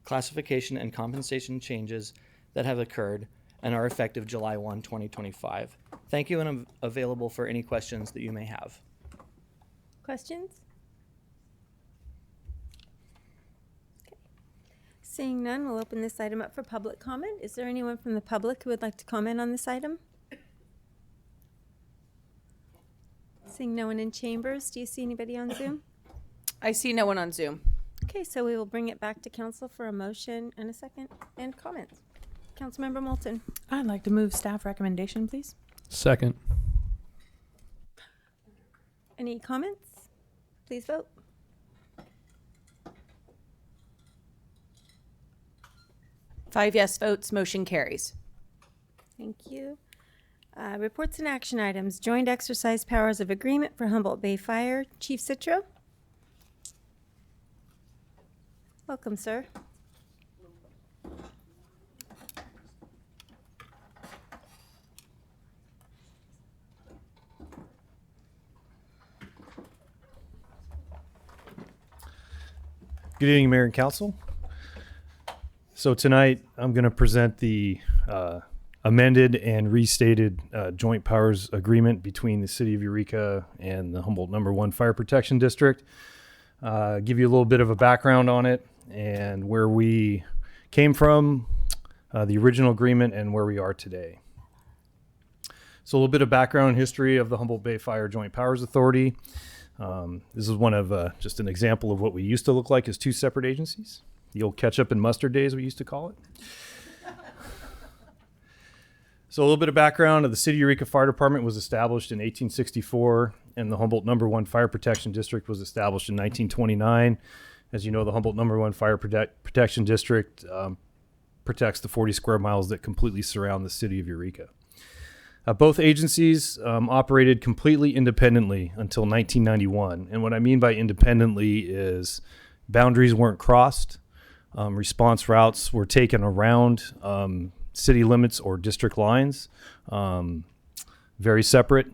classification and compensation changes that have occurred and are effective July 1, 2025. Thank you, and I'm available for any questions that you may have. Questions? Okay. Seeing none, we'll open this item up for public comment. Is there anyone from the public who would like to comment on this item? Seeing no one in chambers, do you see anybody on Zoom? I see no one on Zoom. Okay, so we will bring it back to council for a motion and a second and comments. Councilmember Moulton. I'd like to move staff recommendation, please. Second. Any comments? Please vote. Five yes votes, motion carries. Thank you. Reports and action items. Joint exercise powers of agreement for Humboldt Bay Fire. Chief Citro. Welcome, sir. Good evening, Mayor and Council. So tonight I'm going to present the amended and restated joint powers agreement between the City of Eureka and the Humboldt No. 1 Fire Protection District. Give you a little bit of a background on it and where we came from, the original agreement, and where we are today. So a little bit of background history of the Humboldt Bay Fire Joint Powers Authority. This is one of just an example of what we used to look like as two separate agencies. The old ketchup and mustard days, we used to call it. So a little bit of background of the City of Eureka Fire Department was established in 1864, and the Humboldt No. 1 Fire Protection District was established in 1929. As you know, the Humboldt No. 1 Fire Protection District protects the 40 square miles that completely surround the City of Eureka. Both agencies operated completely independently until 1991. And what I mean by independently is boundaries weren't crossed, response routes were taken around city limits or district lines, very separate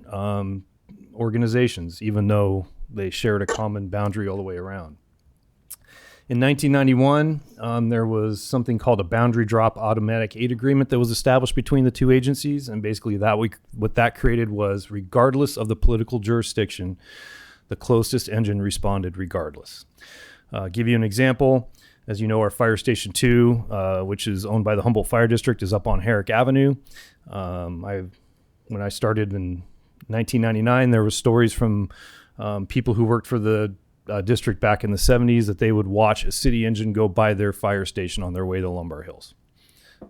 organizations, even though they shared a common boundary all the way around. In 1991, there was something called a boundary drop automatic aid agreement that was established between the two agencies. And basically what that created was, regardless of the political jurisdiction, the closest engine responded regardless. Give you an example. As you know, our Fire Station 2, which is owned by the Humboldt Fire District, is up on Herrick Avenue. When I started in 1999, there were stories from people who worked for the district back in the 70s that they would watch a city engine go by their fire station on their way to Lumber Hills.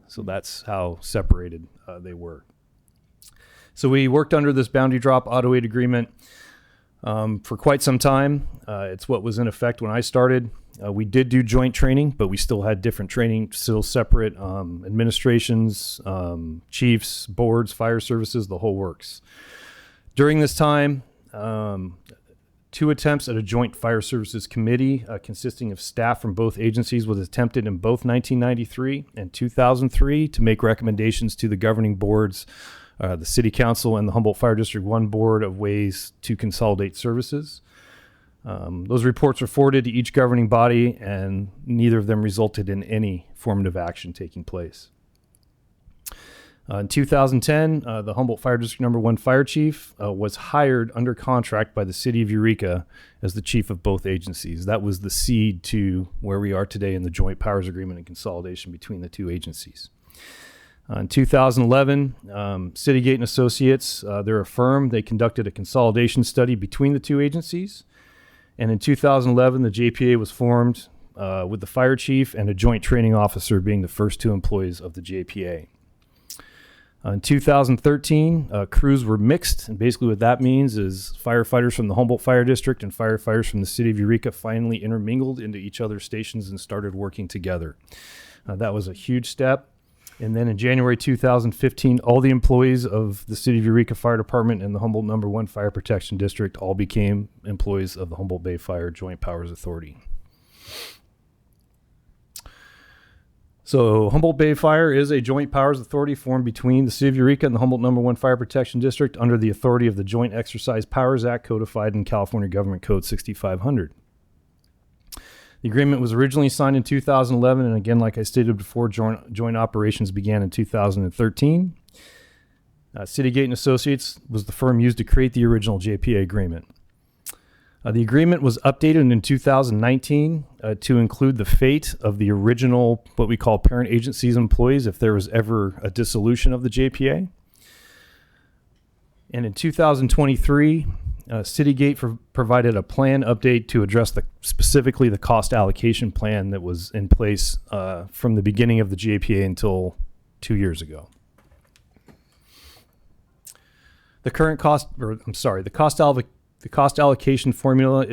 So that's how separated they were. So we worked under this boundary drop auto aid agreement for quite some time. It's what was in effect when I started. We did do joint training, but we still had different training, still separate administrations, chiefs, boards, fire services, the whole works. During this time, 2 attempts at a joint fire services committee consisting of staff from both agencies was attempted in both 1993 and 2003 to make recommendations to the governing boards, the City Council and the Humboldt Fire District 1 Board of ways to consolidate services. Those reports were forwarded to each governing body, and neither of them resulted in any formative action taking place. In 2010, the Humboldt Fire District No. 1 Fire Chief was hired under contract by the City of Eureka as the chief of both agencies. That was the seed to where we are today in the joint powers agreement and consolidation between the two agencies. In 2011, Citygate and Associates, they're a firm. They conducted a consolidation study between the two agencies. And in 2011, the JPA was formed with the fire chief and a joint training officer being the first 2 employees of the JPA. In 2013, crews were mixed, and basically what that means is firefighters from the Humboldt Fire District and firefighters from the city of Eureka finally intermingled into each other's stations and started working together. That was a huge step. And then in January 2015, all the employees of the city of Eureka Fire Department and the Humboldt No. 1 Fire Protection District all became employees of the Humboldt Bay Fire Joint Powers Authority. So Humboldt Bay Fire is a joint powers authority formed between the City of Eureka and the Humboldt No. 1 Fire Protection District under the authority of the Joint Exercise Powers Act codified in California Government Code 6500. The agreement was originally signed in 2011, and again, like I stated before, joint operations began in 2013. Citygate and Associates was the firm used to create the original JPA agreement. The agreement was updated in 2019 to include the fate of the original, what we call parent agencies employees, if there was ever a dissolution of the JPA. And in 2023, Citygate provided a plan update to address specifically the cost allocation plan that was in place from the beginning of the JPA until 2 years ago. The cost allocation formula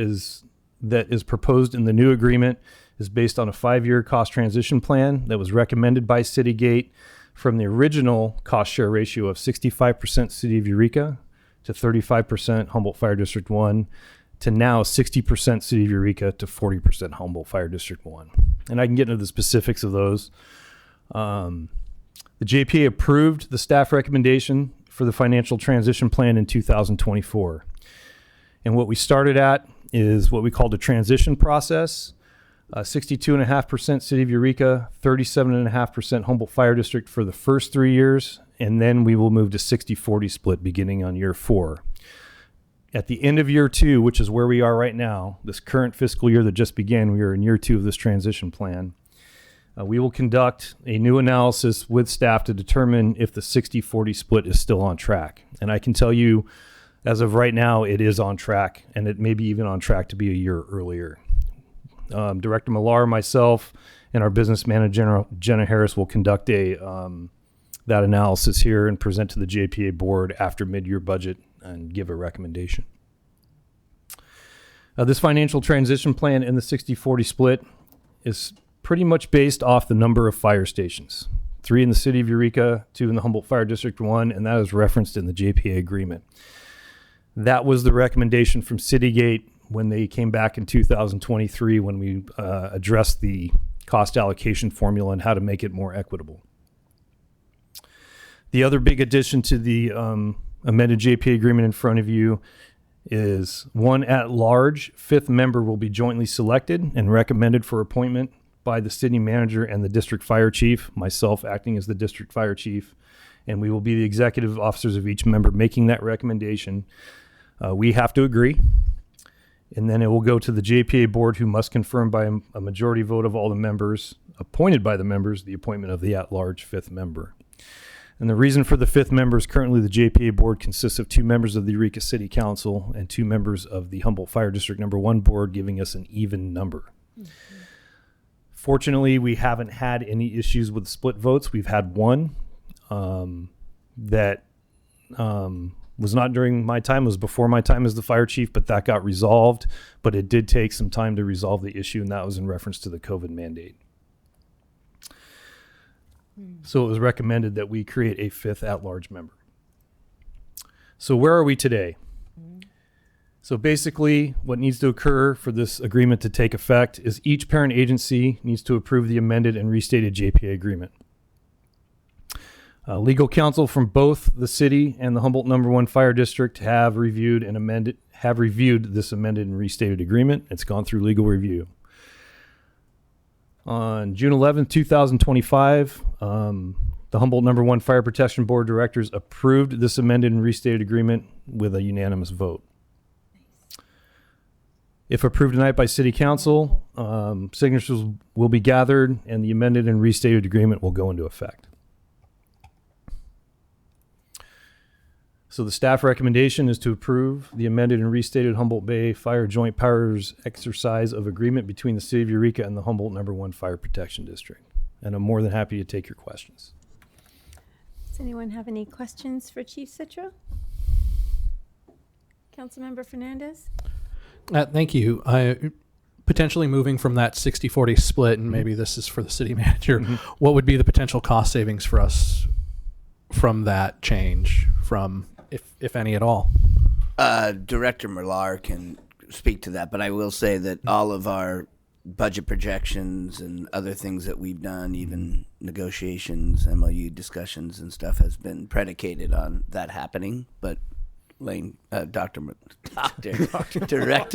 that is proposed in the new agreement is based on a 5-year cost transition plan that was recommended by Citygate from the original cost share ratio of 65% City of Eureka to 35% Humboldt Fire District 1 to now 60% City of Eureka to 40% Humboldt Fire District 1. And I can get into the specifics of those. The JPA approved the staff recommendation for the financial transition plan in 2024. And what we started at is what we called a transition process. 62.5% City of Eureka, 37.5% Humboldt Fire District for the first 3 years, and then we will move to 60-40 split beginning on year 4. At the end of year 2, which is where we are right now, this current fiscal year that just began, we are in year 2 of this transition plan. We will conduct a new analysis with staff to determine if the 60-40 split is still on track. And I can tell you, as of right now, it is on track, and it may be even on track to be a year earlier. Director Millar, myself, and our business manager, Jenna Harris, will conduct that analysis here and present to the JPA board after mid-year budget and give a recommendation. This financial transition plan in the 60-40 split is pretty much based off the number of fire stations. 3 in the City of Eureka, 2 in the Humboldt Fire District 1, and that is referenced in the JPA agreement. That was the recommendation from Citygate when they came back in 2023 when we addressed the cost allocation formula and how to make it more equitable. The other big addition to the amended JPA agreement in front of you is 1 at-large 5th member will be jointly selected and recommended for appointment by the city manager and the district fire chief, myself acting as the district fire chief, and we will be the executive officers of each member making that recommendation. We have to agree, and then it will go to the JPA board, who must confirm by a majority vote of all the members appointed by the members the appointment of the at-large 5th member. And the reason for the 5th member is currently the JPA board consists of 2 members of the Eureka City Council and 2 members of the Humboldt Fire District No. 1 board, giving us an even number. Mm-hmm. Fortunately, we haven't had any issues with split votes. We've had one that was not during my time, it was before my time as the fire chief, but that got resolved. But it did take some time to resolve the issue, and that was in reference to the COVID mandate. So it was recommended that we create a 5th at-large member. So where are we today? So basically, what needs to occur for this agreement to take effect is each parent agency needs to approve the amended and restated JPA agreement. Legal counsel from both the city and the Humboldt No. 1 Fire District have reviewed this amended and restated agreement. It's gone through legal review. On June 11, 2025, the Humboldt No. 1 Fire Protection Board of Directors approved this amended and restated agreement with a unanimous vote. If approved tonight by City Council, signatures will be gathered and the amended and restated agreement will go into effect. So the staff recommendation is to approve the amended and restated Humboldt Bay Fire Joint Powers Exercise of Agreement between the City of Eureka and the Humboldt No. 1 Fire Protection District. And I'm more than happy to take your questions. Does anyone have any questions for Chief Citro? Councilmember Fernandez? Thank you. Potentially moving from that 60-40 split, and maybe this is for the city manager, what would be the potential cost savings for us from that change, from if any at all? Director Millar can speak to that, but I will say that all of our budget projections and other things that we've done, even negotiations, MOU discussions and stuff, has been predicated on that happening. But Director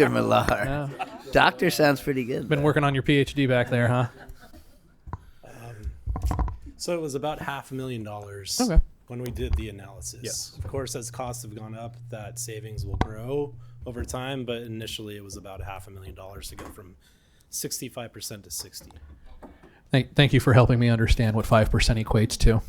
Millar. Yeah. Doctor sounds pretty good. Been working on your PhD back there, huh? So it was about $500,000 Okay. when we did the analysis. Yes. Of course, as costs have gone up, that savings will grow over time, but initially it was about $500,000 to go from 65% to 60. Thank you for helping me understand what 5% equates to.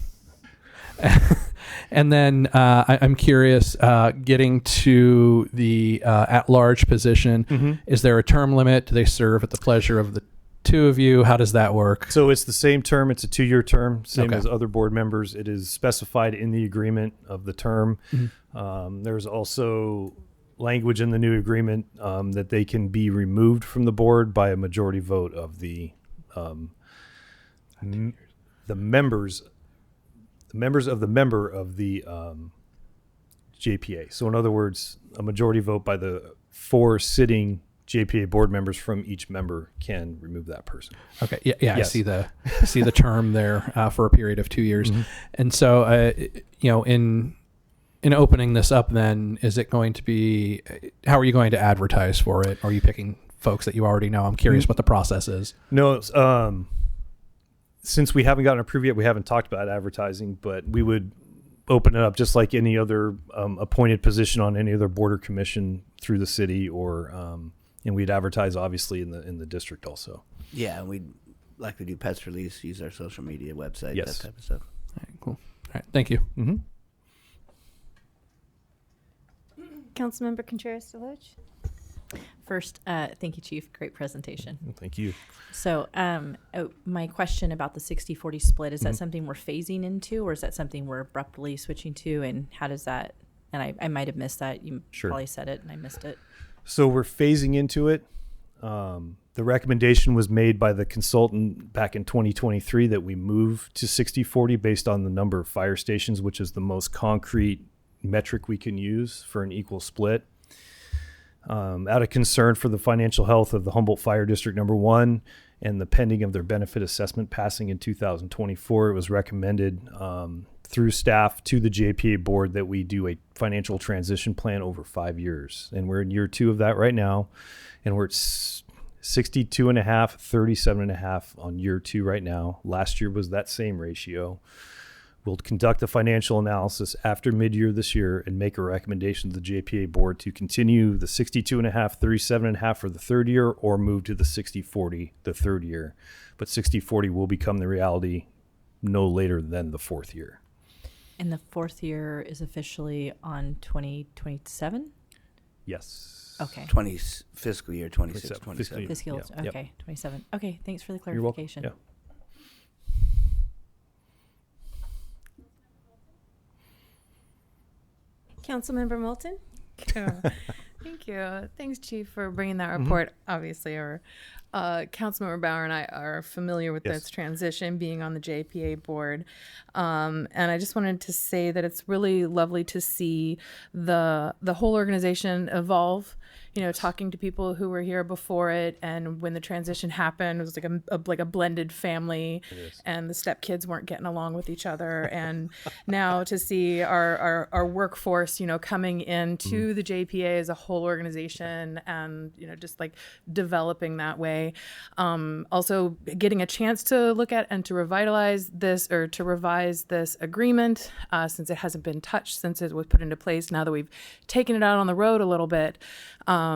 And then I'm curious, getting to the at-large position, is there a term limit? Do they serve at the pleasure of the two of you? How does that work? So it's the same term. It's a 2-year term, same Okay. as other board members. It is specified in the agreement of the term. There's also language in the new agreement that they can be removed from the board by a majority vote of the members of the member of the JPA. So in other words, a majority vote by the 4 sitting JPA board members from each member can remove that person. Okay. Yeah. Yes. I see the term there for a period of 2 years. And so, in opening this up, then, is it going to be, how are you going to advertise for it? Are you picking folks that you already know? I'm curious what the process is. No, since we haven't gotten approved yet, we haven't talked about advertising, but we would open it up just like any other appointed position on any other board or commission through the city, or and we'd advertise obviously in the district also. Yeah, and we'd likely do press release, use our social media website, Yes. that type of stuff. All right, cool. All right, thank you. Councilmember Contreras-Deloach? First, thank you, Chief. Great presentation. Thank you. So my question about the 60-40 split, is that something we're phasing into, or is that something we're abruptly switching to? And how does that, and I might have missed that. You Sure. probably said it and I missed it. So we're phasing into it. The recommendation was made by the consultant back in 2023 that we move to 60-40 based on the number of fire stations, which is the most concrete metric we can use for an equal split. Out of concern for the financial health of the Humboldt Fire District Number 1 and the pending of their benefit assessment passing in 2024, it was recommended through staff to the JPA board that we do a financial transition plan over 5 years. And we're in year 2 of that right now. And we're at 62.5, 37.5 on year 2 right now. Last year was that same ratio. We'll conduct a financial analysis after mid-year this year and make a recommendation to the JPA board to continue the 62.5, 37.5 for the 3rd year, or move to the 60-40 the 3rd year. But 60-40 will become the reality no later than the 4th year. And the 4th year is officially on 2027? Yes. Okay. Fiscal year 26, 27. Fiscal, Yeah. okay, Yep. 27. Okay, thanks for the You're welcome. clarification. Yeah. Councilmember Moulton? Thank you. Thanks, Chief, for bringing that report. Obviously, our Councilmember Bauer and I are familiar with this transition, being on the JPA board. And I just wanted to say that it's really lovely to see the whole organization evolve. You know, talking to people who were here before it, and when the transition happened, it was like a blended family, and the stepkids weren't getting along with each other. And now to see our workforce, you know, coming into the JPA as a whole organization, and you know, just like developing that way. Also getting a chance to look at and to revitalize this, or to revise this agreement, since it hasn't been touched since it was put into place. Now that we've taken it out on the road a little bit.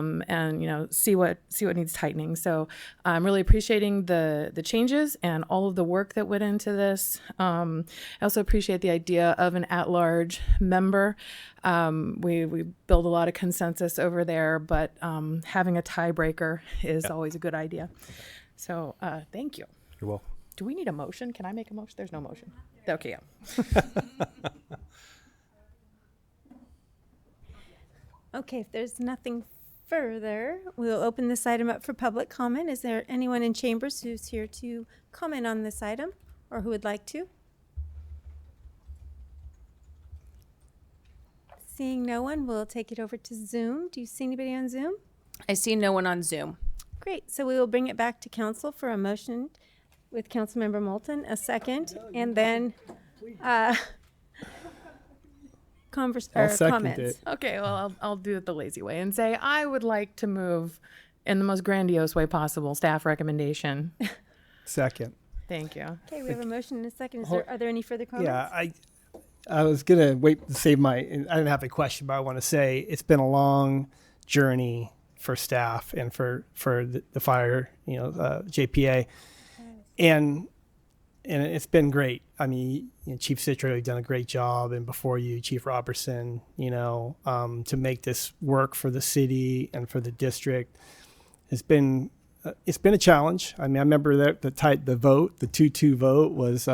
And you know, see what needs tightening. So I'm really appreciating the changes and all of the work that went into this. I also appreciate the idea of an at-large member. We build a lot of consensus over there, but having a tiebreaker is always a good idea. So thank you. You're welcome. Do we need a motion? Can I make a motion? There's no motion. Okay. Okay, if there's nothing further, we'll open this item up for public comment. Is there anyone in chambers who's here to comment on this item or who would like to? Seeing no one, we'll take it over to Zoom. Do you see anybody on Zoom? I see no one on Zoom. Great. So we will bring it back to council for a motion with Councilmember Moulton, a second, and then I'll second comments. it. Okay, well, I'll do it the lazy way and say I would like to move in the most grandiose way possible staff recommendation. Second. Thank you. Okay, we have a motion and a second. Hold- Are there any further comments? Yeah, I was gonna wait to save I didn't have a question, but I want to say it's been a long journey for staff and for the fire, JPA, and it's been great. I mean, Chief Citro, you've done a great job, and before you, Chief Robertson, to make this work for the city and for the district, it's been a challenge. I mean, I remember that the 2-2 vote was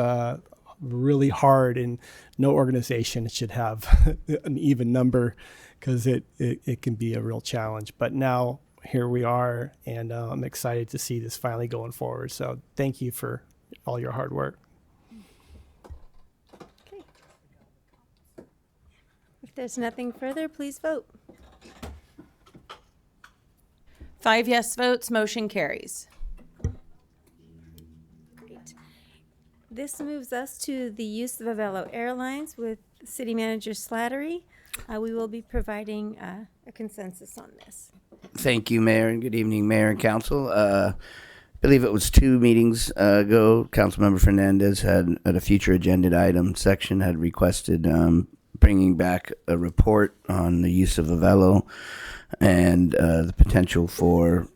really hard, and no organization should have an even number because it can be a real challenge. But now here we are, and I'm excited to see this finally going forward. So thank you for all your hard work. Okay. If there's nothing further, please vote. 5 yes votes, motion carries. Great. This moves us to the use of Avelo Airlines with City Manager Slattery. We will be providing a consensus on this. Thank you, Mayor, and good evening, Mayor and Council. I believe it was 2 meetings ago, Councilmember Fernandez had, at a future agenda item section, had requested bringing back a report on the use of Avelo and the potential for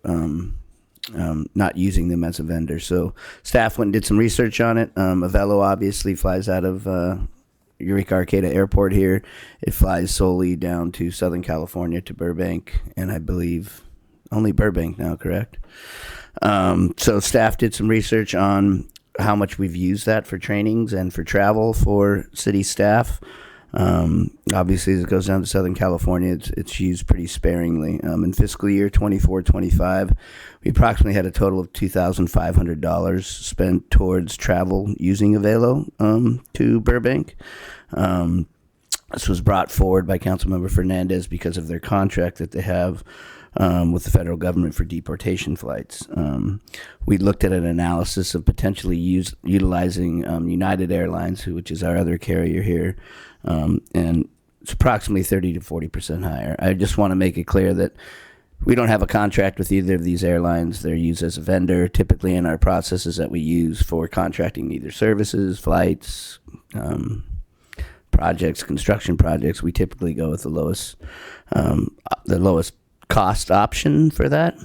not using them as a vendor. So staff went and did some research on it. Avelo obviously flies out of Eureka Arcata Airport here. It flies solely down to Southern California to Burbank, and I believe only Burbank now, correct? So staff did some research on how much we've used that for trainings and for travel for city staff. Obviously, as it goes down to Southern California, it's used pretty sparingly. In fiscal year 24-25, we approximately had a total of $2,500 spent towards travel using Avelo to Burbank. This was brought forward by Councilmember Fernandez because of their contract that they have with the federal government for deportation flights. We looked at an analysis of potentially utilizing United Airlines, which is our other carrier here, and it's approximately 30 to 40% higher. I just want to make it clear that we don't have a contract with either of these airlines. They're used as a vendor. Typically in our processes that we use for contracting either services, flights, projects, construction projects, we typically go with the lowest cost option for that.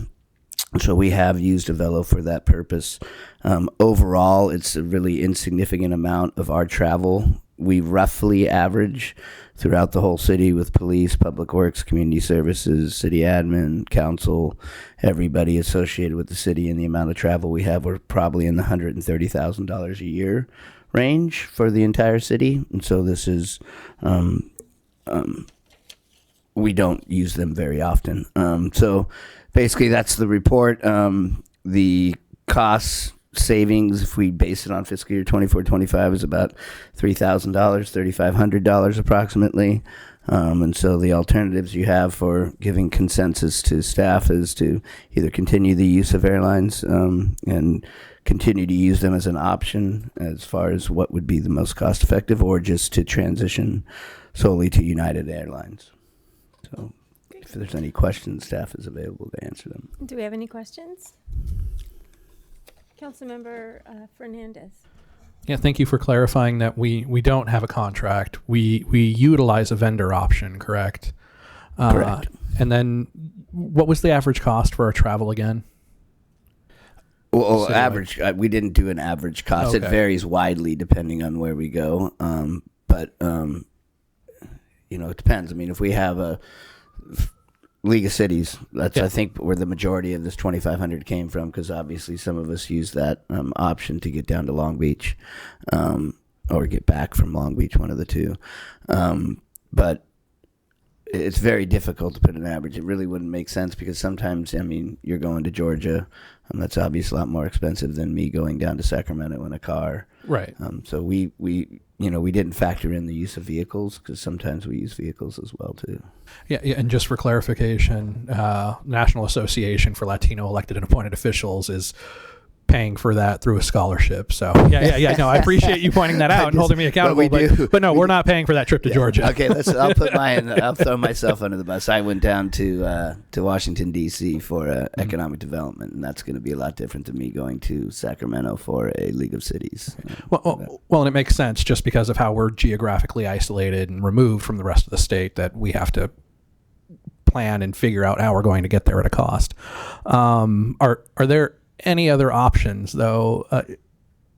So we have used Avelo for that purpose. Overall, it's a really insignificant amount of our travel. We roughly average throughout the whole city with police, public works, community services, city admin, council, everybody associated with the city, and the amount of travel we have, we're probably in the $130,000 a year range for the entire city. And so this is, we don't use them very often. So basically that's the report. The costs savings, if we base it on fiscal year 24-25, is about $3,000, $3,500 approximately. And so the alternatives you have for giving consensus to staff is to either continue the use of airlines and continue to use them as an option as far as what would be the most cost effective, or just to transition solely to United Airlines. So if there's any questions, staff is available to answer them. Do we have any questions? Councilmember Fernandez. Yeah, thank you for clarifying that we don't have a contract. We utilize a vendor option, correct? Correct. And then what was the average cost for our travel again? Well, Citywide. average, we didn't do an average cost. It Okay. varies widely depending on where we go. But it depends. I mean, if we have a League of Cities, that's, I think, where the majority of this 2,500 came from, because obviously some of us use that option to get down to Long Beach. or get back from Long Beach, one of the two. But it's very difficult to put an average. It really wouldn't make sense because sometimes, I mean, you're going to Georgia, and that's obviously a lot more expensive than me going down to Sacramento in a car. Right. So we didn't factor in the use of vehicles because sometimes we use vehicles as well too. Yeah, and just for clarification, National Association for Latino Elected and Appointed Officials is paying for that through a scholarship. So yeah. No, I appreciate you pointing that out and holding me accountable. But no, we're not paying for that trip to Georgia. Okay, I'll throw myself under the bus. I went down to Washington D.C. for economic development, and that's going to be a lot different than me going to Sacramento for a League of Cities. Well, and it makes sense just because of how we're geographically isolated and removed from the rest of the state that we have to plan and figure out how we're going to get there at a cost. Are there any other options though?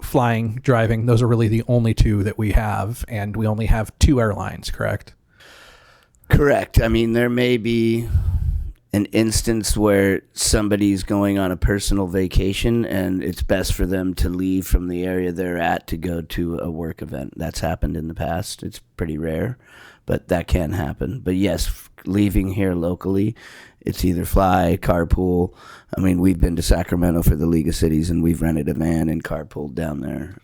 Flying, driving, those are really the only two that we have, and we only have 2 airlines, correct? Correct. I mean, there may be an instance where somebody's going on a personal vacation and it's best for them to leave from the area they're at to go to a work event. That's happened in the past. It's pretty rare, but that can happen. But yes, leaving here locally, it's either fly, carpool. I mean, we've been to Sacramento for the League of Cities, and we've rented a van and carpooled down there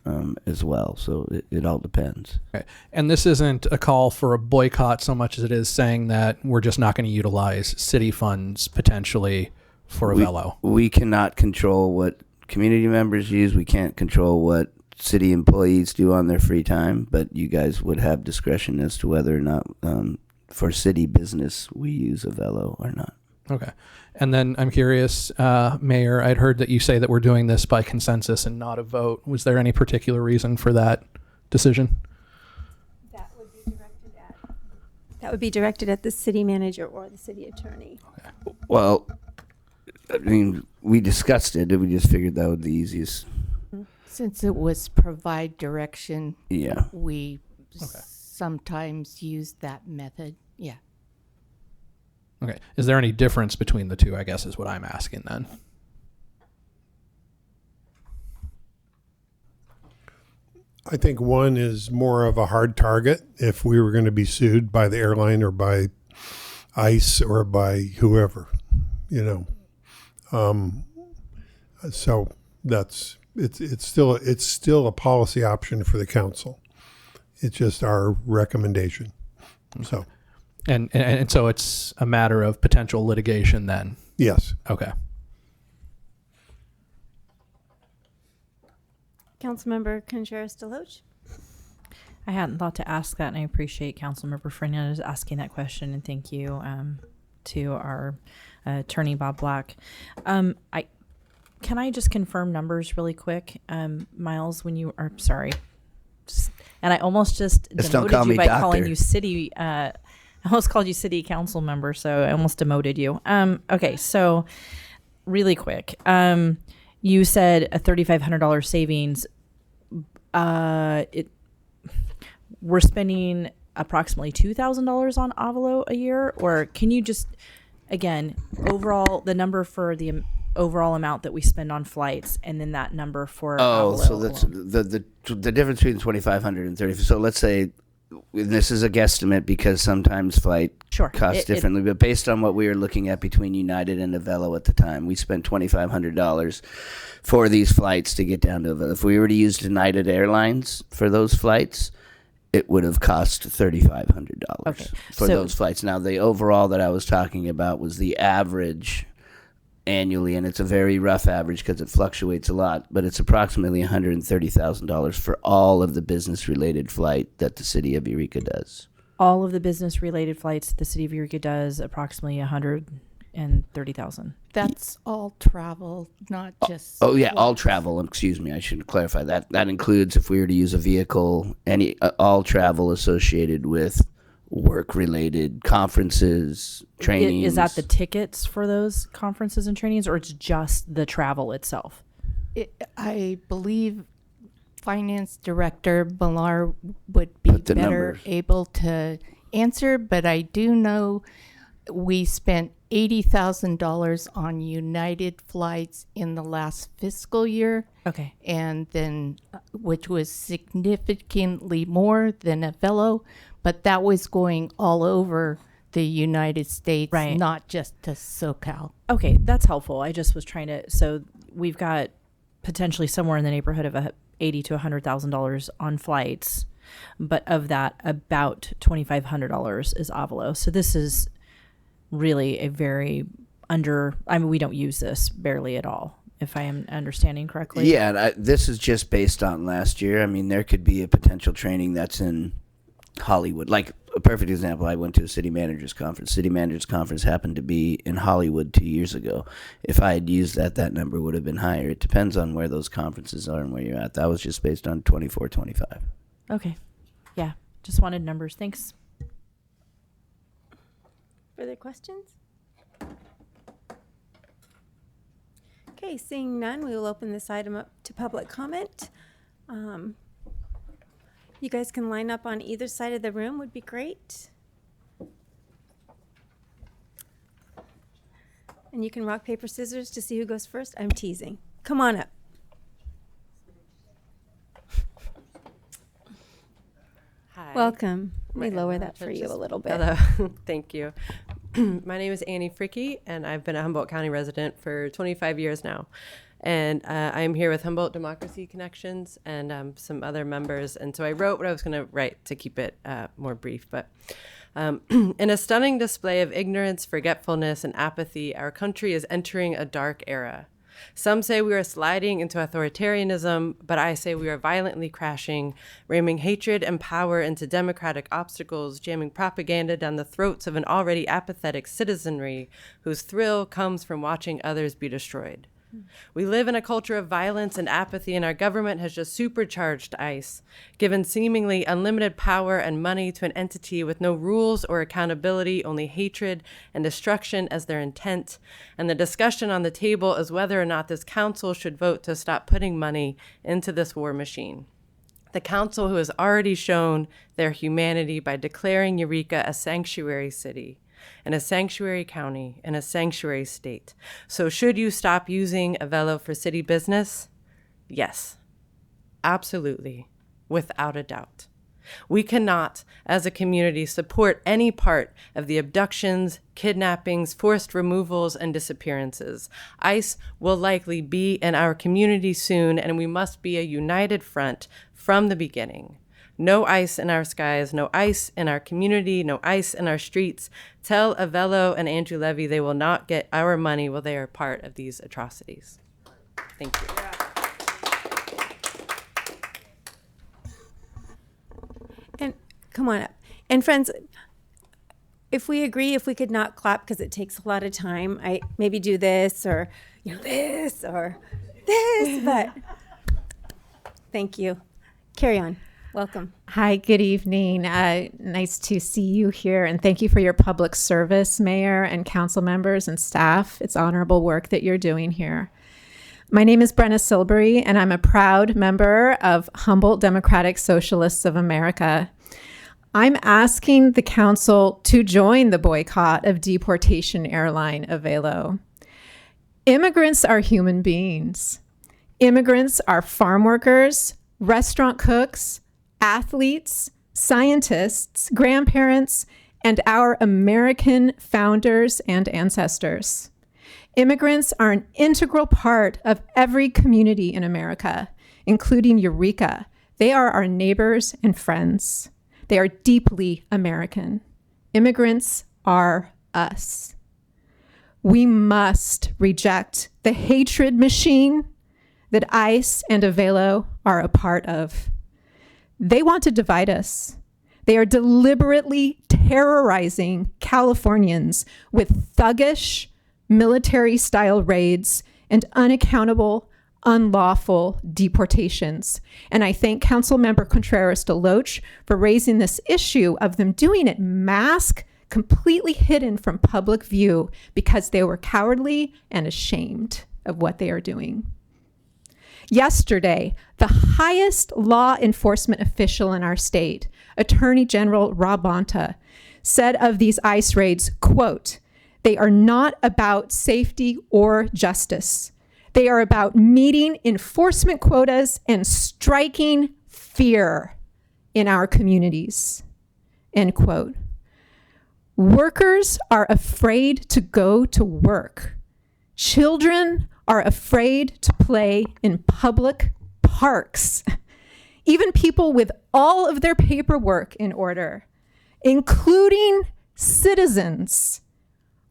as well. So it all depends. Okay. And this isn't a call for a boycott so much as it is saying that we're just not going to utilize city funds potentially for a velo. We cannot control what community members use. We can't control what city employees do on their free time, but you guys would have discretion as to whether or not for city business we use a velo or not. Okay. And then I'm curious, Mayor, I'd heard that you say that we're doing this by consensus and not a vote. Was there any particular reason for that decision? That would be directed at the city manager or the city attorney. Okay. Well, I mean, we discussed it, and we just figured that would be the easiest. Since it was provide direction, Yeah. we sometimes use that method. Yeah. Okay. Is there any difference between the two, I guess, is what I'm asking then? I think one is more of a hard target if we were going to be sued by the airline or by ICE or by whoever, So that's it's still a policy option for the council. It's just our recommendation. So. And so it's a matter of potential litigation then? Yes. Okay. Councilmember Contreras-Deloche. I hadn't thought to ask that, and I appreciate Councilmember Fernandez asking that question, and thank you to our attorney, Bob Black. Can I just confirm numbers really quick? Miles, when you are, sorry, and I almost just demoted you by calling you city, I almost called you city council member, so I almost demoted you. Okay, so really quick. You said a $3,500 savings. We're spending approximately $2,000 on Avalo a year, or can you just, again, overall, the number for the overall amount that we spend on flights, and then that number for Avalo so that's the difference between 2,500 and 30. So let's say, this is a guesstimate because sometimes flight costs differently, but based on what we were looking at between United and Avelo at the time, we spent $2,500 for these flights to get down to Avelo. If we were to use United Airlines for those flights, it would have cost $3,500 for those flights. Now, the overall that I was talking about was the average annually, and it's a very rough average because it fluctuates a lot, but it's approximately $130,000 for all of the business-related flight that the city of Eureka does. All of the business-related flights the city of Eureka does, approximately $130,000. That's all travel, not just. Oh yeah, all travel. Excuse me, I should clarify that. That includes if we were to use a vehicle, all travel associated with work-related conferences, trainings. Is that the tickets for those conferences and trainings, or it's just the travel itself? I believe Finance Director Millar would be better able to answer, but I do know we spent $80,000 on United flights in the last fiscal year. Okay. And then, which was significantly more than a fellow, but that was going all over the United States, Right. not just to SoCal. Okay, that's helpful. I just was trying to. So we've got potentially somewhere in the neighborhood of $80,000 to $100,000 on flights, but of that, about $2,500 is Avalo. So this is really a very we don't use this barely at all, if I am understanding correctly. Yeah, and this is just based on last year. I mean, there could be a potential training that's in Hollywood. Like a perfect example, I went to a city managers conference. City managers conference happened to be in Hollywood 2 years ago. If I had used that number would have been higher. It depends on where those conferences are and where you're at. That was just based on 24, 25. Okay. Yeah, just wanted numbers. Thanks. Further questions? Okay, seeing none, we will open this item up to public comment. You guys can line up on either side of the room, would be great. And you can rock, paper, scissors to see who goes first. I'm teasing. Come on up. Hi. Welcome. Let me lower that for you a little bit. Hello. Thank you. My name is Annie Fricky, and I've been a Humboldt County resident for 25 years now. And I'm here with Humboldt Democracy Connections and some other members. And so I wrote what I was going to write to keep it more brief. But in a stunning display of ignorance, forgetfulness, and apathy, our country is entering a dark era. Some say we are sliding into authoritarianism, but I say we are violently crashing, ramming hatred and power into democratic obstacles, jamming propaganda down the throats of an already apathetic citizenry whose thrill comes from watching others be destroyed. We live in a culture of violence and apathy, and our government has just supercharged ICE, given seemingly unlimited power and money to an entity with no rules or accountability, only hatred and destruction as their intent. And the discussion on the table is whether or not this council should vote to stop putting money into this war machine. The council who has already shown their humanity by declaring Eureka a sanctuary city, and a sanctuary county, and a sanctuary state. So should you stop using Avelo for city business? Yes, absolutely, without a doubt. We cannot, as a community, support any part of the abductions, kidnappings, forced removals, and disappearances. ICE will likely be in our community soon, and we must be a united front from the beginning. No ICE in our skies, no ICE in our community, no ICE in our streets. Tell Avelo and Andrew Levy they will not get our money while they are part of these atrocities. Thank you. And come on up. And friends, if we agree, if we could not clap because it takes a lot of time, I maybe do this or this or this, but thank you. Carry on. Welcome. Hi, good evening. Nice to see you here, and thank you for your public service, Mayor and council members and staff. It's honorable work that you're doing here. My name is Brenna Silbury, and I'm a proud member of Humboldt Democratic Socialists of America. I'm asking the council to join the boycott of deportation airline Avelo. Immigrants are human beings. Immigrants are farm workers, restaurant cooks, athletes, scientists, grandparents, and our American founders and ancestors. Immigrants are an integral part of every community in America, including Eureka. They are our neighbors and friends. They are deeply American. Immigrants are us. We must reject the hatred machine that ICE and Avelo are a part of. They want to divide us. They are deliberately terrorizing Californians with thuggish, military-style raids and unaccountable, unlawful deportations. And I thank Councilmember Contreras-Deloach for raising this issue of them doing it masked, completely hidden from public view because they were cowardly and ashamed of what they are doing. Yesterday, the highest law enforcement official in our state, Attorney General Rob Bonta, said of these ICE raids, quote, "They are not about safety or justice. They are about meeting enforcement quotas and striking fear in our communities," end quote. Workers are afraid to go to work. Children are afraid to play in public parks. Even people with all of their paperwork in order, including citizens,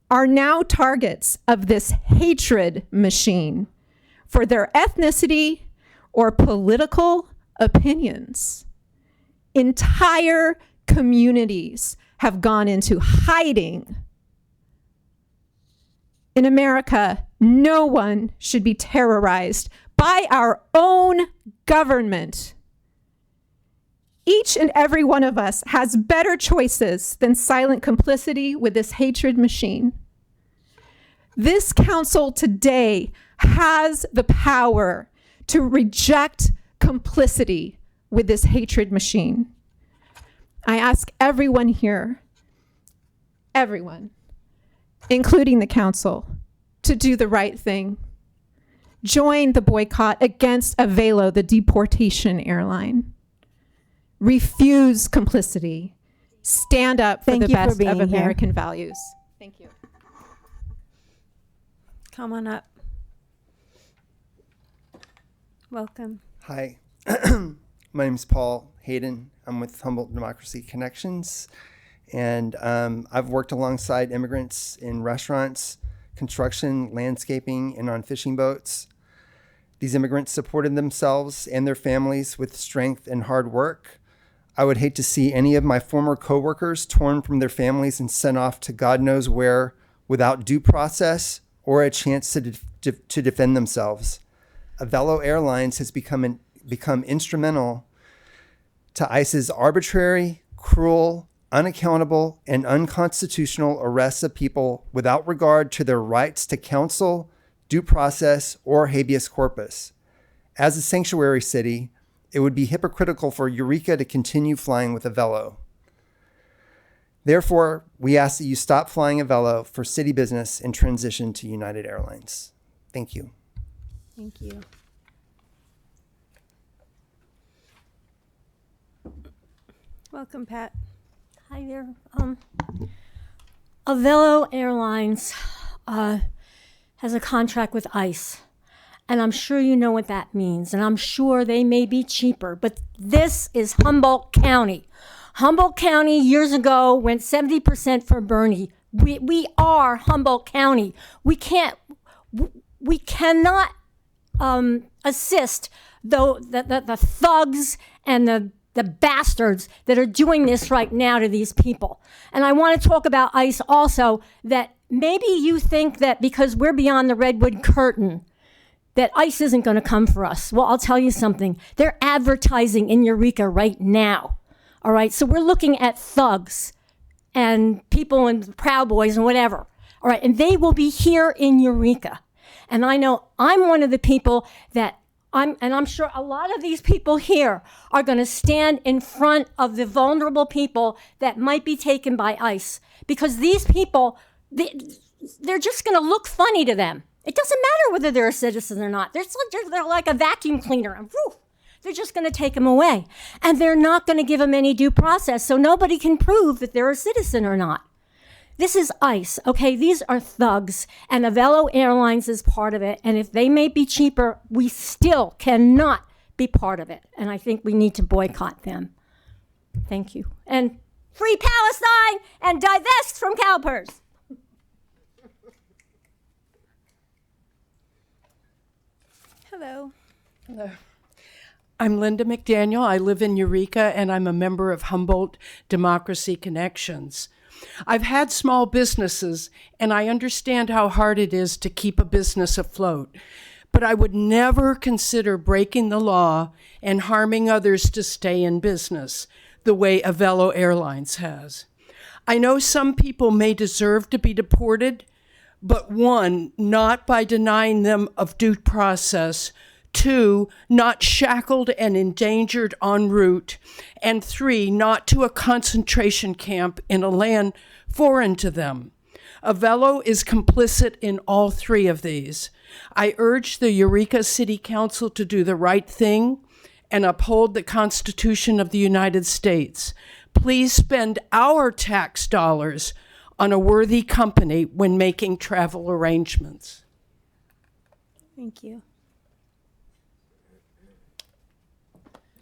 are now targets of this hatred machine for their ethnicity or political opinions. Entire communities have gone into hiding. In America, no one should be terrorized by our own government. Each and every one of us has better choices than silent complicity with this hatred machine. This council today has the power to reject complicity with this hatred machine. I ask everyone here, everyone, including the council, to do the right thing. Join the boycott against Avelo, the deportation airline. Refuse complicity. Stand up for the best of American values. Thank you. Come on up. Welcome. Hi, my name is Paul Hayden. I'm with Humboldt Democracy Connections, and I've worked alongside immigrants in restaurants, construction, landscaping, and on fishing boats. These immigrants supported themselves and their families with strength and hard work. I would hate to see any of my former coworkers torn from their families and sent off to God knows where without due process or a chance to defend themselves. Avelo Airlines has become instrumental to ICE's arbitrary, cruel, unaccountable, and unconstitutional arrests of people without regard to their rights to counsel, due process, or habeas corpus. As a sanctuary city, it would be hypocritical for Eureka to continue flying with Avelo. Therefore, we ask that you stop flying Avelo for city business and transition to United Airlines. Thank you. Thank you. Welcome, Pat. Hi there. Avelo Airlines has a contract with ICE, and I'm sure you know what that means, and I'm sure they may be cheaper, but this is Humboldt County. Humboldt County years ago went 70% for Bernie. We are Humboldt County. We cannot assist the thugs and the bastards that are doing this right now to these people. And I want to talk about ICE also, that maybe you think that because we're beyond the redwood curtain, that ICE isn't going to come for us. Well, I'll tell you something. They're advertising in Eureka right now. All right, so we're looking at thugs and people and Proud Boys and whatever. All right, and they will be here in Eureka. And I know I'm one of the people that I'm sure a lot of these people here are going to stand in front of the vulnerable people that might be taken by ICE, because these people, they're just going to look funny to them. It doesn't matter whether they're a citizen or not. They're like a vacuum cleaner, and whew, they're just going to take them away. And they're not going to give them any due process, so nobody can prove that they're a citizen or not. This is ICE, okay? These are thugs, and Avelo Airlines is part of it. And if they may be cheaper, we still cannot be part of it. And I think we need to boycott them. Thank you. And free Palestine and divest from CalPERS. Hello. Hello. I'm Linda McDaniel. I live in Eureka, and I'm a member of Humboldt Democracy Connections. I've had small businesses, and I understand how hard it is to keep a business afloat. But I would never consider breaking the law and harming others to stay in business the way Avelo Airlines has. I know some people may deserve to be deported, but one, not by denying them of due process. 2, not shackled and endangered en route, and 3, not to a concentration camp in a land foreign to them. Avelo is complicit in all 3 of these. I urge the Eureka City Council to do the right thing and uphold the Constitution of the United States. Please spend our tax dollars on a worthy company when making travel arrangements. Thank you.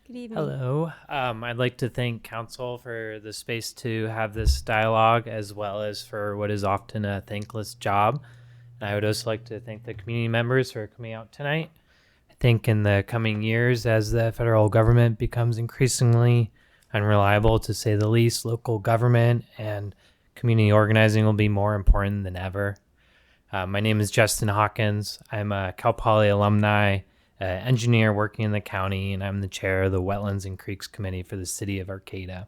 Good evening. Hello. I'd like to thank council for the space to have this dialogue, as well as for what is often a thankless job. And I would also like to thank the community members for coming out tonight. I think in the coming years, as the federal government becomes increasingly unreliable, to say the least, local government and community organizing will be more important than ever. My name is Justin Hawkins. I'm a Cal Poly alumni, engineer working in the county, and I'm the chair of the Wetlands and Creeks Committee for the city of Arcata.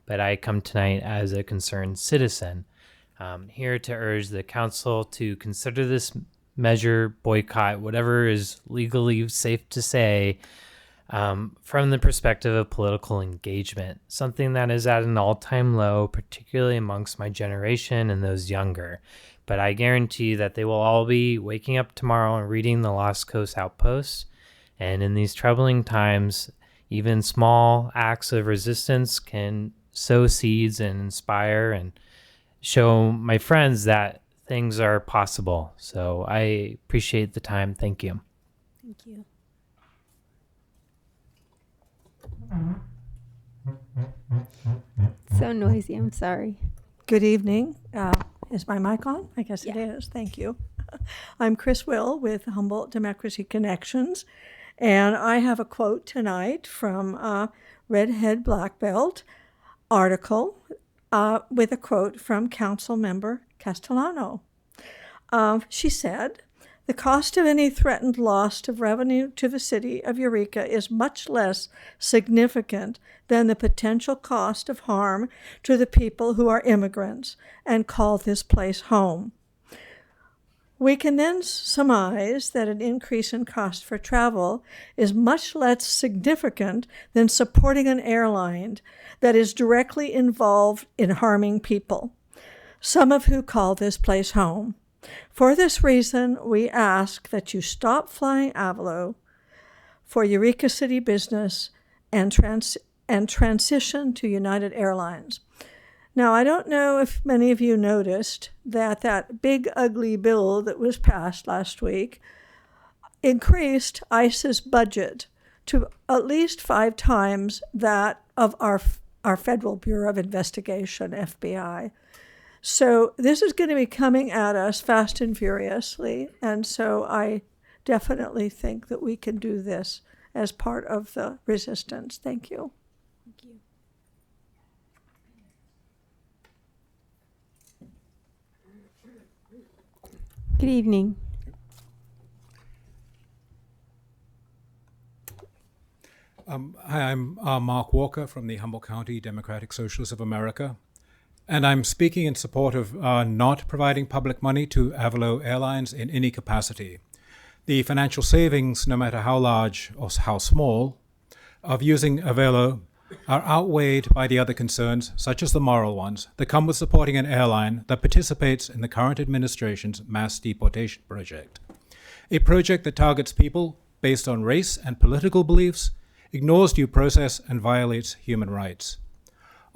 But I come tonight as a concerned citizen, here to urge the council to consider this measure, boycott, whatever is legally safe to say, from the perspective of political engagement, something that is at an all-time low, particularly amongst my generation and those younger. But I guarantee that they will all be waking up tomorrow and reading the Lost Coast Outpost. And in these troubling times, even small acts of resistance can sow seeds and inspire and show my friends that things are possible. So I appreciate the time. Thank you. Thank you. So noisy, I'm sorry. Good evening. Is my mic on? I guess it is. Thank you. I'm Chris Will with Humboldt Democracy Connections, and I have a quote tonight from a Redhead Black Belt article with a quote from Council Member Castellano. She said, "The cost of any threatened loss of revenue to the city of Eureka is much less significant than the potential cost of harm to the people who are immigrants and call this place home." We can then surmise that an increase in cost for travel is much less significant than supporting an airline that is directly involved in harming people, some of who call this place home. For this reason, we ask that you stop flying Avelo for Eureka City business and transition to United Airlines. Now, I don't know if many of you noticed that big ugly bill that was passed last week increased ICE's budget to at least 5 times that of our Federal Bureau of Investigation, FBI. So this is going to be coming at us fast and furiously, and so I definitely think that we can do this as part of the resistance. Thank you. Thank you. Good evening. Hi, I'm Mark Walker from the Humboldt County Democratic Socialists of America. And I'm speaking in support of not providing public money to Avelo Airlines in any capacity. The financial savings, no matter how large or how small, of using Avelo are outweighed by the other concerns, such as the moral ones, that come with supporting an airline that participates in the current administration's mass deportation project. A project that targets people based on race and political beliefs, ignores due process, and violates human rights.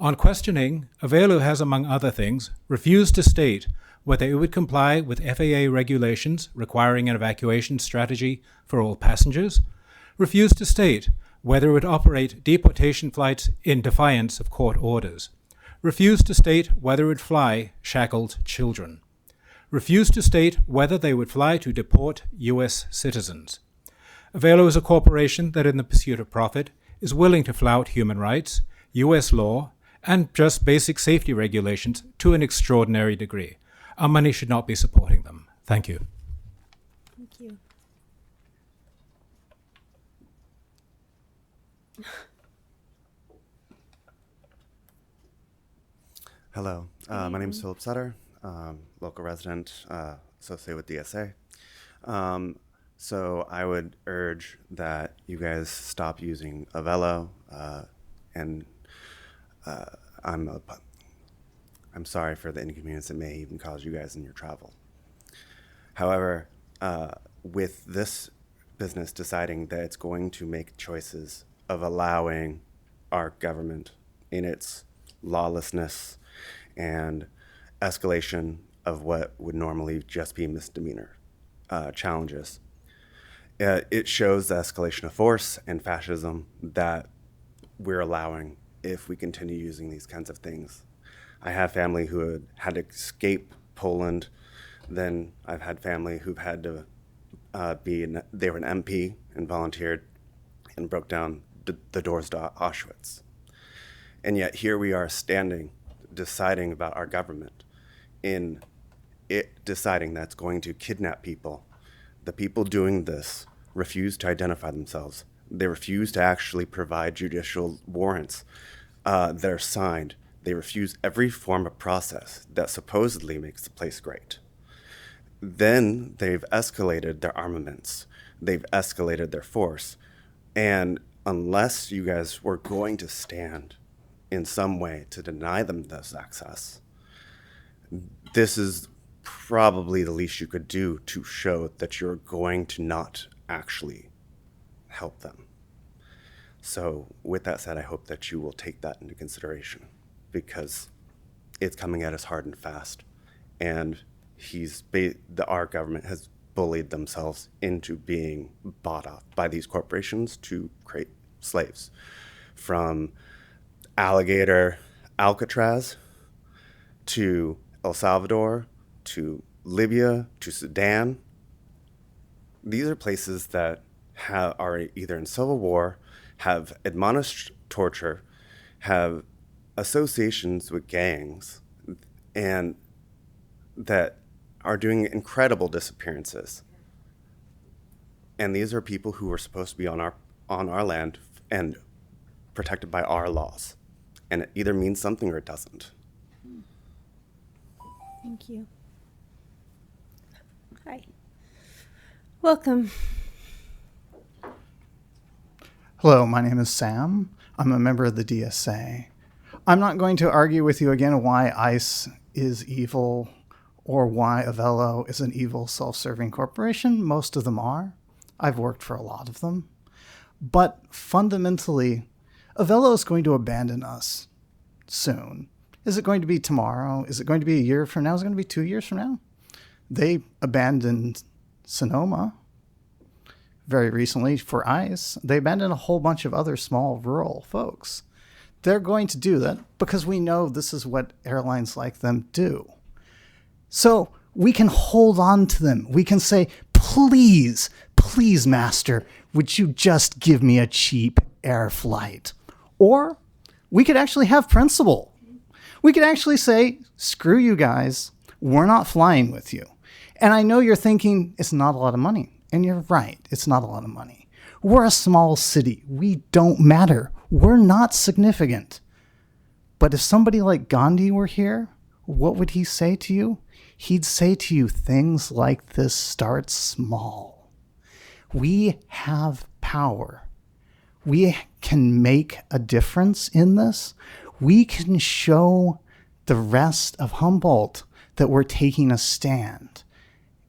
On questioning, Avelo has, among other things, refused to state whether it would comply with FAA regulations requiring an evacuation strategy for all passengers, refused to state whether it would operate deportation flights in defiance of court orders, refused to state whether it would fly shackled children, refused to state whether they would fly to deport U.S. citizens. Avelo is a corporation that, in the pursuit of profit, is willing to flout human rights, U.S. law, and just basic safety regulations to an extraordinary degree. Our money should not be supporting them. Thank you. Thank you. Hello, my name is Philip Sutter, local resident associated with DSA. So I would urge that you guys stop using Avello, and I'm sorry for the inconvenience it may even cause you guys in your travel. However, with this business deciding that it's going to make choices of allowing our government in its lawlessness and escalation of what would normally just be misdemeanor challenges, it shows the escalation of force and fascism that we're allowing if we continue using these kinds of things. I have family who had to escape Poland. Then I've had family who've had to they were an MP and volunteered and broke down the doors to Auschwitz. And yet here we are standing, deciding about our government, in it deciding that's going to kidnap people. The people doing this refuse to identify themselves. They refuse to actually provide judicial warrants that are signed. They refuse every form of process that supposedly makes the place great. Then they've escalated their armaments. They've escalated their force. And unless you guys were going to stand in some way to deny them this access, this is probably the least you could do to show that you're going to not actually help them. So with that said, I hope that you will take that into consideration, because it's coming at us hard and fast. And our government has bullied themselves into being bought off by these corporations to create slaves. From alligator Alcatraz to El Salvador to Libya to Sudan. These are places that are either in civil war, have admonished torture, have associations with gangs, and that are doing incredible disappearances. And these are people who are supposed to be on our land and protected by our laws. And it either means something or it doesn't. Thank you. Hi. Welcome. Hello, my name is Sam. I'm a member of the DSA. I'm not going to argue with you again why ICE is evil or why Avello is an evil self-serving corporation. Most of them are. I've worked for a lot of them. But fundamentally, Avello is going to abandon us soon. Is it going to be tomorrow? Is it going to be a year from now? Is it going to be 2 years from now? They abandoned Sonoma very recently for ICE. They abandoned a whole bunch of other small rural folks. They're going to do that because we know this is what airlines like them do. So we can hold on to them. We can say, please, please, master, would you just give me a cheap air flight? Or we could actually have principle. We could actually say, screw you guys, we're not flying with you. And I know you're thinking it's not a lot of money. And you're right, it's not a lot of money. We're a small city. We don't matter. We're not significant. But if somebody like Gandhi were here, what would he say to you? He'd say to you things like this: start small. We have power. We can make a difference in this. We can show the rest of Humboldt that we're taking a stand.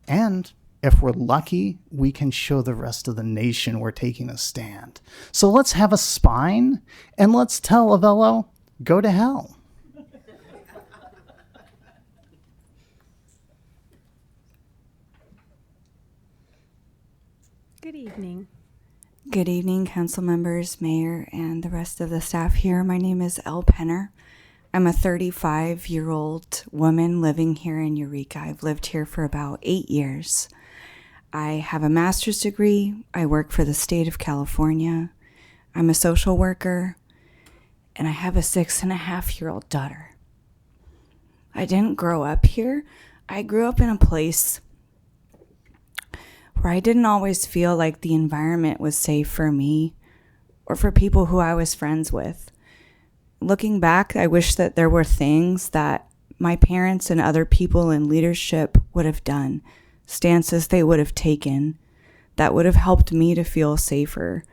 And if we're lucky, we can show the rest of the nation we're taking a stand. So let's have a spine and let's tell Avello, go to hell. Good evening. Good evening, council members, mayor, and the rest of the staff here. My name is Elle Penner. I'm a 35-year-old woman living here in Eureka. I've lived here for about 8 years. I have a master's degree. I work for the state of California. I'm a social worker, and I have a 6.5-year-old daughter. I didn't grow up here. I grew up in a place where I didn't always feel like the environment was safe for me or for people who I was friends with. Looking back, I wish that there were things that my parents and other people in leadership would have done, stances they would have taken that would have helped me to feel safer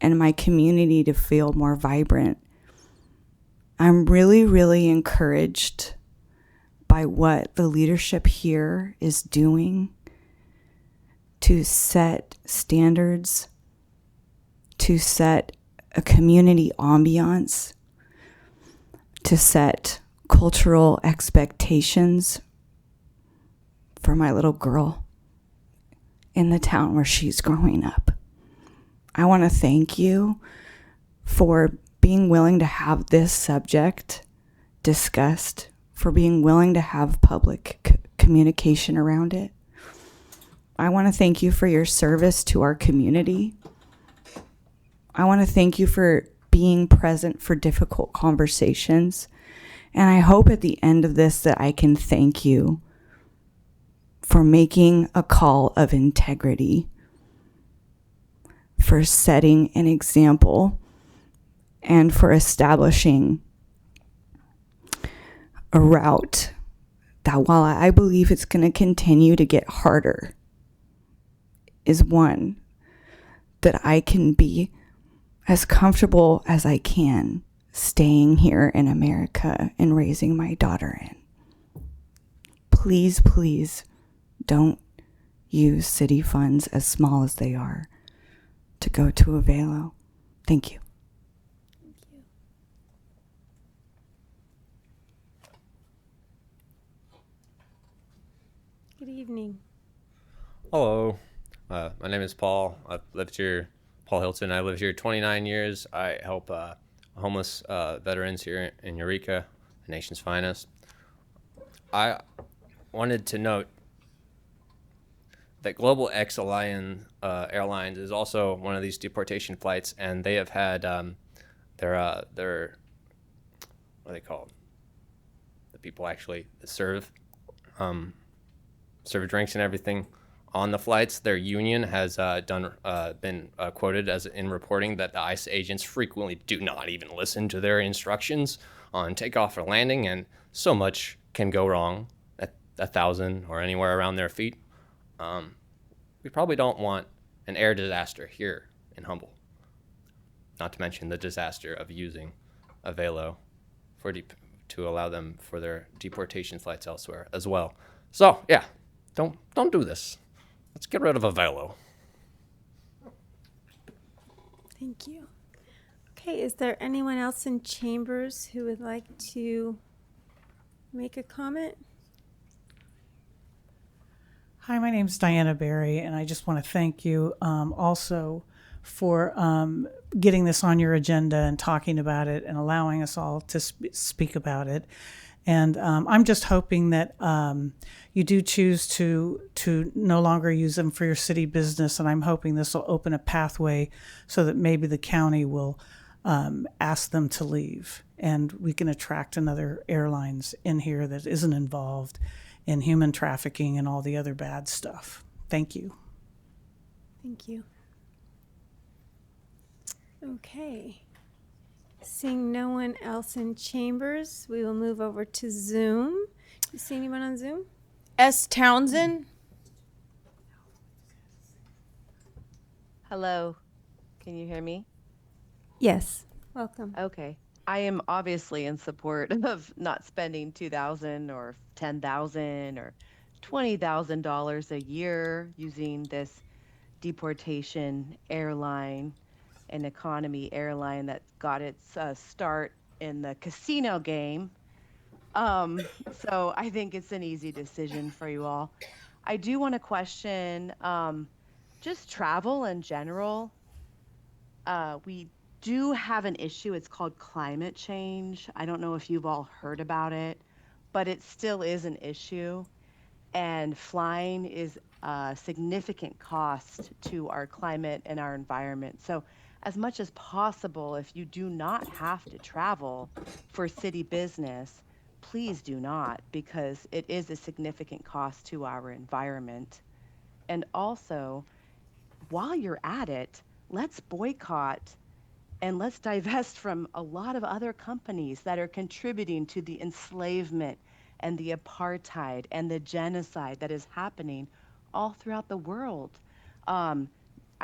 and my community to feel more vibrant. I'm really, really encouraged by what the leadership here is doing to set standards, to set a community ambiance, to set cultural expectations for my little girl in the town where she's growing up. I want to thank you for being willing to have this subject discussed, for being willing to have public communication around it. I want to thank you for your service to our community. I want to thank you for being present for difficult conversations. And I hope at the end of this that I can thank you for making a call of integrity, for setting an example, and for establishing a route that, while I believe it's going to continue to get harder, is one that I can be as comfortable as I can staying here in America and raising my daughter in. Please, please don't use city funds, as small as they are, to go to Avelo. Thank you. Good evening. Hello, my name is Paul. I've lived here, Paul Hilton. I lived here 29 years. I help homeless veterans here in Eureka, the nation's finest. I wanted to note that Global X Alliance Airlines is also one of these deportation flights, and they have had their what are they called? The people actually that serve drinks and everything on the flights. Their union has been quoted as in reporting that the ICE agents frequently do not even listen to their instructions on takeoff or landing, and so much can go wrong at 1,000 or anywhere around their feet. We probably don't want an air disaster here in Humboldt, not to mention the disaster of using Avelo to allow them for their deportation flights elsewhere as well. So yeah, don't do this. Let's get rid of Avelo. Thank you. Okay, is there anyone else in chambers who would like to make a comment? Hi, my name's Diana Berry, and I just want to thank you also for getting this on your agenda and talking about it and allowing us all to speak about it. And I'm just hoping that you do choose to no longer use them for your city business, and I'm hoping this will open a pathway so that maybe the county will ask them to leave, and we can attract another airlines in here that isn't involved in human trafficking and all the other bad stuff. Thank you. Thank you. Okay. Seeing no one else in chambers, we will move over to Zoom. Do you see anyone on Zoom? S. Townsend. Hello. Can you hear me? Yes. Welcome. Okay. I am obviously in support of not spending $2,000 or $10,000 or $20,000 a year using this deportation airline, an economy airline that got its start in the casino game. So I think it's an easy decision for you all. I do want to question just travel in general. We do have an issue. It's called climate change. I don't know if you've all heard about it, but it still is an issue. And flying is a significant cost to our climate and our environment. So as much as possible, if you do not have to travel for city business, please do not, because it is a significant cost to our environment. And also, while you're at it, let's boycott and let's divest from a lot of other companies that are contributing to the enslavement and the apartheid and the genocide that is happening all throughout the world.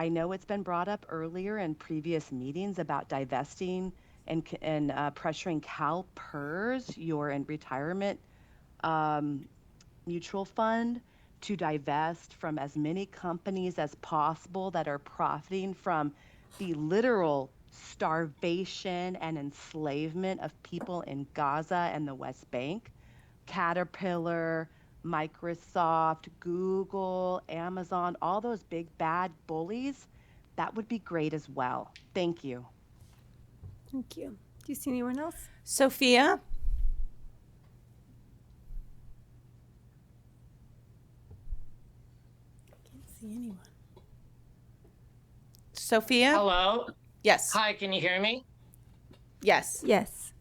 I know it's been brought up earlier in previous meetings about divesting and pressuring CalPERS, your in retirement mutual fund, to divest from as many companies as possible that are profiting from the literal starvation and enslavement of people in Gaza and the West Bank. Caterpillar, Microsoft, Google, Amazon, all those big bad bullies, that would be great as well. Thank you. Thank you. Do you see anyone else? Sophia? See anyone? Sophia? Hello? Yes. Hi, can you hear me? Yes. Yes.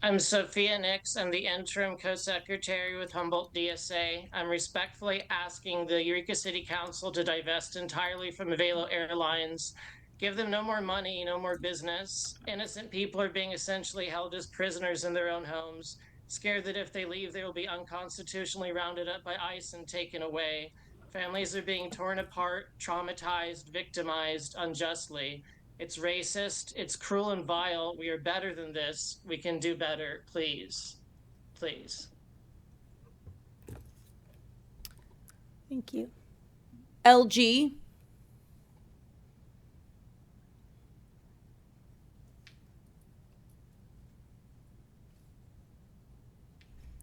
I'm Sophia Nix. I'm the interim co-secretary with Humboldt DSA. I'm respectfully asking the Eureka City Council to divest entirely from Avelo Airlines. Give them no more money, no more business. Innocent people are being essentially held as prisoners in their own homes, scared that if they leave, they will be unconstitutionally rounded up by ICE and taken away. Families are being torn apart, traumatized, victimized unjustly. It's racist, it's cruel and vile. We are better than this. We can do better. Please. Please. Thank you. LG?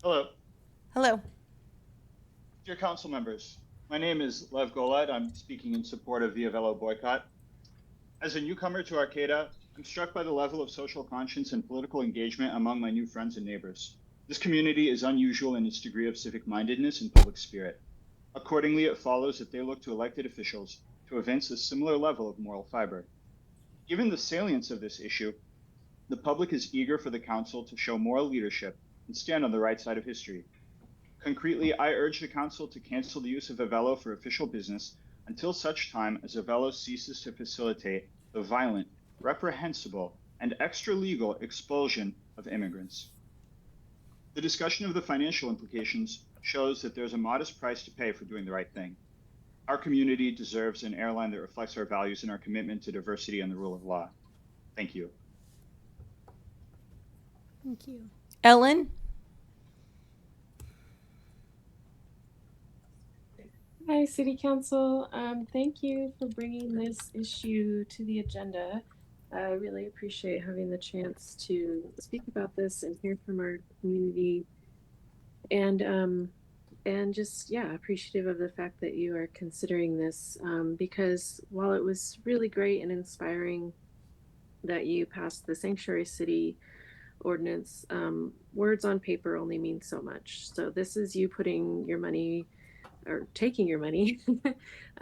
Hello. Hello. Dear council members, my name is Lev Golad. I'm speaking in support of the Avelo boycott. As a newcomer to Arcata, I'm struck by the level of social conscience and political engagement among my new friends and neighbors. This community is unusual in its degree of civic mindedness and public spirit. Accordingly, it follows that they look to elected officials to evince a similar level of moral fiber. Given the salience of this issue, the public is eager for the council to show moral leadership and stand on the right side of history. Concretely, I urge the council to cancel the use of Avelo for official business until such time as Avelo ceases to facilitate the violent, reprehensible, and extra-legal expulsion of immigrants. The discussion of the financial implications shows that there's a modest price to pay for doing the right thing. Our community deserves an airline that reflects our values and our commitment to diversity and the rule of law. Thank you. Thank you. Ellen? Hi, City Council. Thank you for bringing this issue to the agenda. I really appreciate having the chance to speak about this and hear from our community, and just appreciative of the fact that you are considering this, because while it was really great and inspiring that you passed the Sanctuary City ordinance, words on paper only mean so much. So this is you putting your money or taking your money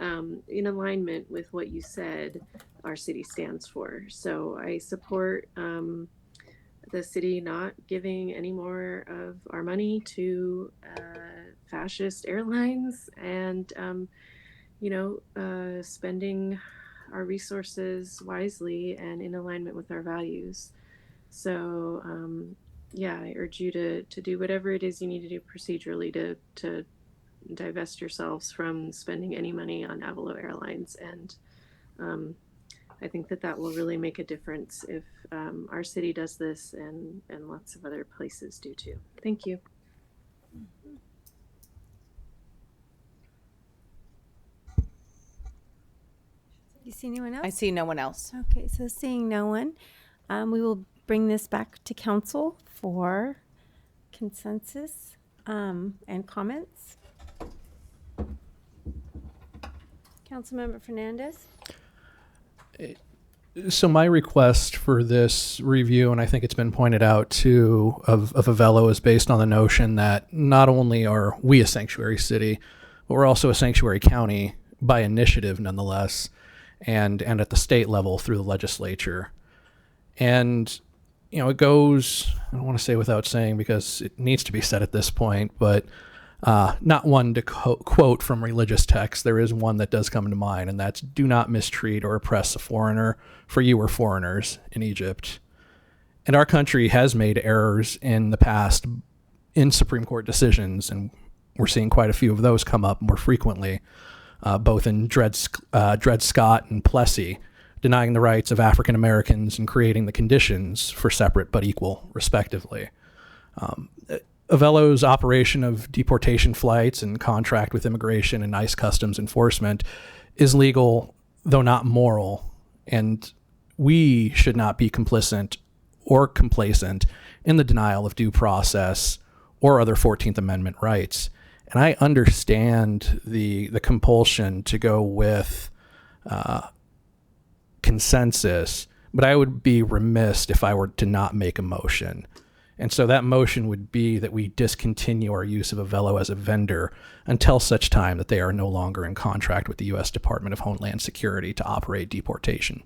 in alignment with what you said our city stands for. So I support the city not giving any more of our money to fascist airlines, and spending our resources wisely and in alignment with our values. So I urge you to do whatever it is you need to do procedurally to divest yourselves from spending any money on Avelo Airlines. And I think that will really make a difference if our city does this, and lots of other places do too. Thank you. You see anyone else? I see no one else. Okay, so seeing no one, we will bring this back to council for consensus and comments. Councilmember Fernandez? So my request for this review, and I think it's been pointed out too, of Avelo is based on the notion that not only are we a sanctuary city, but we're also a sanctuary county by initiative nonetheless, and at the state level through the legislature. And, it goes, I don't want to say without saying because it needs to be said at this point, but not one to quote from religious texts. There is one that does come to mind, and that's do not mistreat or oppress a foreigner, for you were foreigners in Egypt. And our country has made errors in the past in Supreme Court decisions, and we're seeing quite a few of those come up more frequently. both in Dred Scott and Plessy, denying the rights of African Americans and creating the conditions for separate but equal, respectively. Avello's operation of deportation flights and contract with immigration and ICE customs enforcement is legal, though not moral, and we should not be complicit or complacent in the denial of due process or other 14th Amendment rights. And I understand the compulsion to go with consensus, but I would be remiss if I were to not make a motion. And so that motion would be that we discontinue our use of Avello as a vendor until such time that they are no longer in contract with the U.S. Department of Homeland Security to operate deportation.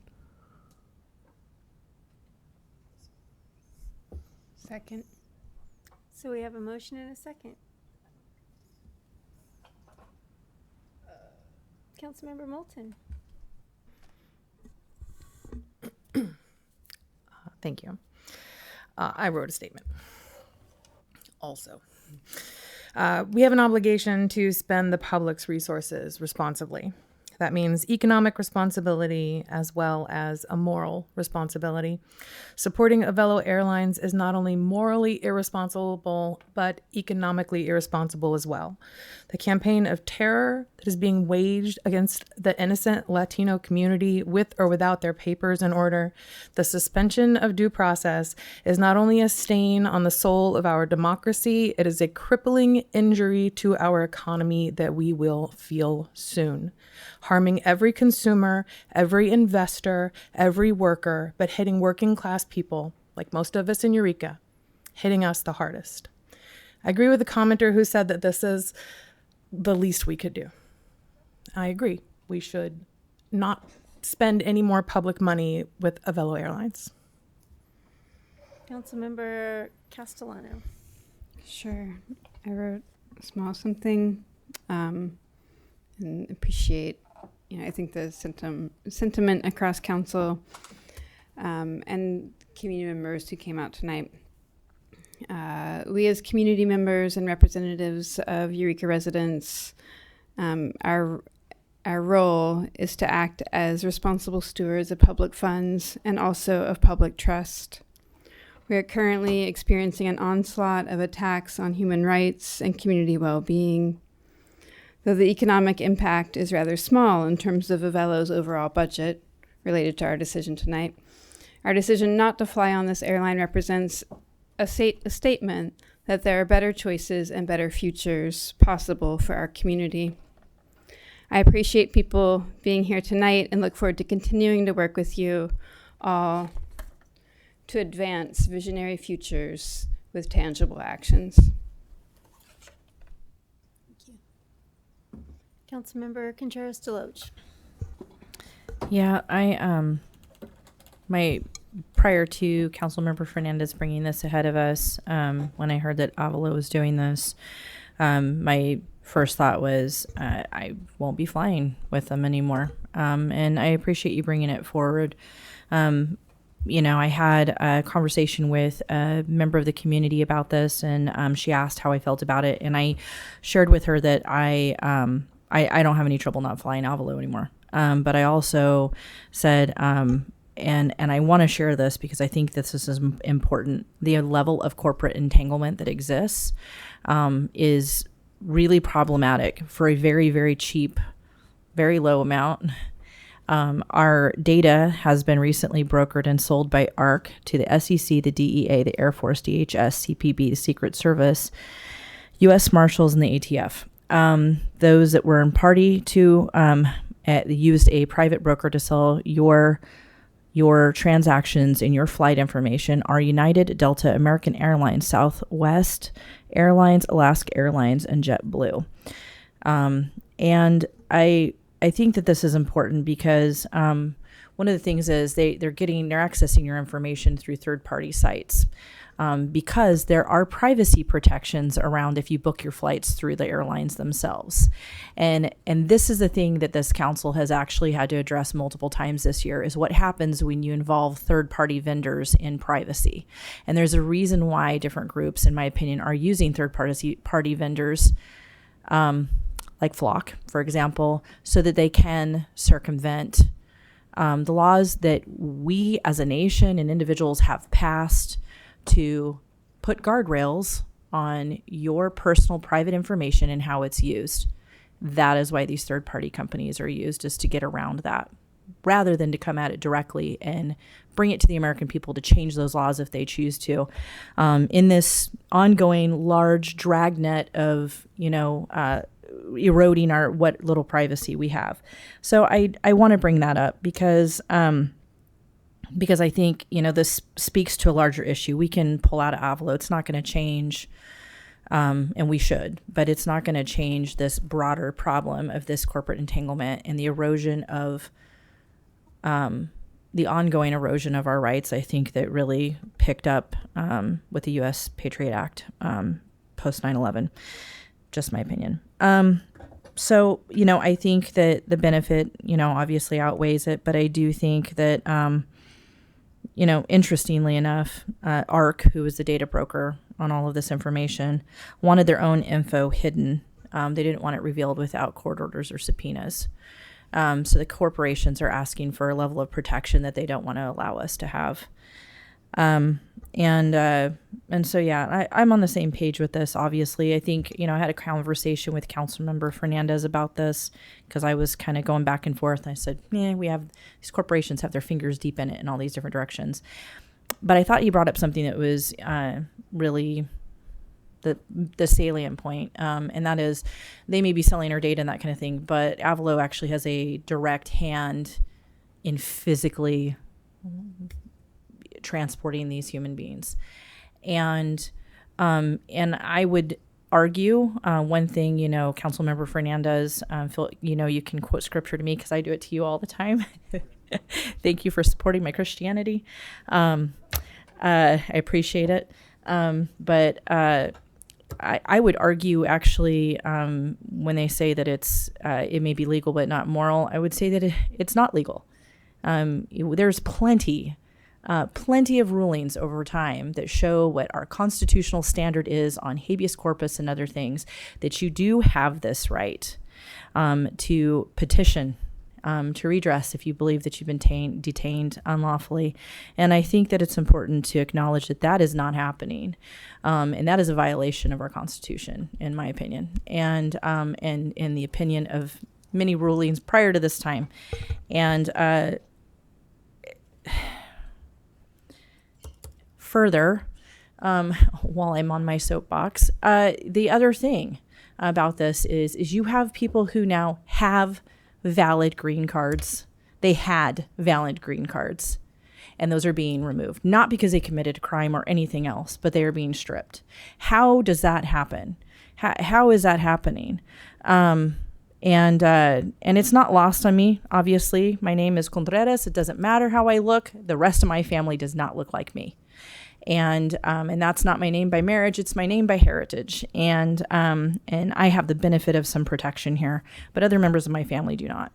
Second. So we have a motion and a second. Councilmember Moulton. Thank you. I wrote a statement. Also, we have an obligation to spend the public's resources responsibly. That means economic responsibility as well as a moral responsibility. Supporting Avello Airlines is not only morally irresponsible, but economically irresponsible as well. The campaign of terror that is being waged against the innocent Latino community with or without their papers in order, the suspension of due process, is not only a stain on the soul of our democracy, it is a crippling injury to our economy that we will feel soon, harming every consumer, every investor, every worker, but hitting working class people, like most of us in Eureka, hitting us the hardest. I agree with the commenter who said that this is the least we could do. I agree. We should not spend any more public money with Avello Airlines. Councilmember Castellano. Sure. I wrote a small something and appreciate, I think the sentiment across council and community members who came out tonight. We as community members and representatives of Eureka residents, our role is to act as responsible stewards of public funds and also of public trust. We are currently experiencing an onslaught of attacks on human rights and community well-being. Though the economic impact is rather small in terms of Avello's overall budget related to our decision tonight, our decision not to fly on this airline represents a statement that there are better choices and better futures possible for our community. I appreciate people being here tonight and look forward to continuing to work with you all to advance visionary futures with tangible actions. Councilmember Contreras-Deloach. Yeah, prior to Councilmember Fernandez bringing this ahead of us, when I heard that Avello was doing this, my first thought was I won't be flying with them anymore. And I appreciate you bringing it forward. I had a conversation with a member of the community about this, and she asked how I felt about it, and I shared with her that I don't have any trouble not flying Avello anymore. But I also said, and I want to share this because I think this is important. The level of corporate entanglement that exists is really problematic for a very, very cheap, very low amount. Our data has been recently brokered and sold by ARC to the SEC, the DEA, the Air Force, DHS, CPB, the Secret Service, U.S. Marshals, and the ATF. Those that were in party to used a private broker to sell your transactions and your flight information are United, Delta, American Airlines, Southwest Airlines, Alaska Airlines, and JetBlue. And I think that this is important because one of the things is they're accessing your information through third-party sites. Because there are privacy protections around if you book your flights through the airlines themselves. And this is the thing that this council has actually had to address multiple times this year, is what happens when you involve third-party vendors in privacy. And there's a reason why different groups, in my opinion, are using third-party vendors like flock, for example, so that they can circumvent the laws that we as a nation and individuals have passed to put guardrails on your personal private information and how it's used. That is why these third-party companies are used, is to get around that, rather than to come at it directly and bring it to the American people to change those laws if they choose to. In this ongoing large dragnet of, eroding our what little privacy we have. So I want to bring that up because I think, this speaks to a larger issue. We can pull out of Avalo. It's not going to change, and we should, but it's not going to change this broader problem of this corporate entanglement and the erosion of the ongoing erosion of our rights. I think that really picked up with the U.S. Patriot Act post 9/11. Just my opinion. So, I think that the benefit, obviously outweighs it, but I do think that, interestingly enough, ARC, who was the data broker on all of this information, wanted their own info hidden. They didn't want it revealed without court orders or subpoenas. So the corporations are asking for a level of protection that they don't want to allow us to have. And so, yeah, I'm on the same page with this. Obviously, I think, I had a conversation with Councilmember Fernandez about this because I was kind of going back and forth. And I said, these corporations have their fingers deep in it in all these different directions. But I thought you brought up something that was really the salient point, and that is they may be selling our data and that kind of thing, but Avalo actually has a direct hand in physically transporting these human beings. And I would argue one thing, Councilmember Fernandez, you can quote scripture to me because I do it to you all the time. Thank you for supporting my Christianity. I appreciate it. But I would argue actually when they say that it may be legal but not moral, I would say that it's not legal. There's plenty of rulings over time that show what our constitutional standard is on habeas corpus and other things, that you do have this right to petition, to redress if you believe that you've been detained unlawfully. And I think that it's important to acknowledge that that is not happening. And that is a violation of our Constitution, in my opinion, and in the opinion of many rulings prior to this time. And further, while I'm on my soapbox, the other thing about this is you have people who now have valid green cards. They had valid green cards, and those are being removed, not because they committed a crime or anything else, but they are being stripped. How does that happen? How is that happening? And it's not lost on me. Obviously, my name is Contreras. It doesn't matter how I look. The rest of my family does not look like me. And that's not my name by marriage. It's my name by heritage. And I have the benefit of some protection here, but other members of my family do not.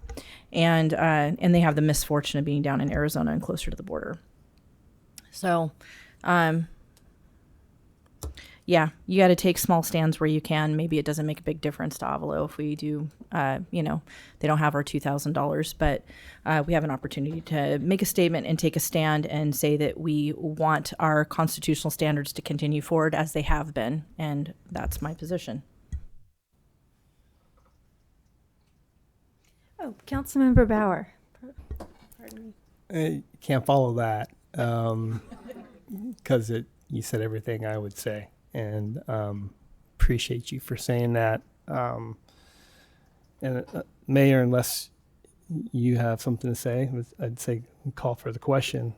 And they have the misfortune of being down in Arizona and closer to the border. So, yeah, you got to take small stands where you can. Maybe it doesn't make a big difference to Avalo if we do, they don't have our $2,000, but we have an opportunity to make a statement and take a stand and say that we want our constitutional standards to continue forward as they have been. And that's my position. Oh, Councilmember Bauer. Pardon me. I can't follow that because you said everything I would say, and appreciate you for saying that. Mayor, unless you have something to say, I'd say call for the question.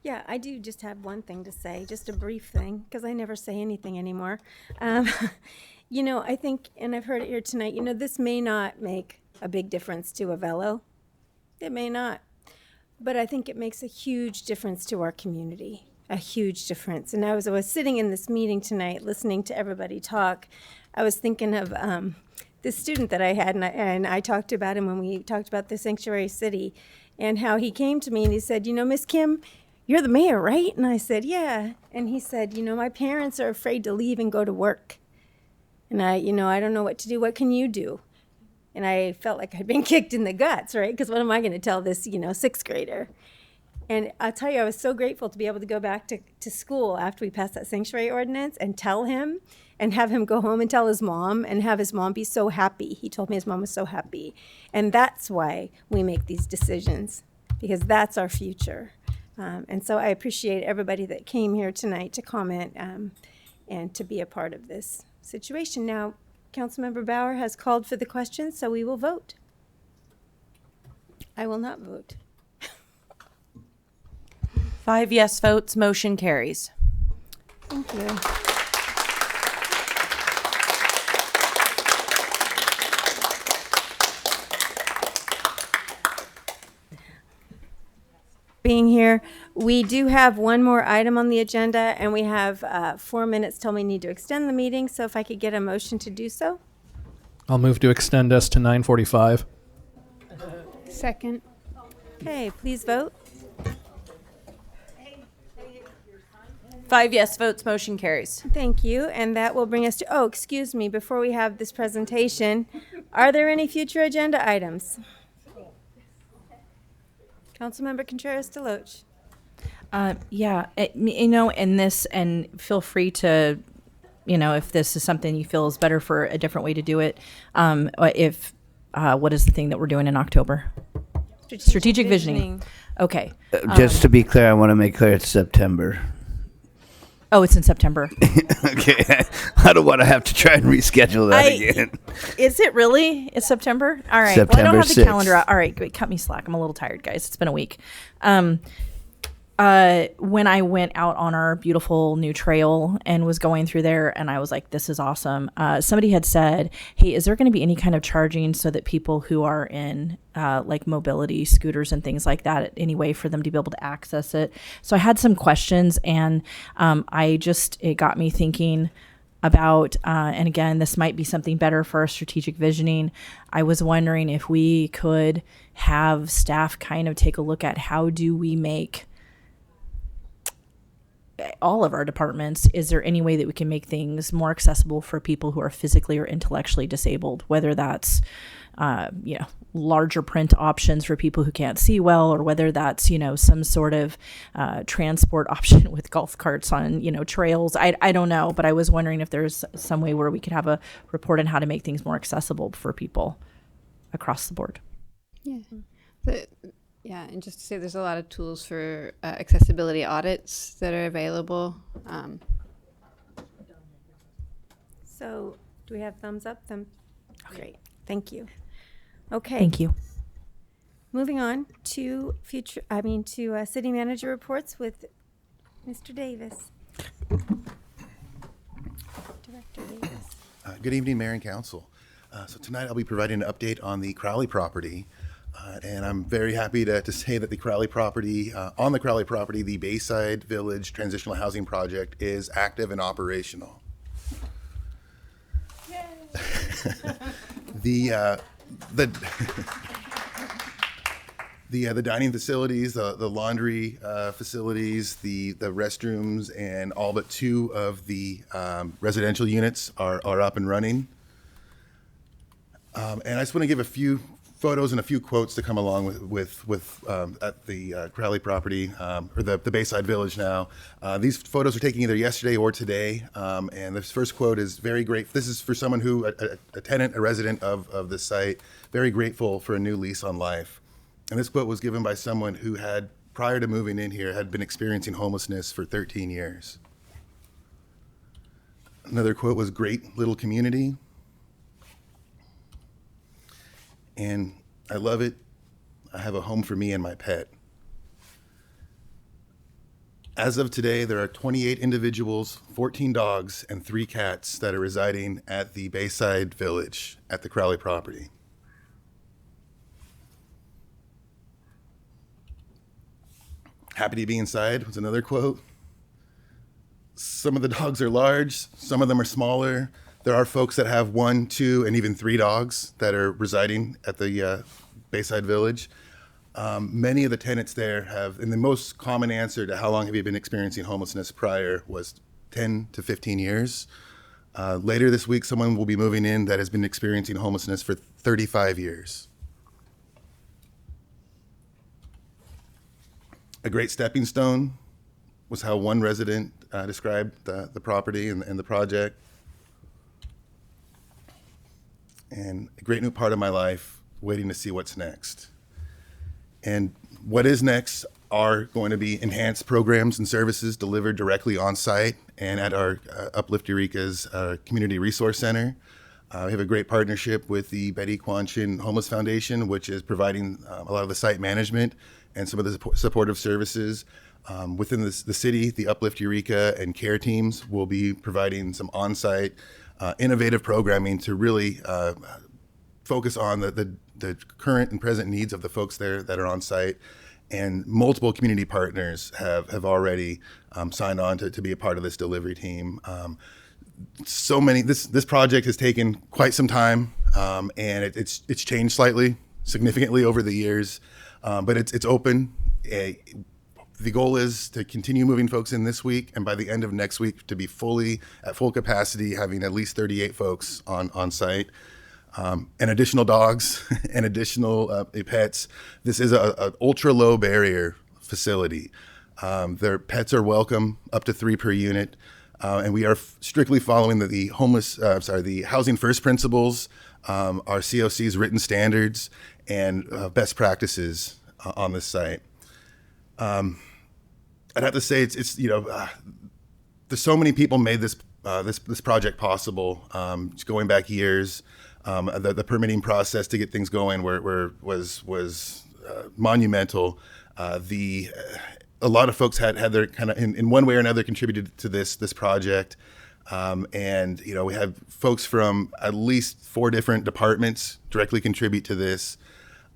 Yeah, I do just have one thing to say, just a brief thing, because I never say anything anymore. I think, and I've heard it here tonight, this may not make a big difference to Avalo. It may not. But I think it makes a huge difference to our community, a huge difference. And I was sitting in this meeting tonight listening to everybody talk. I was thinking of this student that I had, and I talked about him when we talked about the sanctuary city, and how he came to me and he said, Miss Kim, you're the mayor, right? And I said, yeah. And he said, my parents are afraid to leave and go to work. And I don't know what to do. What can you do? And I felt like I'd been kicked in the guts, right? Because what am I going to tell this, sixth grader? And I'll tell you, I was so grateful to be able to go back to school after we passed that sanctuary ordinance and tell him and have him go home and tell his mom and have his mom be so happy. He told me his mom was so happy. And that's why we make these decisions, because that's our future. And so I appreciate everybody that came here tonight to comment and to be a part of this situation. Now, Councilmember Bauer has called for the question, so we will vote. I will not vote. 5 yes votes, motion carries. Thank you. Being here, we do have one more item on the agenda, and we have 4 minutes till we need to extend the meeting. So if I could get a motion to do so. I'll move to extend us to 9:45. Second. Okay, please vote. 5 yes votes, motion carries. Thank you. And that will bring us to, excuse me, before we have this presentation, are there any future agenda items? Councilmember Contreras-Deloche. And feel free to, if this is something you feel is better for a different way to do it. What is the thing that we're doing in October? Strategic visioning. Okay. Just to be clear, I want to make clear it's September. Oh, it's in September. Okay. I don't want to have to try and reschedule that again. Is it really? It's September? All right. September well, I don't have the 6th. calendar out. All right, great. Cut me slack. I'm a little tired, guys. It's been a week. When I went out on our beautiful new trail and was going through there, and I was like, this is awesome. Somebody had said, hey, is there going to be any kind of charging so that people who are in like mobility scooters and things like that, any way for them to be able to access it? So I had some questions, and it got me thinking about, and again, this might be something better for our strategic visioning. I was wondering if we could have staff kind of take a look at how do we make all of our departments, is there any way that we can make things more accessible for people who are physically or intellectually disabled, whether that's larger print options for people who can't see well, or whether that's some sort of transport option with golf carts on trails. I don't know, but I was wondering if there's some way where we could have a report on how to make things more accessible for people across the board. Yeah, and just to say, there's a lot of tools for accessibility audits that are available. So do we have thumbs up? Great. Thank you. Okay. Thank you. Moving on to city manager reports with Mr. Davis. Director Davis. Good evening, Mayor and Council. So tonight I'll be providing an update on the Crowley property. And I'm very happy to say that the Crowley property, the Bayside Village Transitional Housing Project is active and operational. The dining facilities, the laundry facilities, the restrooms, and all but 2 of the residential units are up and running. And I just want to give a few photos and a few quotes to come along with at the Crowley property, or the Bayside Village now. These photos are taken either yesterday or today, and this first quote is very great. This is for someone who, a tenant, a resident of the site, very grateful for a new lease on life. And this quote was given by someone who had, prior to moving in here, had been experiencing homelessness for 13 years. Another quote was, "Great little community." And I love it. I have a home for me and my pet. As of today, there are 28 individuals, 14 dogs, and 3 cats that are residing at the Bayside Village at the Crowley property. "Happy to be inside" was another quote. Some of the dogs are large, some of them are smaller. There are folks that have 1, 2, and even 3 dogs that are residing at the Bayside Village. Many of the tenants there have, and the most common answer to how long have you been experiencing homelessness prior was 10 to 15 years. Later this week, someone will be moving in that has been experiencing homelessness for 35 years. A great stepping stone was how one resident described the property and the project. And a great new part of my life, waiting to see what's next. And what is next are going to be enhanced programs and services delivered directly on site and at our Uplift Eureka's Community Resource Center. We have a great partnership with the Betty Quan Chin Homeless Foundation, which is providing a lot of the site management and some of the supportive services. Within the city, the Uplift Eureka and care teams will be providing some on-site innovative programming to really focus on the current and present needs of the folks there that are on site. And multiple community partners have already signed on to be a part of this delivery team. This project has taken quite some time, and it's changed significantly over the years, but it's open. The goal is to continue moving folks in this week, and by the end of next week to be at full capacity, having at least 38 folks on site. And additional dogs and additional pets. This is an ultra low barrier facility. Their pets are welcome, up to 3 per unit. And we are strictly following the Housing First principles, our COC's written standards, and best practices on this site. I'd have to say there's so many people made this project possible. Just going back years. The permitting process to get things going was monumental. A lot of folks had their kind of in one way or another contributed to this project, and we had folks from at least 4 different departments directly contribute to this.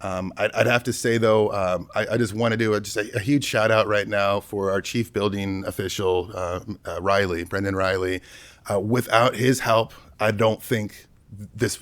I'd have to say though, I just want to do a huge shout out right now for our chief building official, Brendan Riley. Without his help, I don't think this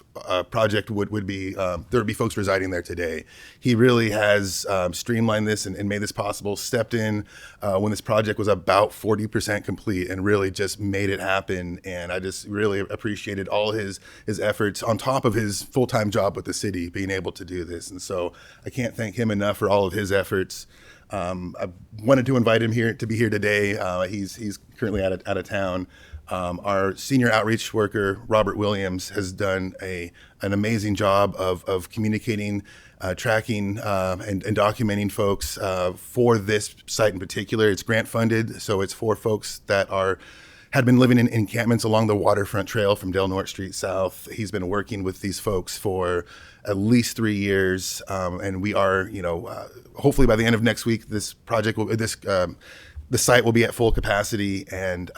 project would be there would be folks residing there today. He really has streamlined this and made this possible, stepped in when this project was about 40% complete and really just made it happen. And I just really appreciated all his efforts on top of his full-time job with the city, being able to do this. And so I can't thank him enough for all of his efforts. I wanted to invite him to be here today. He's currently out of town. Our senior outreach worker, Robert Williams, has done an amazing job of communicating, tracking, and documenting folks for this site in particular. It's grant funded, so it's for folks that had been living in encampments along the waterfront trail from Del Norte Street South. He's been working with these folks for at least 3 years, and we are, hopefully by the end of next week, the site will be at full capacity, and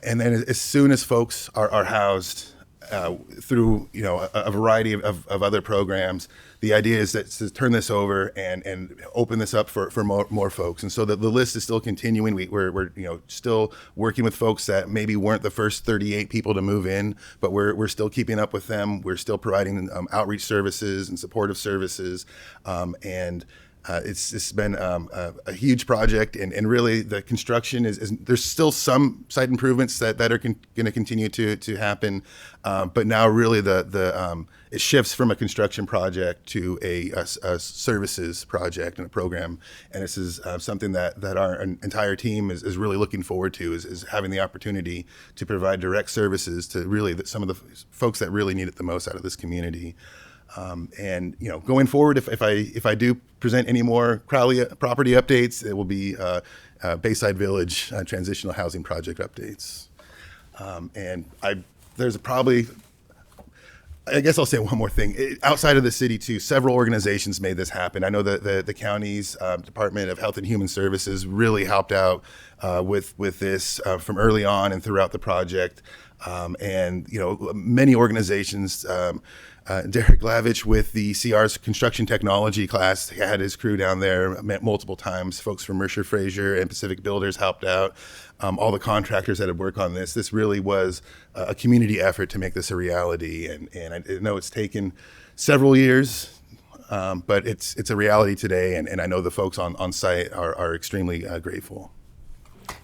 then as soon as folks are housed through a variety of other programs, the idea is to turn this over and open this up for more folks. And so the list is still continuing. We're still working with folks that maybe weren't the first 38 people to move in, but we're still keeping up with them. We're still providing outreach services and supportive services, and it's been a huge project, and really the construction is there's still some site improvements that are going to continue to happen, but now really it shifts from a construction project to a services project and a program, and this is something that our entire team is really looking forward to, is having the opportunity to provide direct services to really some of the folks that really need it the most out of this community. And going forward, if I do present any more Crowley property updates, it will be Bayside Village transitional housing project updates. And I guess I'll say one more thing. Outside of the city too, several organizations made this happen. I know that the county's Department of Health and Human Services really helped out with this from early on and throughout the project. And many organizations. Derek Glavich with the CR's construction technology class had his crew down there, met multiple times. Folks from Mercer Fraser and Pacific Builders helped out. All the contractors that had worked on this. This really was a community effort to make this a reality. And I know it's taken several years, but it's a reality today. And I know the folks on site are extremely grateful.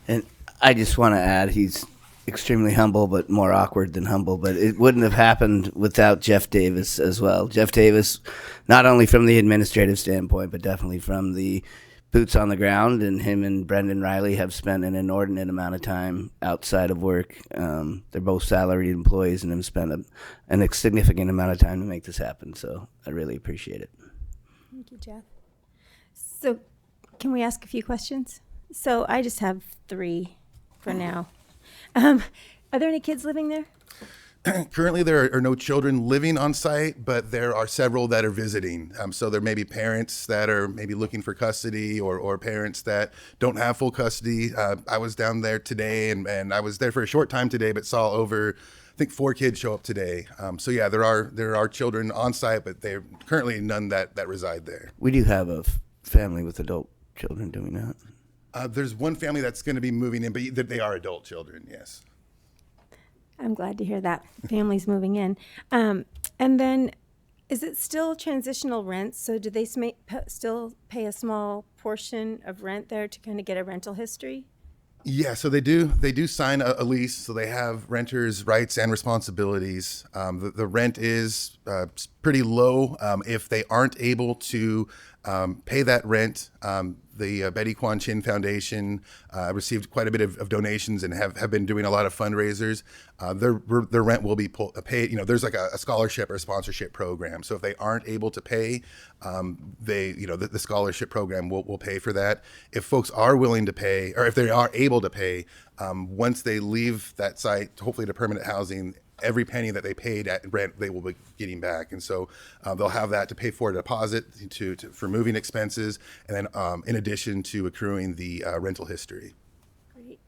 And I just want to add, he's extremely humble, but more awkward than humble. But it wouldn't have happened without Jeff Davis as well. Jeff Davis, not only from the administrative standpoint, but definitely from the boots on the ground, and him and Brendan Riley have spent an inordinate amount of time outside of work. They're both salaried employees and have spent a significant amount of time to make this happen. So I really appreciate it. Thank you, Jeff. So can we ask a few questions? So I just have 3 for now. Are there any kids living there? Currently, there are no children living on site, but there are several that are visiting. So there may be parents that are maybe looking for custody, or parents that don't have full custody. I was down there today, and I was there for a short time today, but saw over, I think, 4 kids show up today. So yeah, there are children on site, but they're currently none that reside there. We do have a family with adult children, do we not? There's one family that's going to be moving in, but they are adult children, yes. I'm glad to hear that. Families moving in. And then, is it still transitional rent? So do they still pay a small portion of rent there to kind of get a rental history? Yeah, so they do sign a lease, so they have renters' rights and responsibilities. The rent is pretty low. If they aren't able to pay that rent, the Betty Kwan Chin Foundation received quite a bit of donations and have been doing a lot of fundraisers. Their rent will be paid. There's like a scholarship or sponsorship program. So if they aren't able to pay, the scholarship program will pay for that. If folks are willing to pay, or if they are able to pay, once they leave that site, hopefully to permanent housing, every penny that they paid at rent, they will be getting back. And so they'll have that to pay for a deposit for moving expenses, and then in addition to accruing the rental history. Great.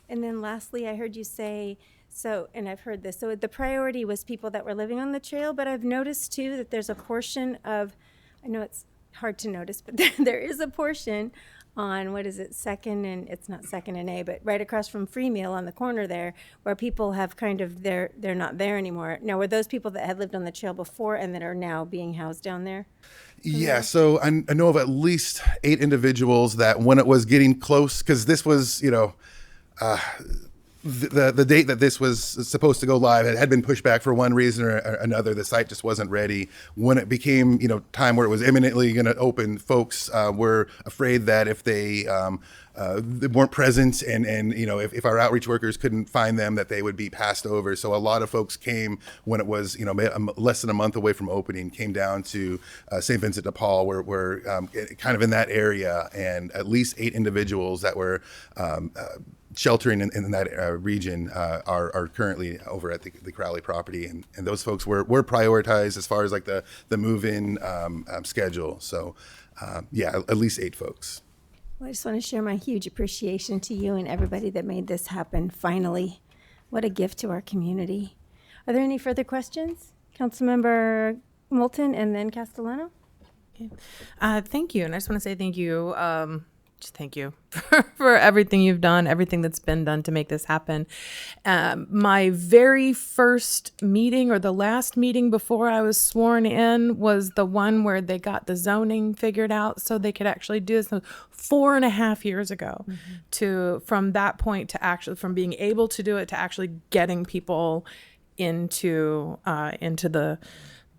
And then lastly, I heard you say, and I've heard this, so the priority was people that were living on the trail, but I've noticed too that there's a portion of, I know it's hard to notice, but there is a portion on, it's not Second and A, but right across from Free Meal on the corner there, where people have kind of, they're not there anymore. Now, were those people that had lived on the trail before and that are now being housed down there? Yeah, so I know of at least 8 individuals that when it was getting close, because this was, the date that this was supposed to go live had been pushed back for one reason or another. The site just wasn't ready. When it became, time where it was imminently going to open, folks were afraid that if they weren't present and if our outreach workers couldn't find them, that they would be passed over. So a lot of folks came when it was, less than a month away from opening, came down to St. Vincent de Paul, where we're kind of in that area, and at least 8 individuals that were sheltering in that region are currently over at the Crowley property, and those folks were prioritized as far as like the move-in schedule. So at least 8 folks. Well, I just want to share my huge appreciation to you and everybody that made this happen finally. What a gift to our community. Are there any further questions? Councilmember Moulton and then Castellano? Okay. Thank you. And I just want to say thank you. Thank you for everything you've done, everything that's been done to make this happen. My very first meeting, or the last meeting before I was sworn in, was the one where they got the zoning figured out so they could actually do this 4.5 years ago. Mm-hmm. From that point to from being able to do it to actually getting people into the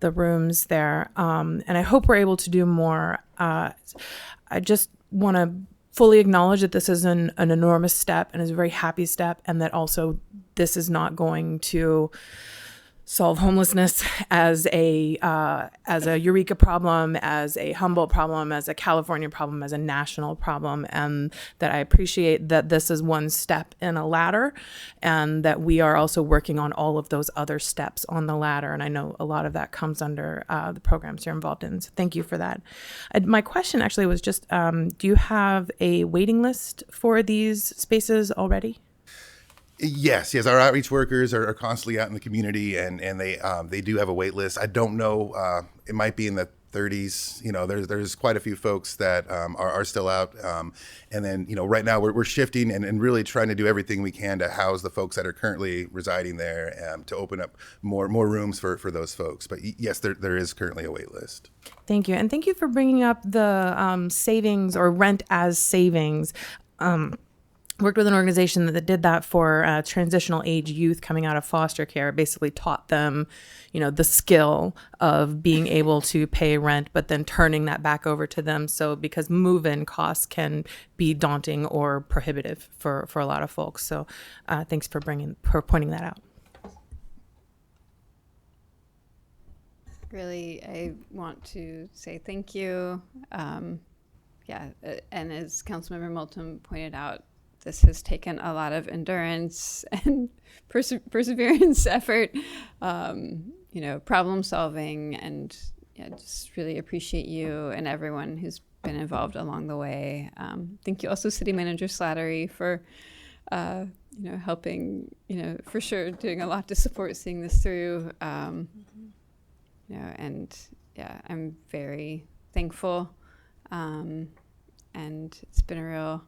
rooms there. And I hope we're able to do more. I just want to fully acknowledge that this is an enormous step and is a very happy step, and that also this is not going to solve homelessness as a Eureka problem, as a Humboldt problem, as a California problem, as a national problem, and that I appreciate that this is one step in a ladder, and that we are also working on all of those other steps on the ladder. And I know a lot of that comes under the programs you're involved in. So thank you for that. My question actually was just, do you have a waiting list for these spaces already? Yes. Our outreach workers are constantly out in the community, and they do have a wait list. I don't know. It might be in the 30s. There's quite a few folks that are still out. And then, right now we're shifting and really trying to do everything we can to house the folks that are currently residing there, to open up more rooms for those folks. But yes, there is currently a wait list. Thank you. And thank you for bringing up the savings or rent as savings. worked with an organization that did that for transitional age youth coming out of foster care. Basically taught them, the skill of being able to pay rent, but then turning that back over to them. So because move-in costs can be daunting or prohibitive for a lot of folks. So thanks for pointing that out. Really, I want to say thank you. And as Councilmember Moulton pointed out, this has taken a lot of endurance and perseverance, effort, problem solving, and just really appreciate you and everyone who's been involved along the way. Thank you also, City Manager Slattery, for helping, for sure, doing a lot to support seeing this through. I'm very thankful, and it's been a real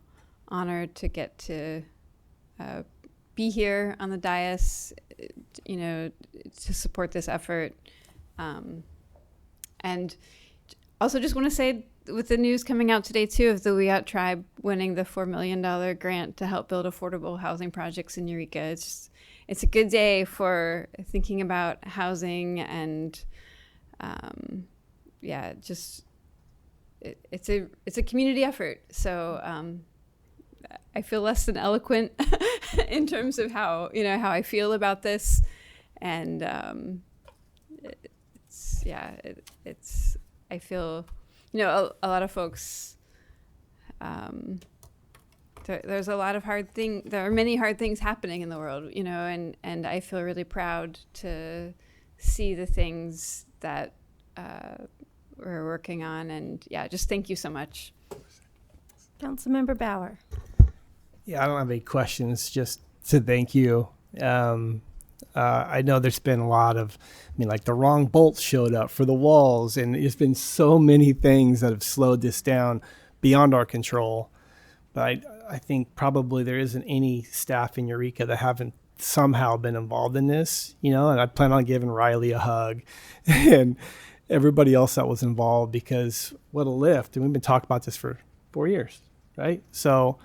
honor to get to be here on the dais, to support this effort. And also just want to say, with the news coming out today too of the Wiyot tribe winning the $4 million grant to help build affordable housing projects in Eureka, it's a good day for thinking about housing, and it's a community effort. So I feel less than eloquent in terms of how I feel about this, and I feel a lot of folks. There's a lot of hard things. There are many hard things happening in the world, and I feel really proud to see the things that we're working on, and just thank you so much. Councilmember Bauer. Yeah, I don't have any questions, just to thank you. I know there's been a lot of, like the wrong bolts showed up for the walls, and there's been so many things that have slowed this down beyond our control. But I think probably there isn't any staff in Eureka that haven't somehow been involved in this, and I plan on giving Riley a hug and everybody else that was involved, because what a lift. And we've been talking about this for 4 years, right? So,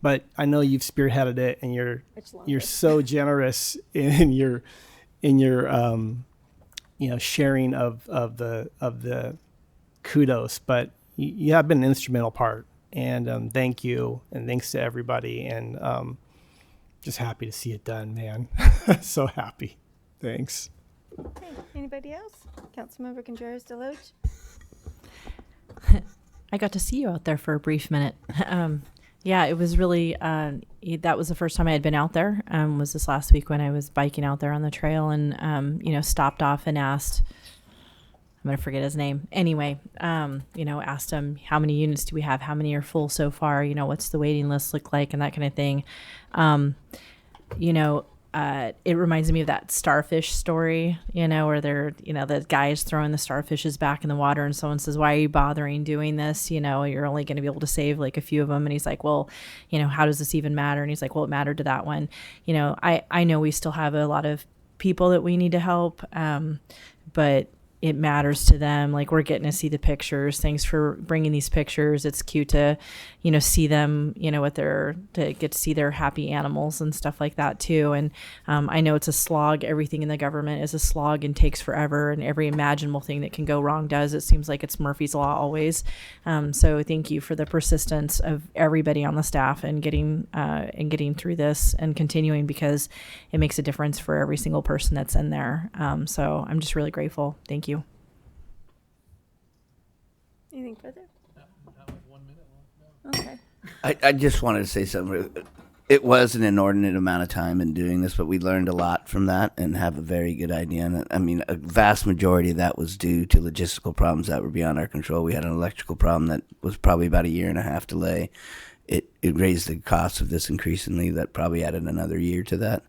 but I know you've spearheaded it, and you're so generous in your sharing of the kudos, but you have been an instrumental part, and thank you, and thanks to everybody, and just happy to see it done, man. So happy. Thanks. Okay. Anybody else? Councilmember Contreras-Deloach. I got to see you out there for a brief minute. It was really, that was the first time I had been out there, was this last week when I was biking out there on the trail, and, stopped off and asked, I'm going to forget his name. Anyway, asked him, how many units do we have? How many are full so far? What's the waiting list look like, and that kind of thing. It reminds me of that starfish story, where they're, the guy's throwing the starfishes back in the water, and someone says, why are you bothering doing this? You're only going to be able to save like a few of them. And he's like, well, how does this even matter? And he's like, well, it mattered to that one. I know we still have a lot of people that we need to help, but it matters to them. Like, we're getting to see the pictures. Thanks for bringing these pictures. It's cute to, see them, to get to see their happy animals and stuff like that too. And I know it's a slog. Everything in the government is a slog and takes forever, and every imaginable thing that can go wrong does. It seems like it's Murphy's Law always. So thank you for the persistence of everybody on the staff and getting through this and continuing, because it makes a difference for every single person that's in there. So I'm just really grateful. Thank you. Anything further? Okay. I just wanted to say something. It was an inordinate amount of time in doing this, but we learned a lot from that and have a very good idea. And a vast majority of that was due to logistical problems that were beyond our control. We had an electrical problem that was probably about 1.5 years delay. It raised the cost of this increasingly. That probably added another year to that.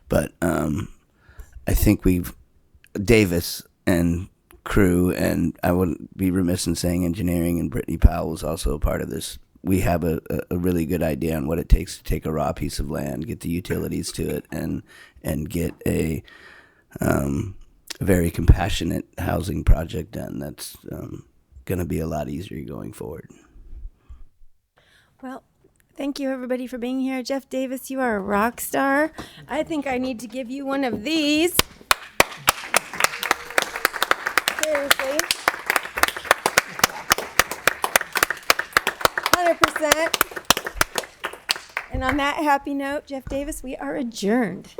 But I think Davis and crew, and I wouldn't be remiss in saying engineering, and Brittany Powell was also a part of this. We have a really good idea on what it takes to take a raw piece of land, get the utilities to it, and get a very compassionate housing project done. That's going to be a lot easier going forward. Well, Thank you, everybody, for being here. Jeff Davis, you are a rock star. I think I need to give you one of these. Seriously. 100%. And on that happy note, Jeff Davis, we are adjourned.